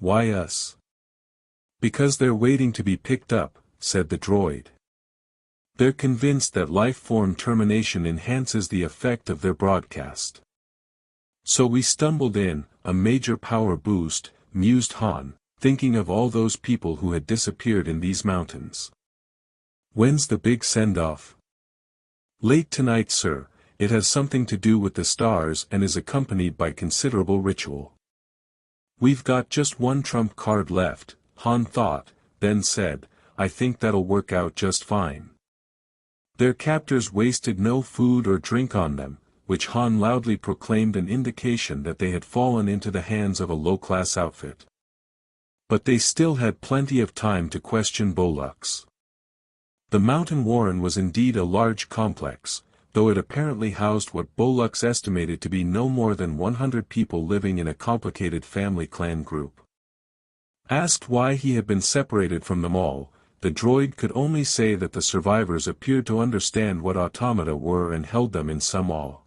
Why us?" "Because they're waiting to be picked up," said the droid. "They're convinced that life-form termination enhances the effect of their broadcast. So we stumbled in, a major power boost," mused Han, thinking of all those people who had disappeared in these mountains. "When's the big send-off?" "Late tonight, sir. It has something to do with the stars and is accompanied by considerable ritual." "We've got just one trump card left," Han thought, then said, "I think that'll work out just fine." Their captors wasted no food or drink on them, which Han loudly proclaimed an indication that they had fallen into the hands of a low-class outfit. But they still had plenty of time to question Bolux. The mountain warren was indeed a large complex, though it apparently housed what Bolux estimated to be no more than 100 people living in a complicated family clan group. Asked why he had been separated from them all, the droid could only say that the survivors appeared to understand what automata were and held them in some awe.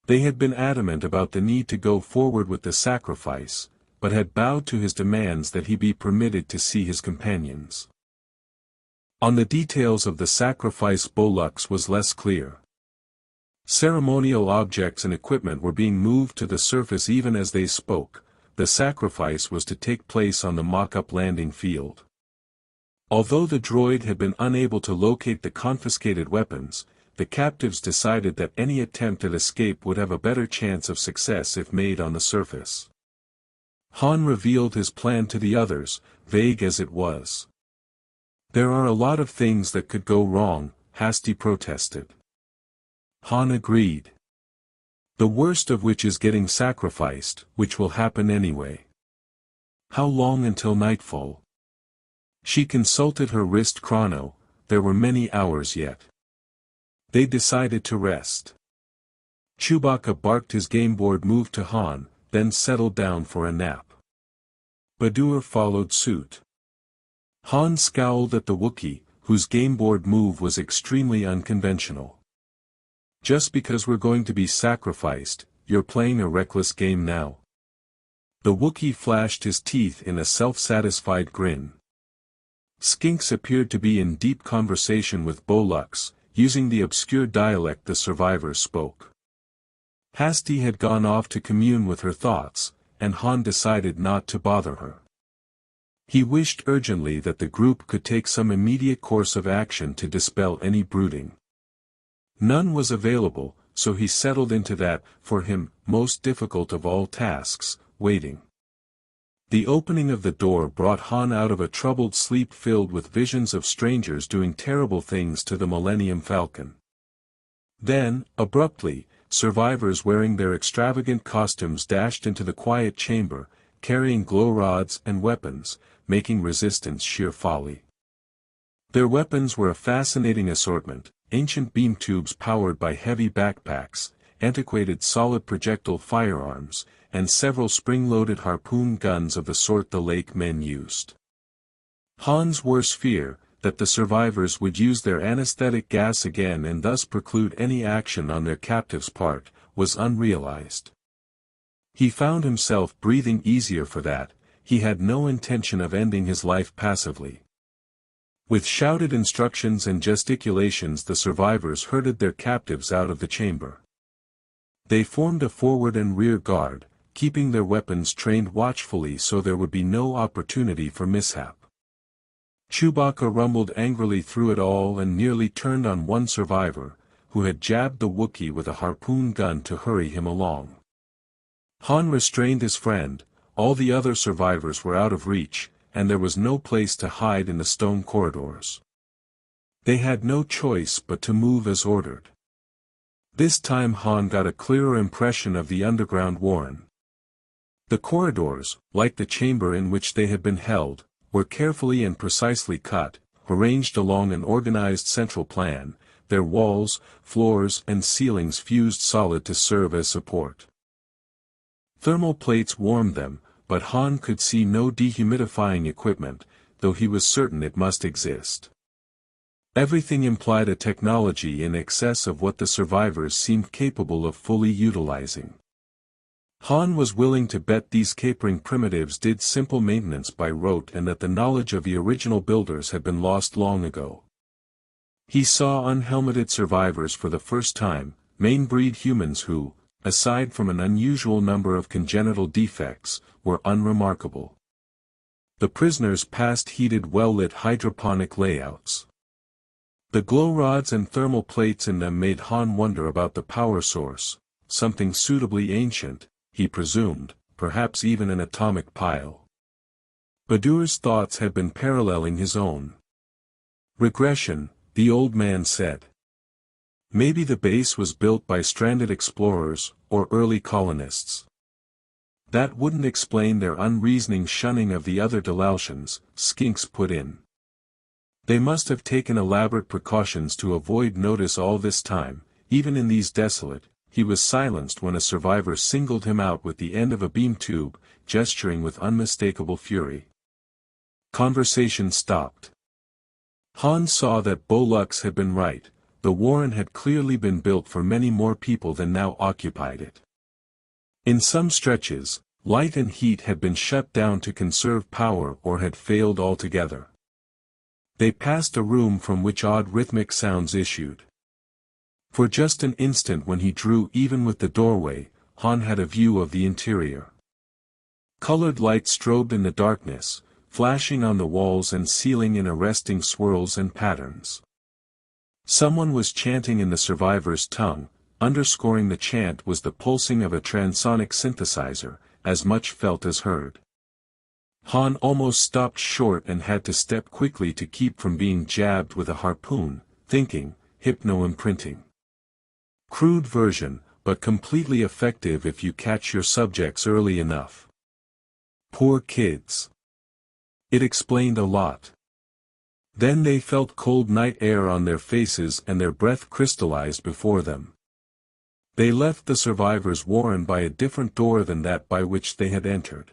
They had been adamant about the need to go forward with the sacrifice, but had bowed to his demands that he be permitted to see his companions. On the details of the sacrifice Bolux was less clear. Ceremonial objects and equipment were being moved to the surface even as they spoke. The sacrifice was to take place on the mock-up landing field. Although the droid had been unable to locate the confiscated weapons, the captives decided that any attempt at escape would have a better chance of success if made on the surface. Han revealed his plan to the others, vague as it was. "There are a lot of things that could go wrong," Hasty protested. Han agreed. "The worst of which is getting sacrificed, which will happen anyway." "How long until nightfall?" She consulted her wrist chrono. There were many hours yet. They decided to rest. Chewbacca barked his gameboard move to Han, then settled down for a nap. Badur followed suit. Han scowled at the Wookiee, whose gameboard move was extremely unconventional. "Just because we're going to be sacrificed, you're playing a reckless game now?" The Wookiee flashed his teeth in a self-satisfied grin. Skinks appeared to be in deep conversation with Bolux, using the obscure dialect the survivors spoke. Hasty had gone off to commune with her thoughts, and Han decided not to bother her. He wished urgently that the group could take some immediate course of action to dispel any brooding. None was available, so he settled into that, for him, most difficult of all tasks, waiting. The opening of the door brought Han out of a troubled sleep filled with visions of strangers doing terrible things to the Millennium Falcon. Then, abruptly, survivors wearing their extravagant costumes dashed into the quiet chamber, carrying glow rods and weapons, making resistance sheer folly. Their weapons were a fascinating assortment: ancient beam tubes powered by heavy backpacks, antiquated solid projectile firearms, and several spring-loaded harpoon guns of the sort the lake men used. Han's worst fear, that the survivors would use their anesthetic gas again and thus preclude any action on their captives' part, was unrealized. He found himself breathing easier for that. He had no intention of ending his life passively. With shouted instructions and gesticulations the survivors herded their captives out of the chamber. They formed a forward and rear guard, keeping their weapons trained watchfully so there would be no opportunity for mishap. Chewbacca rumbled angrily through it all and nearly turned on one survivor, who had jabbed the Wookiee with a harpoon gun to hurry him along. Han restrained his friend. All the other survivors were out of reach, and there was no place to hide in the stone corridors. They had no choice but to move as ordered. This time Han got a clearer impression of the underground warren. The corridors, like the chamber in which they had been held, were carefully and precisely cut, arranged along an organized central plan, their walls, floors and ceilings fused solid to serve as support. Thermal plates warmed them, but Han could see no dehumidifying equipment, though he was certain it must exist. Everything implied a technology in excess of what the survivors seemed capable of fully utilizing. Han was willing to bet these capering primitives did simple maintenance by rote and that the knowledge of the original builders had been lost long ago. He saw unhelmeted survivors for the first time, main-breed humans who, aside from an unusual number of congenital defects, were unremarkable. The prisoners passed heated well-lit hydroponic layouts. The glow rods and thermal plates in them made Han wonder about the power source, something suitably ancient, he presumed, perhaps even an atomic pile. Badur's thoughts had been paralleling his own. Regression, the old man said. Maybe the base was built by stranded explorers, or early colonists. That wouldn't explain their unreasoning shunning of the other Dalaltians, Skinks put in. They must have taken elaborate precautions to avoid notice all this time. Even in these desolate. He was silenced when a survivor singled him out with the end of a beam tube, gesturing with unmistakable fury. Conversation stopped. Han saw that Bolux had been right. The warren had clearly been built for many more people than now occupied it. In some stretches, Light and heat had been shut down to conserve power or had failed altogether. They passed a room from which odd rhythmic sounds issued. For just an instant when he drew even with the doorway, Han had a view of the interior. Colored light strobed in the darkness, flashing on the walls and ceiling in arresting swirls and patterns. Someone was chanting in the survivor's tongue. Underscoring the chant was the pulsing of a transonic synthesizer, as much felt as heard. Han almost stopped short and had to step quickly to keep from being jabbed with a harpoon, thinking, hypno-imprinting. Crude version, but completely effective if you catch your subjects early enough. Poor kids. It explained a lot. Then they felt cold night air on their faces and their breath crystallized before them. They left the survivors' warren by a different door than that by which they had entered.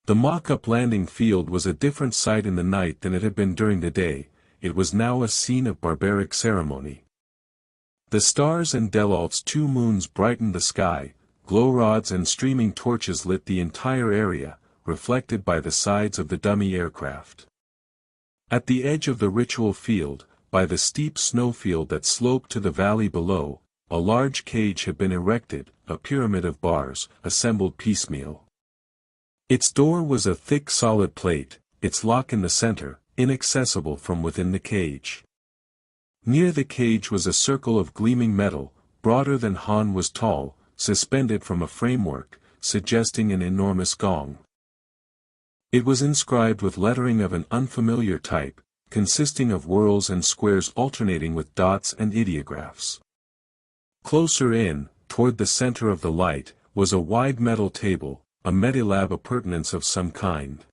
The mock-up landing field was a different sight in the night than it had been during the day. It was now a scene of barbaric ceremony. The stars and Delalt's 2 moons brightened the sky, glow rods and streaming torches lit the entire area, reflected by the sides of the dummy aircraft. At the edge of the ritual field, by the steep snowfield that sloped to the valley below, a large cage had been erected, a pyramid of bars, assembled piecemeal. Its door was a thick solid plate, its lock in the center, inaccessible from within the cage. Near the cage was a circle of gleaming metal, broader than Han was tall, suspended from a framework, suggesting an enormous gong. It was inscribed with lettering of an unfamiliar type, consisting of whorls and squares alternating with dots and ideographs. Closer in, toward the center of the light, was a wide metal table, a medilab appurtenance of some kind.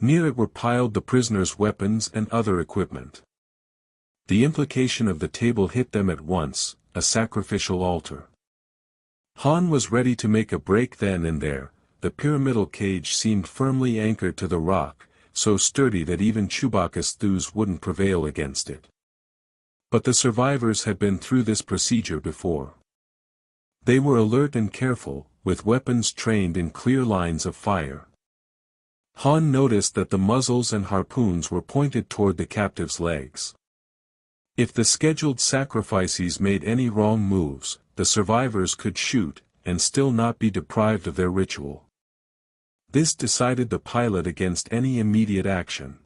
Near it were piled the prisoners' weapons and other equipment. The implication of the table hit them at once, a sacrificial altar. Han was ready to make a break then and there. The pyramidal cage seemed firmly anchored to the rock, so sturdy that even Chewbacca's thews wouldn't prevail against it. But the survivors had been through this procedure before. They were alert and careful, with weapons trained in clear lines of fire. Han noticed that the muzzles and harpoons were pointed toward the captives' legs. If the scheduled sacrifices made any wrong moves, the survivors could shoot, and still not be deprived of their ritual. This decided the pilot against any immediate action.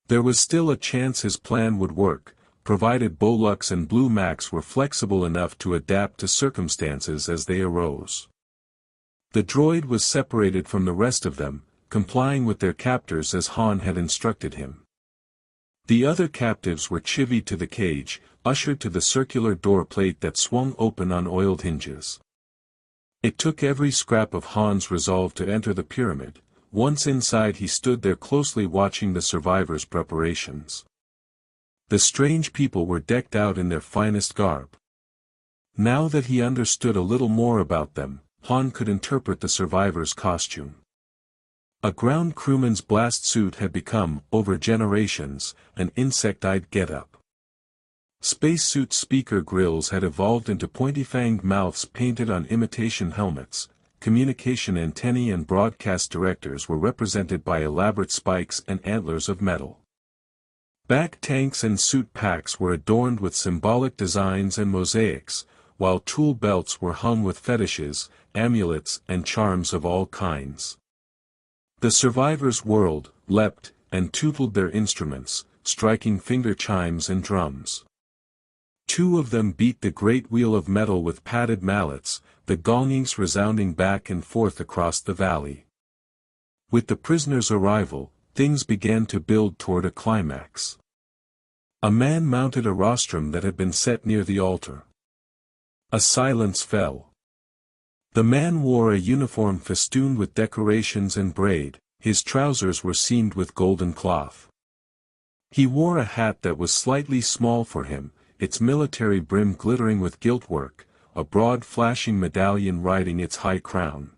There was still a chance his plan would work, provided Bolux and Blue Max were flexible enough to adapt to circumstances as they arose. The droid was separated from the rest of them, complying with their captors as Han had instructed him. The other captives were chivied to the cage, ushered to the circular door plate that swung open on oiled hinges. It took every scrap of Han's resolve to enter the pyramid. Once inside he stood there closely watching the survivors' preparations. The strange people were decked out in their finest garb. Now that he understood a little more about them, Han could interpret the survivors' costume. A ground crewman's blast suit had become, over generations, an insect-eyed get-up. Spacesuit speaker grills had evolved into pointy-fanged mouths painted on imitation helmets. Communication antennae and broadcast directors were represented by elaborate spikes and antlers of metal. Back tanks and suit packs were adorned with symbolic designs and mosaics, while tool belts were hung with fetishes, amulets and charms of all kinds. The survivors whirled, leapt, and tootled their instruments, striking finger chimes and drums. 2 of them beat the great wheel of metal with padded mallets, the gongings resounding back and forth across the valley. With the prisoners' arrival, things began to build toward a climax. A man mounted a rostrum that had been set near the altar. A silence fell. The man wore a uniform festooned with decorations and braid, his trousers were seamed with golden cloth. He wore a hat that was slightly small for him, its military brim glittering with gilt-work, a broad flashing medallion riding its high crown.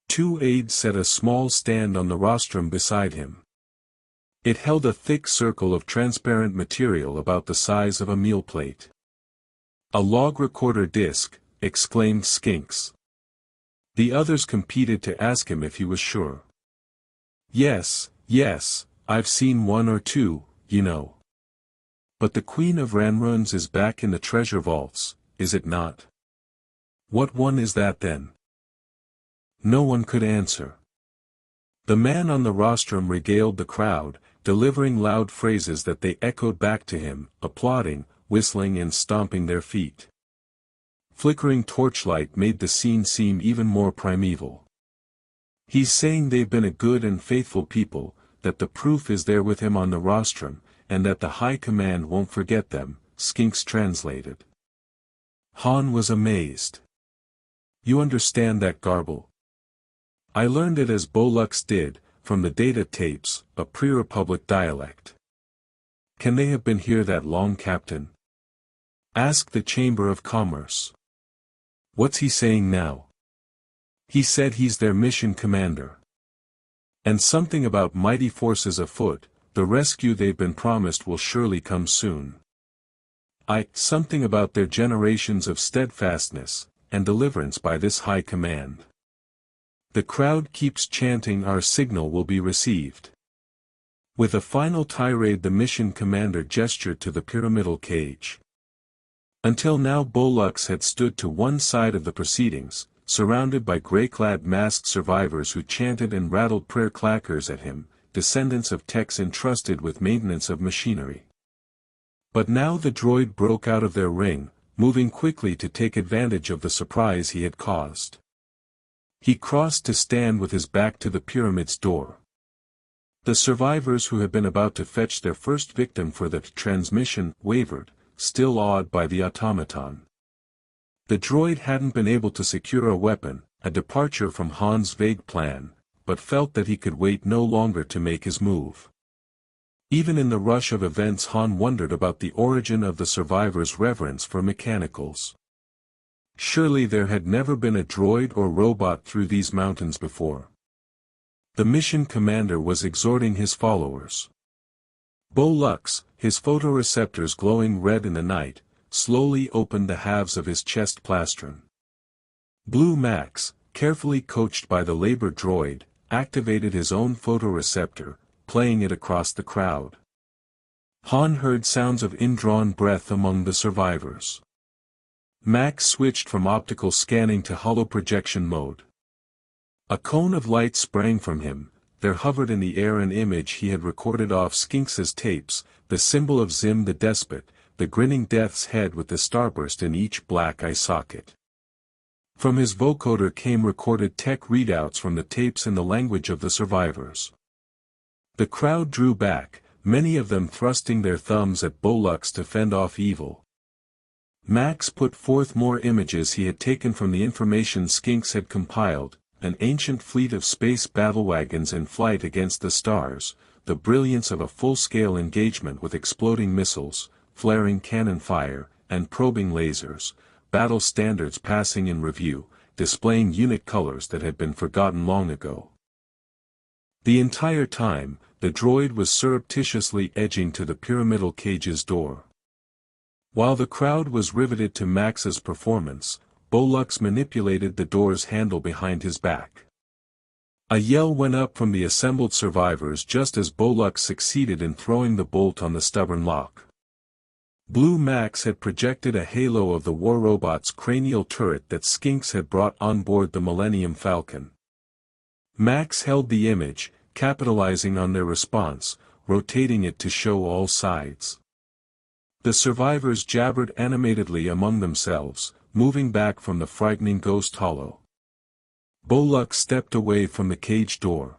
2 aides set a small stand on the rostrum beside him. It held a thick circle of transparent material about the size of a meal plate. "A log recorder disc," exclaimed Skinks. The others competed to ask him if he was sure. Yes, yes, I've seen one or two, you know. But the Queen of Ranruns is back in the treasure vaults, is it not? What one is that then? No one could answer. The man on the rostrum regaled the crowd, delivering loud phrases that they echoed back to him, applauding, whistling and stomping their feet. Flickering torchlight made the scene seem even more primeval. He's saying they've been a good and faithful people, that the proof is there with him on the rostrum, and that the High Command won't forget them, Skinks translated. Han was amazed. You understand that garble? I learned it as Bolux did, from the data tapes, a pre-Republic dialect. Can they have been here that long, Captain? Ask the Chamber of Commerce. What's he saying now? He said he's their mission commander. And something about mighty forces afoot, the rescue they've been promised will surely come soon. Something about their generations of steadfastness, and deliverance by this high command. The crowd keeps chanting our signal will be received. With a final tirade the mission commander gestured to the pyramidal cage. Until now Bolux had stood to one side of the proceedings, surrounded by grey-clad masked survivors who chanted and rattled prayer clackers at him, descendants of techs entrusted with maintenance of machinery. But now the droid broke out of their ring, moving quickly to take advantage of the surprise he had caused. He crossed to stand with his back to the pyramid's door. The survivors who had been about to fetch their first victim for the transmission wavered, still awed by the automaton. The droid hadn't been able to secure a weapon, a departure from Han's vague plan, but felt that he could wait no longer to make his move. Even in the rush of events Han wondered about the origin of the survivors' reverence for mechanicals. Surely there had never been a droid or robot through these mountains before. The mission commander was exhorting his followers. Bolux, his photoreceptors glowing red in the night, slowly opened the halves of his chest plastron. Blue Max, carefully coached by the labor droid, activated his own photoreceptor, playing it across the crowd. Han heard sounds of indrawn breath among the survivors. Max switched from optical scanning to holoprojection mode. A cone of light sprang from him. There hovered in the air an image he had recorded off Skinks's tapes, the symbol of Zim the Despot, the grinning death's head with the starburst in each black eye socket. From his vocoder came recorded tech readouts from the tapes in the language of the survivors. The crowd drew back, many of them thrusting their thumbs at Bolux to fend off evil. Max put forth more images he had taken from the information Skinks had compiled, an ancient fleet of space battlewagons in flight against the stars, the brilliance of a full-scale engagement with exploding missiles, flaring cannon fire, and probing lasers, battle standards passing in review, displaying unit colors that had been forgotten long ago. The entire time, the droid was surreptitiously edging to the pyramidal cage's door. While the crowd was riveted to Max's performance, Bolux manipulated the door's handle behind his back. A yell went up from the assembled survivors just as Bolux succeeded in throwing the bolt on the stubborn lock. Blue Max had projected a halo of the war robot's cranial turret that Skinks had brought on board the Millennium Falcon. Max held the image, capitalizing on their response, rotating it to show all sides. The survivors jabbered animatedly among themselves, moving back from the frightening ghost hollow. Bolux stepped away from the cage door.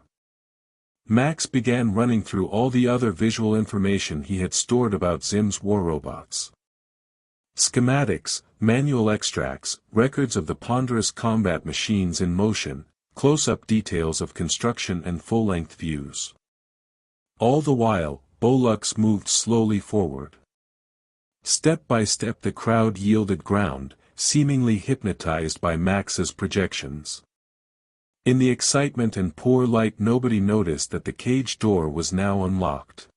Max began running through all the other visual information he had stored about Zim's war robots. Schematics, manual extracts, records of the ponderous combat machines in motion, close-up details of construction and full-length views. All the while, Bolux moved slowly forward. Step by step the crowd yielded ground, seemingly hypnotized by Max's projections. In the excitement and poor light nobody noticed that the cage door was now unlocked.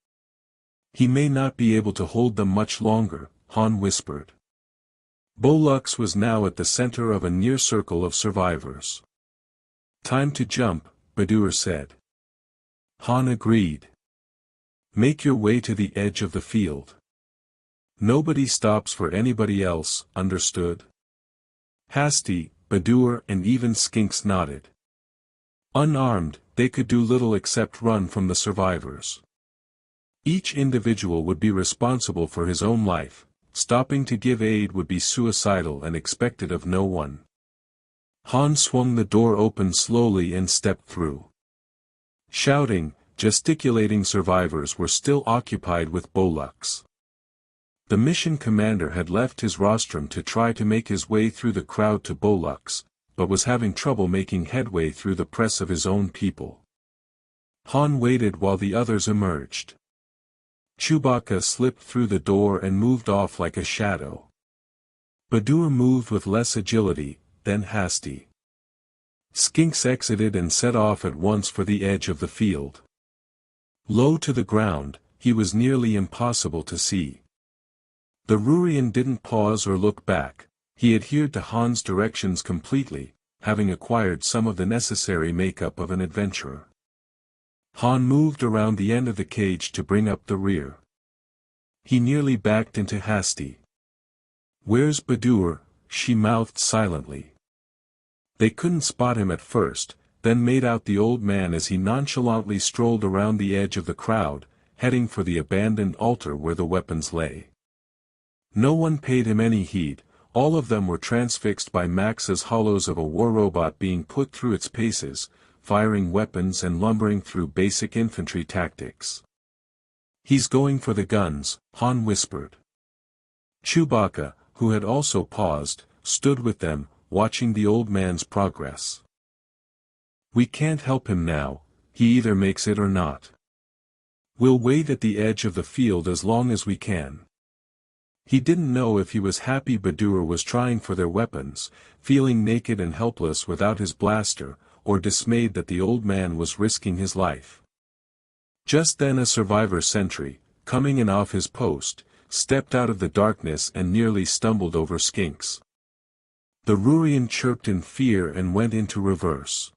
He may not be able to hold them much longer, Han whispered. Bolux was now at the center of a near circle of survivors. Time to jump, Badur said. Han agreed. Make your way to the edge of the field. Nobody stops for anybody else, understood? Hasty, Badur and even Skinks nodded. Unarmed, they could do little except run from the survivors. Each individual would be responsible for his own life, stopping to give aid would be suicidal and expected of no one. Han swung the door open slowly and stepped through. Shouting, gesticulating survivors were still occupied with Bolux. The mission commander had left his rostrum to try to make his way through the crowd to Bolux, but was having trouble making headway through the press of his own people. Han waited while the others emerged. Chewbacca slipped through the door and moved off like a shadow. Badur moved with less agility, then hasty. Skinks exited and set off at once for the edge of the field. Low to the ground, he was nearly impossible to see. The Rurian didn't pause or look back, he adhered to Han's directions completely, having acquired some of the necessary makeup of an adventurer. Han moved around the end of the cage to bring up the rear. He nearly backed into Hasty. "Where's Badur?" she mouthed silently. They couldn't spot him at first, then made out the old man as he nonchalantly strolled around the edge of the crowd, heading for the abandoned altar where the weapons lay. No one paid him any heed, all of them were transfixed by Max's hollows of a war robot being put through its paces, firing weapons and lumbering through basic infantry tactics. "He's going for the guns," Han whispered. Chewbacca, who had also paused, stood with them, watching the old man's progress. "We can't help him now, he either makes it or not. We'll wait at the edge of the field as long as we can." He didn't know if he was happy Badur was trying for their weapons, feeling naked and helpless without his blaster, or dismayed that the old man was risking his life. Just then a survivor sentry, coming in off his post, stepped out of the darkness and nearly stumbled over Skinks. The Rurian chirped in fear and went into reverse.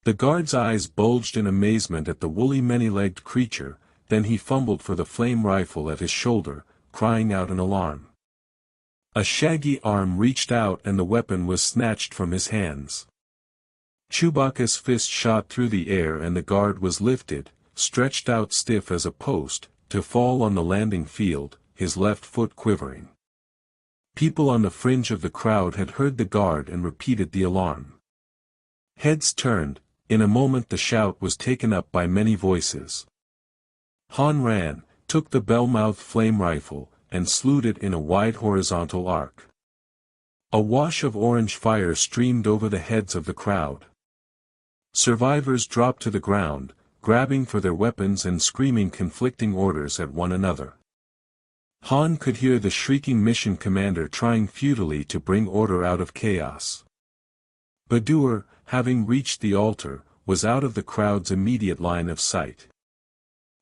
The guard's eyes bulged in amazement at the woolly many-legged creature, then he fumbled for the flame rifle at his shoulder, crying out in alarm. A shaggy arm reached out and the weapon was snatched from his hands. Chewbacca's fist shot through the air and the guard was lifted, stretched out stiff as a post, to fall on the landing field, his left foot quivering. People on the fringe of the crowd had heard the guard and repeated the alarm. Heads turned, in a moment the shout was taken up by many voices. Han ran, took the bell-mouthed flame rifle, and slewed it in a wide horizontal arc. A wash of orange fire streamed over the heads of the crowd. Survivors dropped to the ground, grabbing for their weapons and screaming conflicting orders at one another. Han could hear the shrieking mission commander trying futilely to bring order out of chaos. Badur, having reached the altar, was out of the crowd's immediate line of sight.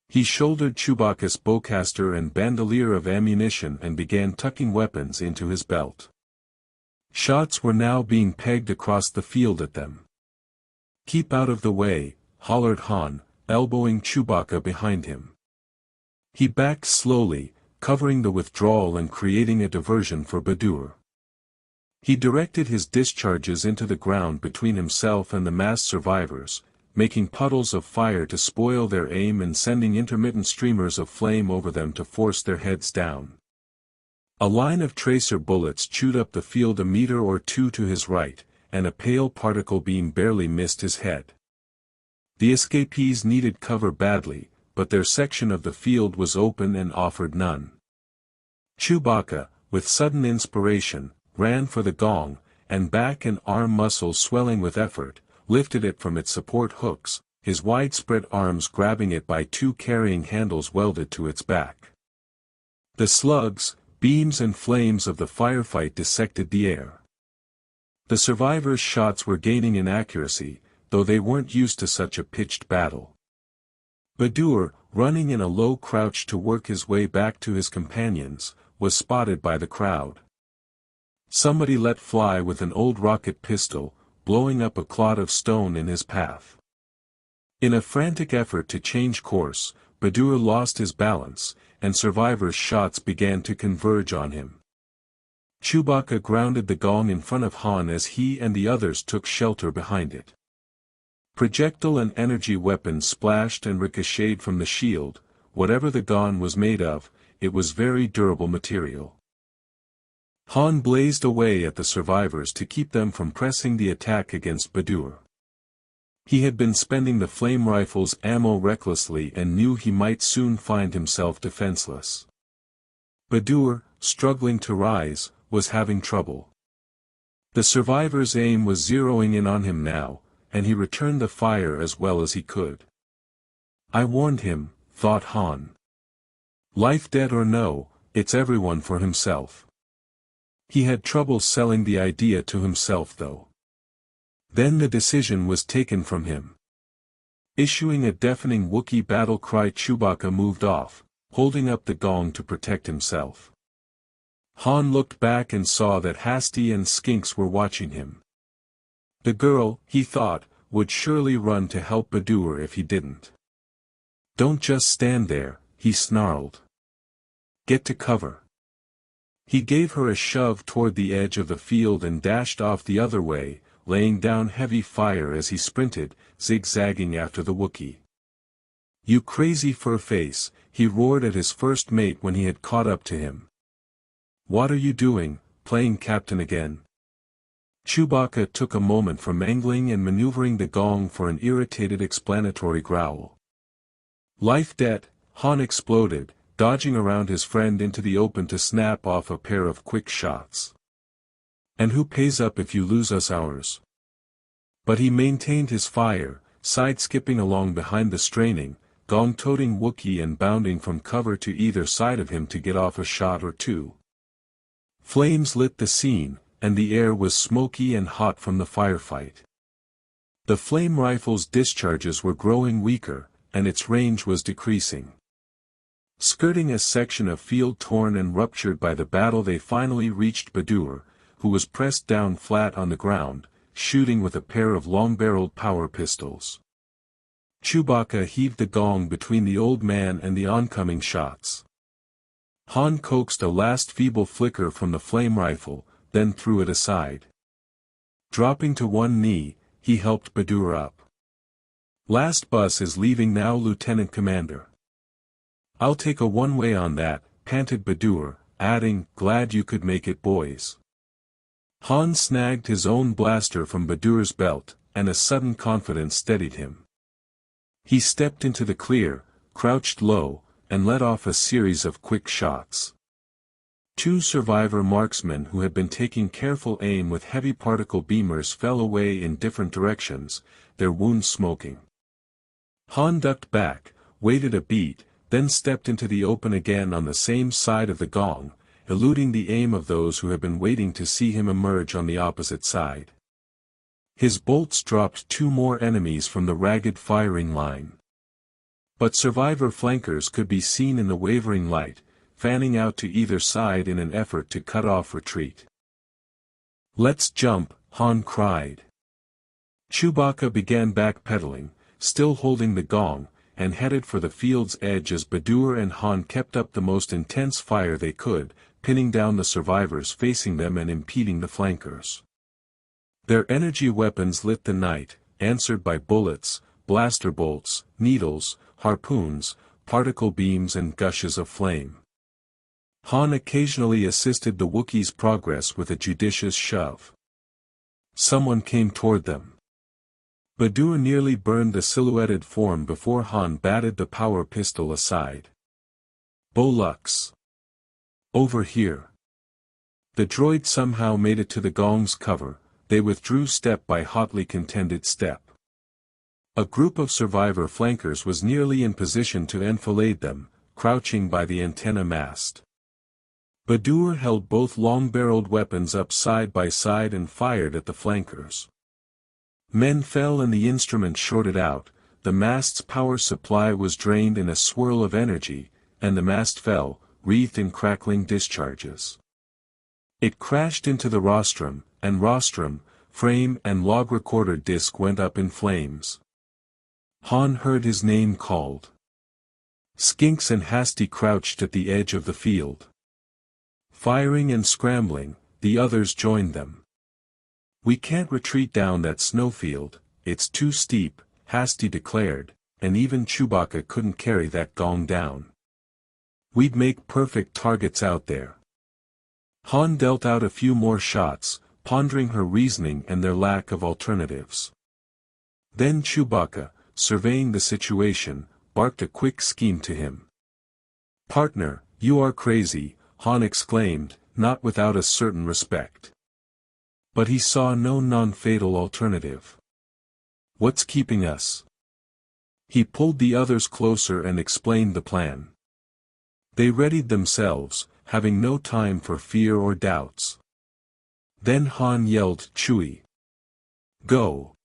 He shouldered Chewbacca's bowcaster and bandolier of ammunition and began tucking weapons into his belt. Shots were now being pegged across the field at them. "Keep out of the way," hollered Han, elbowing Chewbacca behind him. He backed slowly, covering the withdrawal and creating a diversion for Badur. He directed his discharges into the ground between himself and the massed survivors, making puddles of fire to spoil their aim and sending intermittent streamers of flame over them to force their heads down. A line of tracer bullets chewed up the field a meter or two to his right, and a pale particle beam barely missed his head. The escapees needed cover badly, but their section of the field was open and offered none. Chewbacca, with sudden inspiration, ran for the gong, and back and arm muscles swelling with effort, lifted it from its support hooks, his widespread arms grabbing it by two carrying handles welded to its back. The slugs, beams and flames of the firefight dissected the air. The survivors' shots were gaining in accuracy, though they weren't used to such a pitched battle. Badur, running in a low crouch to work his way back to his companions, was spotted by the crowd. Somebody let fly with an old rocket pistol, blowing up a clod of stone in his path. In a frantic effort to change course, Badur lost his balance, and survivors' shots began to converge on him. Chewbacca grounded the gong in front of Han as he and the others took shelter behind it. Projectile and energy weapons splashed and ricocheted from the shield. Whatever the gong was made of, it was very durable material. Han blazed away at the survivors to keep them from pressing the attack against Badur. He had been spending the flame rifle's ammo recklessly and knew he might soon find himself defenseless. Badur, struggling to rise, was having trouble. The survivor's aim was zeroing in on him now, and he returned the fire as well as he could. I warned him, thought Han. Life dead or no, it's everyone for himself. He had trouble selling the idea to himself though. Then the decision was taken from him. Issuing a deafening Wookiee battle cry, Chewbacca moved off, holding up the gong to protect himself. Han looked back and saw that Hasty and Skinks were watching him. The girl, he thought, would surely run to help Badur if he didn't. Don't just stand there, he snarled. Get to cover. He gave her a shove toward the edge of the field and dashed off the other way, laying down heavy fire as he sprinted, zigzagging after the Wookiee. You crazy fur-face, he roared at his first mate when he had caught up to him. What are you doing, playing captain again? Chewbacca took a moment from angling and maneuvering the gong for an irritated explanatory growl. Life debt, Han exploded, dodging around his friend into the open to snap off a pair of quick shots. And who pays up if you lose us ours? But he maintained his fire, side-skipping along behind the straining, gong-toting Wookiee and bounding from cover to either side of him to get off a shot or two. Flames lit the scene, and the air was smoky and hot from the firefight. The flame rifle's discharges were growing weaker, and its range was decreasing. Skirting a section of field torn and ruptured by the battle, they finally reached Badur, who was pressed down flat on the ground, shooting with a pair of long-barreled power pistols. Chewbacca heaved the gong between the old man and the oncoming shots. Han coaxed a last feeble flicker from the flame rifle, then threw it aside. Dropping to one knee, he helped Badur up. Last bus is leaving now, Lieutenant Commander. I'll take a one-way on that, panted Badur, adding, glad you could make it, boys. Han snagged his own blaster from Badur's belt, and a sudden confidence steadied him. He stepped into the clear, crouched low, and let off a series of quick shots. Two survivor marksmen who had been taking careful aim with heavy particle beamers fell away in different directions, their wounds smoking. Han ducked back, waited a beat, then stepped into the open again on the same side of the gong, eluding the aim of those who had been waiting to see him emerge on the opposite side. His bolts dropped two more enemies from the ragged firing line. But survivor flankers could be seen in the wavering light, fanning out to either side in an effort to cut off retreat. Let's jump, Han cried. Chewbacca began backpedaling, still holding the gong, and headed for the field's edge as Badur and Han kept up the most intense fire they could, pinning down the survivors facing them and impeding the flankers. Their energy weapons lit the night, answered by bullets, blaster bolts, needles, harpoons, particle beams and gushes of flame. Han occasionally assisted the Wookiees' progress with a judicious shove. Someone came toward them. Badur nearly burned the silhouetted form before Han batted the power pistol aside. Bolux. Over here. The droid somehow made it to the gong's cover. They withdrew step by hotly contended step. A group of survivor flankers was nearly in position to enfilade them, crouching by the antenna mast. Badur held both long-barreled weapons up side by side and fired at the flankers. Men fell and the instrument shorted out, the mast's power supply was drained in a swirl of energy, and the mast fell, wreathed in crackling discharges. It crashed into the rostrum, and rostrum, frame and log recorder disc went up in flames. Han heard his name called. Skinks and Hasty crouched at the edge of the field. Firing and scrambling, the others joined them. "We can't retreat down that snowfield, it's too steep," Hasty declared, "and even Chewbacca couldn't carry that gong down. We'd make perfect targets out there." Han dealt out a few more shots, pondering her reasoning and their lack of alternatives. Then Chewbacca, surveying the situation, barked a quick scheme to him. "Partner, you are crazy," Han exclaimed, not without a certain respect. But he saw no non-fatal alternative. "What's keeping us?" He pulled the others closer and explained the plan. They readied themselves, having no time for fear or doubts. Then Han yelled, "Chewie! Go!"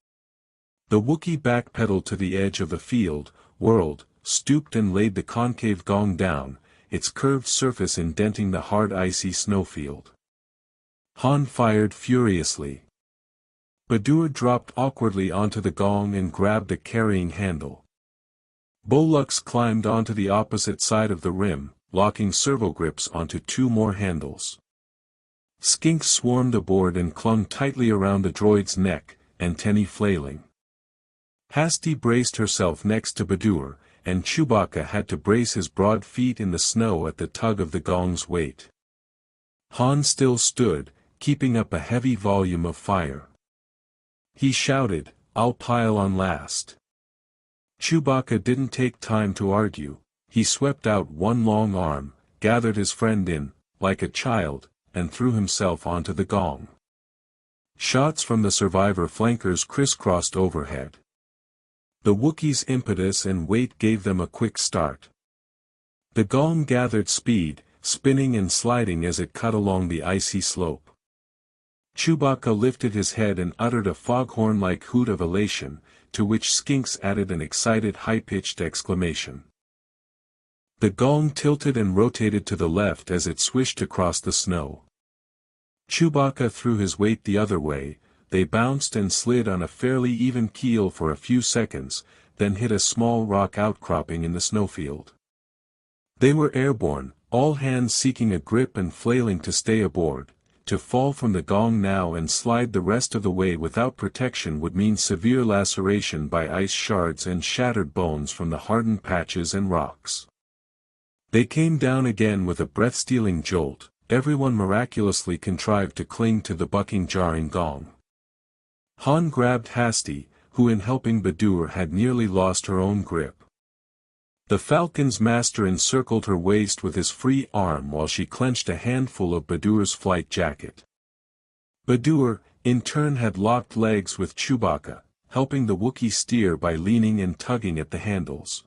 The Wookiee backpedaled to the edge of the field, whirled, stooped and laid the concave gong down, its curved surface indenting the hard icy snowfield. Han fired furiously. Badur dropped awkwardly onto the gong and grabbed a carrying handle. Bolux climbed onto the opposite side of the rim, locking servogrips onto two more handles. Skinks swarmed aboard and clung tightly around the droid's neck, antennae flailing. Hasty braced herself next to Badur, and Chewbacca had to brace his broad feet in the snow at the tug of the gong's weight. Han still stood, keeping up a heavy volume of fire. He shouted, "I'll pile on last." Chewbacca didn't take time to argue. He swept out one long arm, gathered his friend in, like a child, and threw himself onto the gong. Shots from the survivor flankers crisscrossed overhead. The Wookiees' impetus and weight gave them a quick start. The gong gathered speed, spinning and sliding as it cut along the icy slope. Chewbacca lifted his head and uttered a foghorn-like hoot of elation, to which Skinks added an excited high-pitched exclamation. The gong tilted and rotated to the left as it swished across the snow. Chewbacca threw his weight the other way. They bounced and slid on a fairly even keel for a few seconds, then hit a small rock outcropping in the snowfield. They were airborne, all hands seeking a grip and flailing to stay aboard. To fall from the gong now and slide the rest of the way without protection would mean severe laceration by ice shards and shattered bones from the hardened patches and rocks. They came down again with a breath-stealing jolt. Everyone miraculously contrived to cling to the bucking jarring gong. Han grabbed Hasty, who in helping Badur had nearly lost her own grip. The Falcon's master encircled her waist with his free arm while she clenched a handful of Badur's flight jacket. Badur, in turn, had locked legs with Chewbacca, helping the Wookiee steer by leaning and tugging at the handles.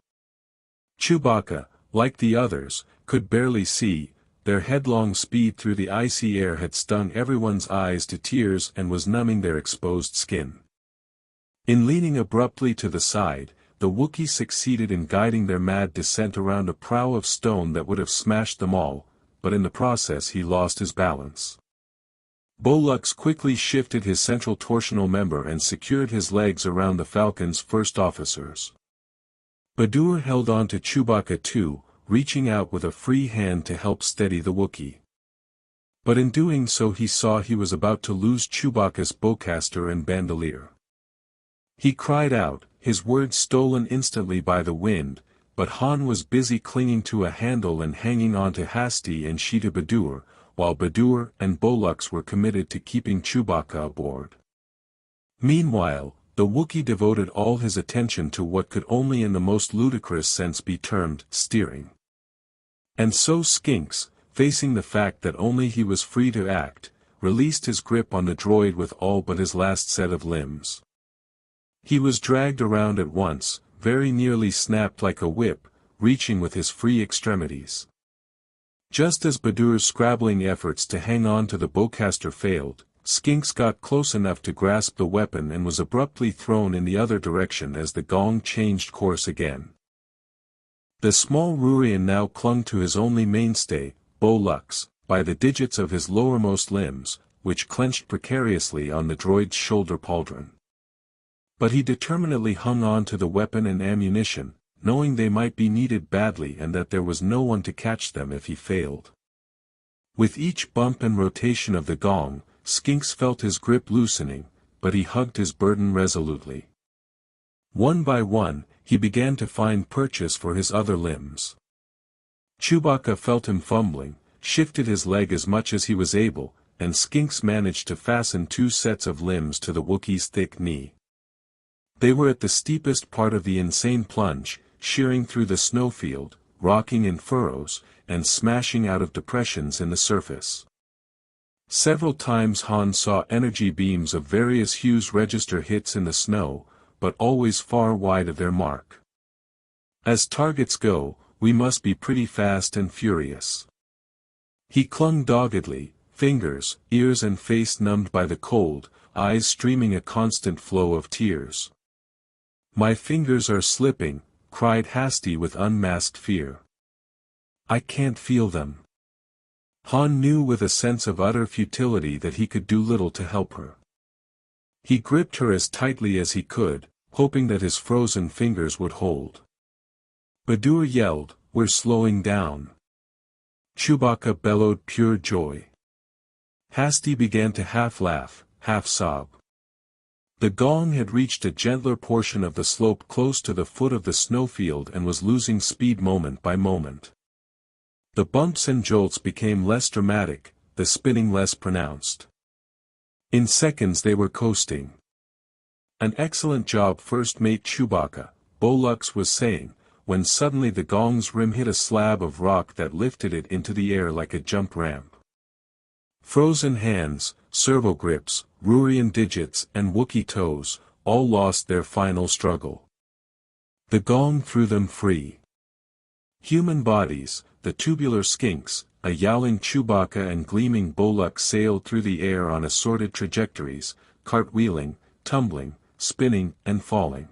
Chewbacca, like the others, could barely see. Their headlong speed through the icy air had stung everyone's eyes to tears and was numbing their exposed skin. In leaning abruptly to the side, the Wookiee succeeded in guiding their mad descent around a prow of stone that would have smashed them all, but in the process he lost his balance. Bolux quickly shifted his central torsional member and secured his legs around the Falcon's first officers. Badur held on to Chewbacca too, reaching out with a free hand to help steady the Wookiee. But in doing so he saw he was about to lose Chewbacca's bowcaster and bandolier. He cried out, his words stolen instantly by the wind, but Han was busy clinging to a handle and hanging on to Hasty and she to Badur, while Badur and Bolux were committed to keeping Chewbacca aboard. Meanwhile, the Wookiee devoted all his attention to what could only in the most ludicrous sense be termed steering. And so Skinks, facing the fact that only he was free to act, released his grip on the droid with all but his last set of limbs. He was dragged around at once, very nearly snapped like a whip, reaching with his free extremities. Just as Badur's scrabbling efforts to hang on to the bowcaster failed, Skinks got close enough to grasp the weapon and was abruptly thrown in the other direction as the gong changed course again. The small Rurian now clung to his only mainstay, Bolux, by the digits of his lowermost limbs, which clenched precariously on the droid's shoulder pauldron. But he determinedly hung on to the weapon and ammunition, knowing they might be needed badly and that there was no one to catch them if he failed. With each bump and rotation of the gong, Skinks felt his grip loosening, but he hugged his burden resolutely. One by one, he began to find purchase for his other limbs. Chewbacca felt him fumbling, shifted his leg as much as he was able, and Skinks managed to fasten 2 sets of limbs to the Wookiee's thick knee. They were at the steepest part of the insane plunge, shearing through the snowfield, rocking in furrows, and smashing out of depressions in the surface. Several times Han saw energy beams of various hues register hits in the snow, but always far wide of their mark. As targets go, we must be pretty fast and furious. He clung doggedly, fingers, ears and face numbed by the cold, eyes streaming a constant flow of tears. "My fingers are slipping," cried Hasty with unmasked fear. "I can't feel them." Han knew with a sense of utter futility that he could do little to help her. He gripped her as tightly as he could, hoping that his frozen fingers would hold. Badur yelled, "We're slowing down." Chewbacca bellowed pure joy. Hasty began to half laugh, half sob. The gong had reached a gentler portion of the slope close to the foot of the snowfield and was losing speed moment by moment. The bumps and jolts became less dramatic, the spinning less pronounced. In seconds they were coasting. "An excellent job, First Mate Chewbacca," Bolux was saying, when suddenly the gong's rim hit a slab of rock that lifted it into the air like a jump ramp. Frozen hands, servo grips, Rurian digits and Wookiee toes, all lost their final struggle. The gong threw them free. Human bodies, the tubular Skinks, a yowling Chewbacca and gleaming Bolux sailed through the air on assorted trajectories, cartwheeling, tumbling, spinning and falling.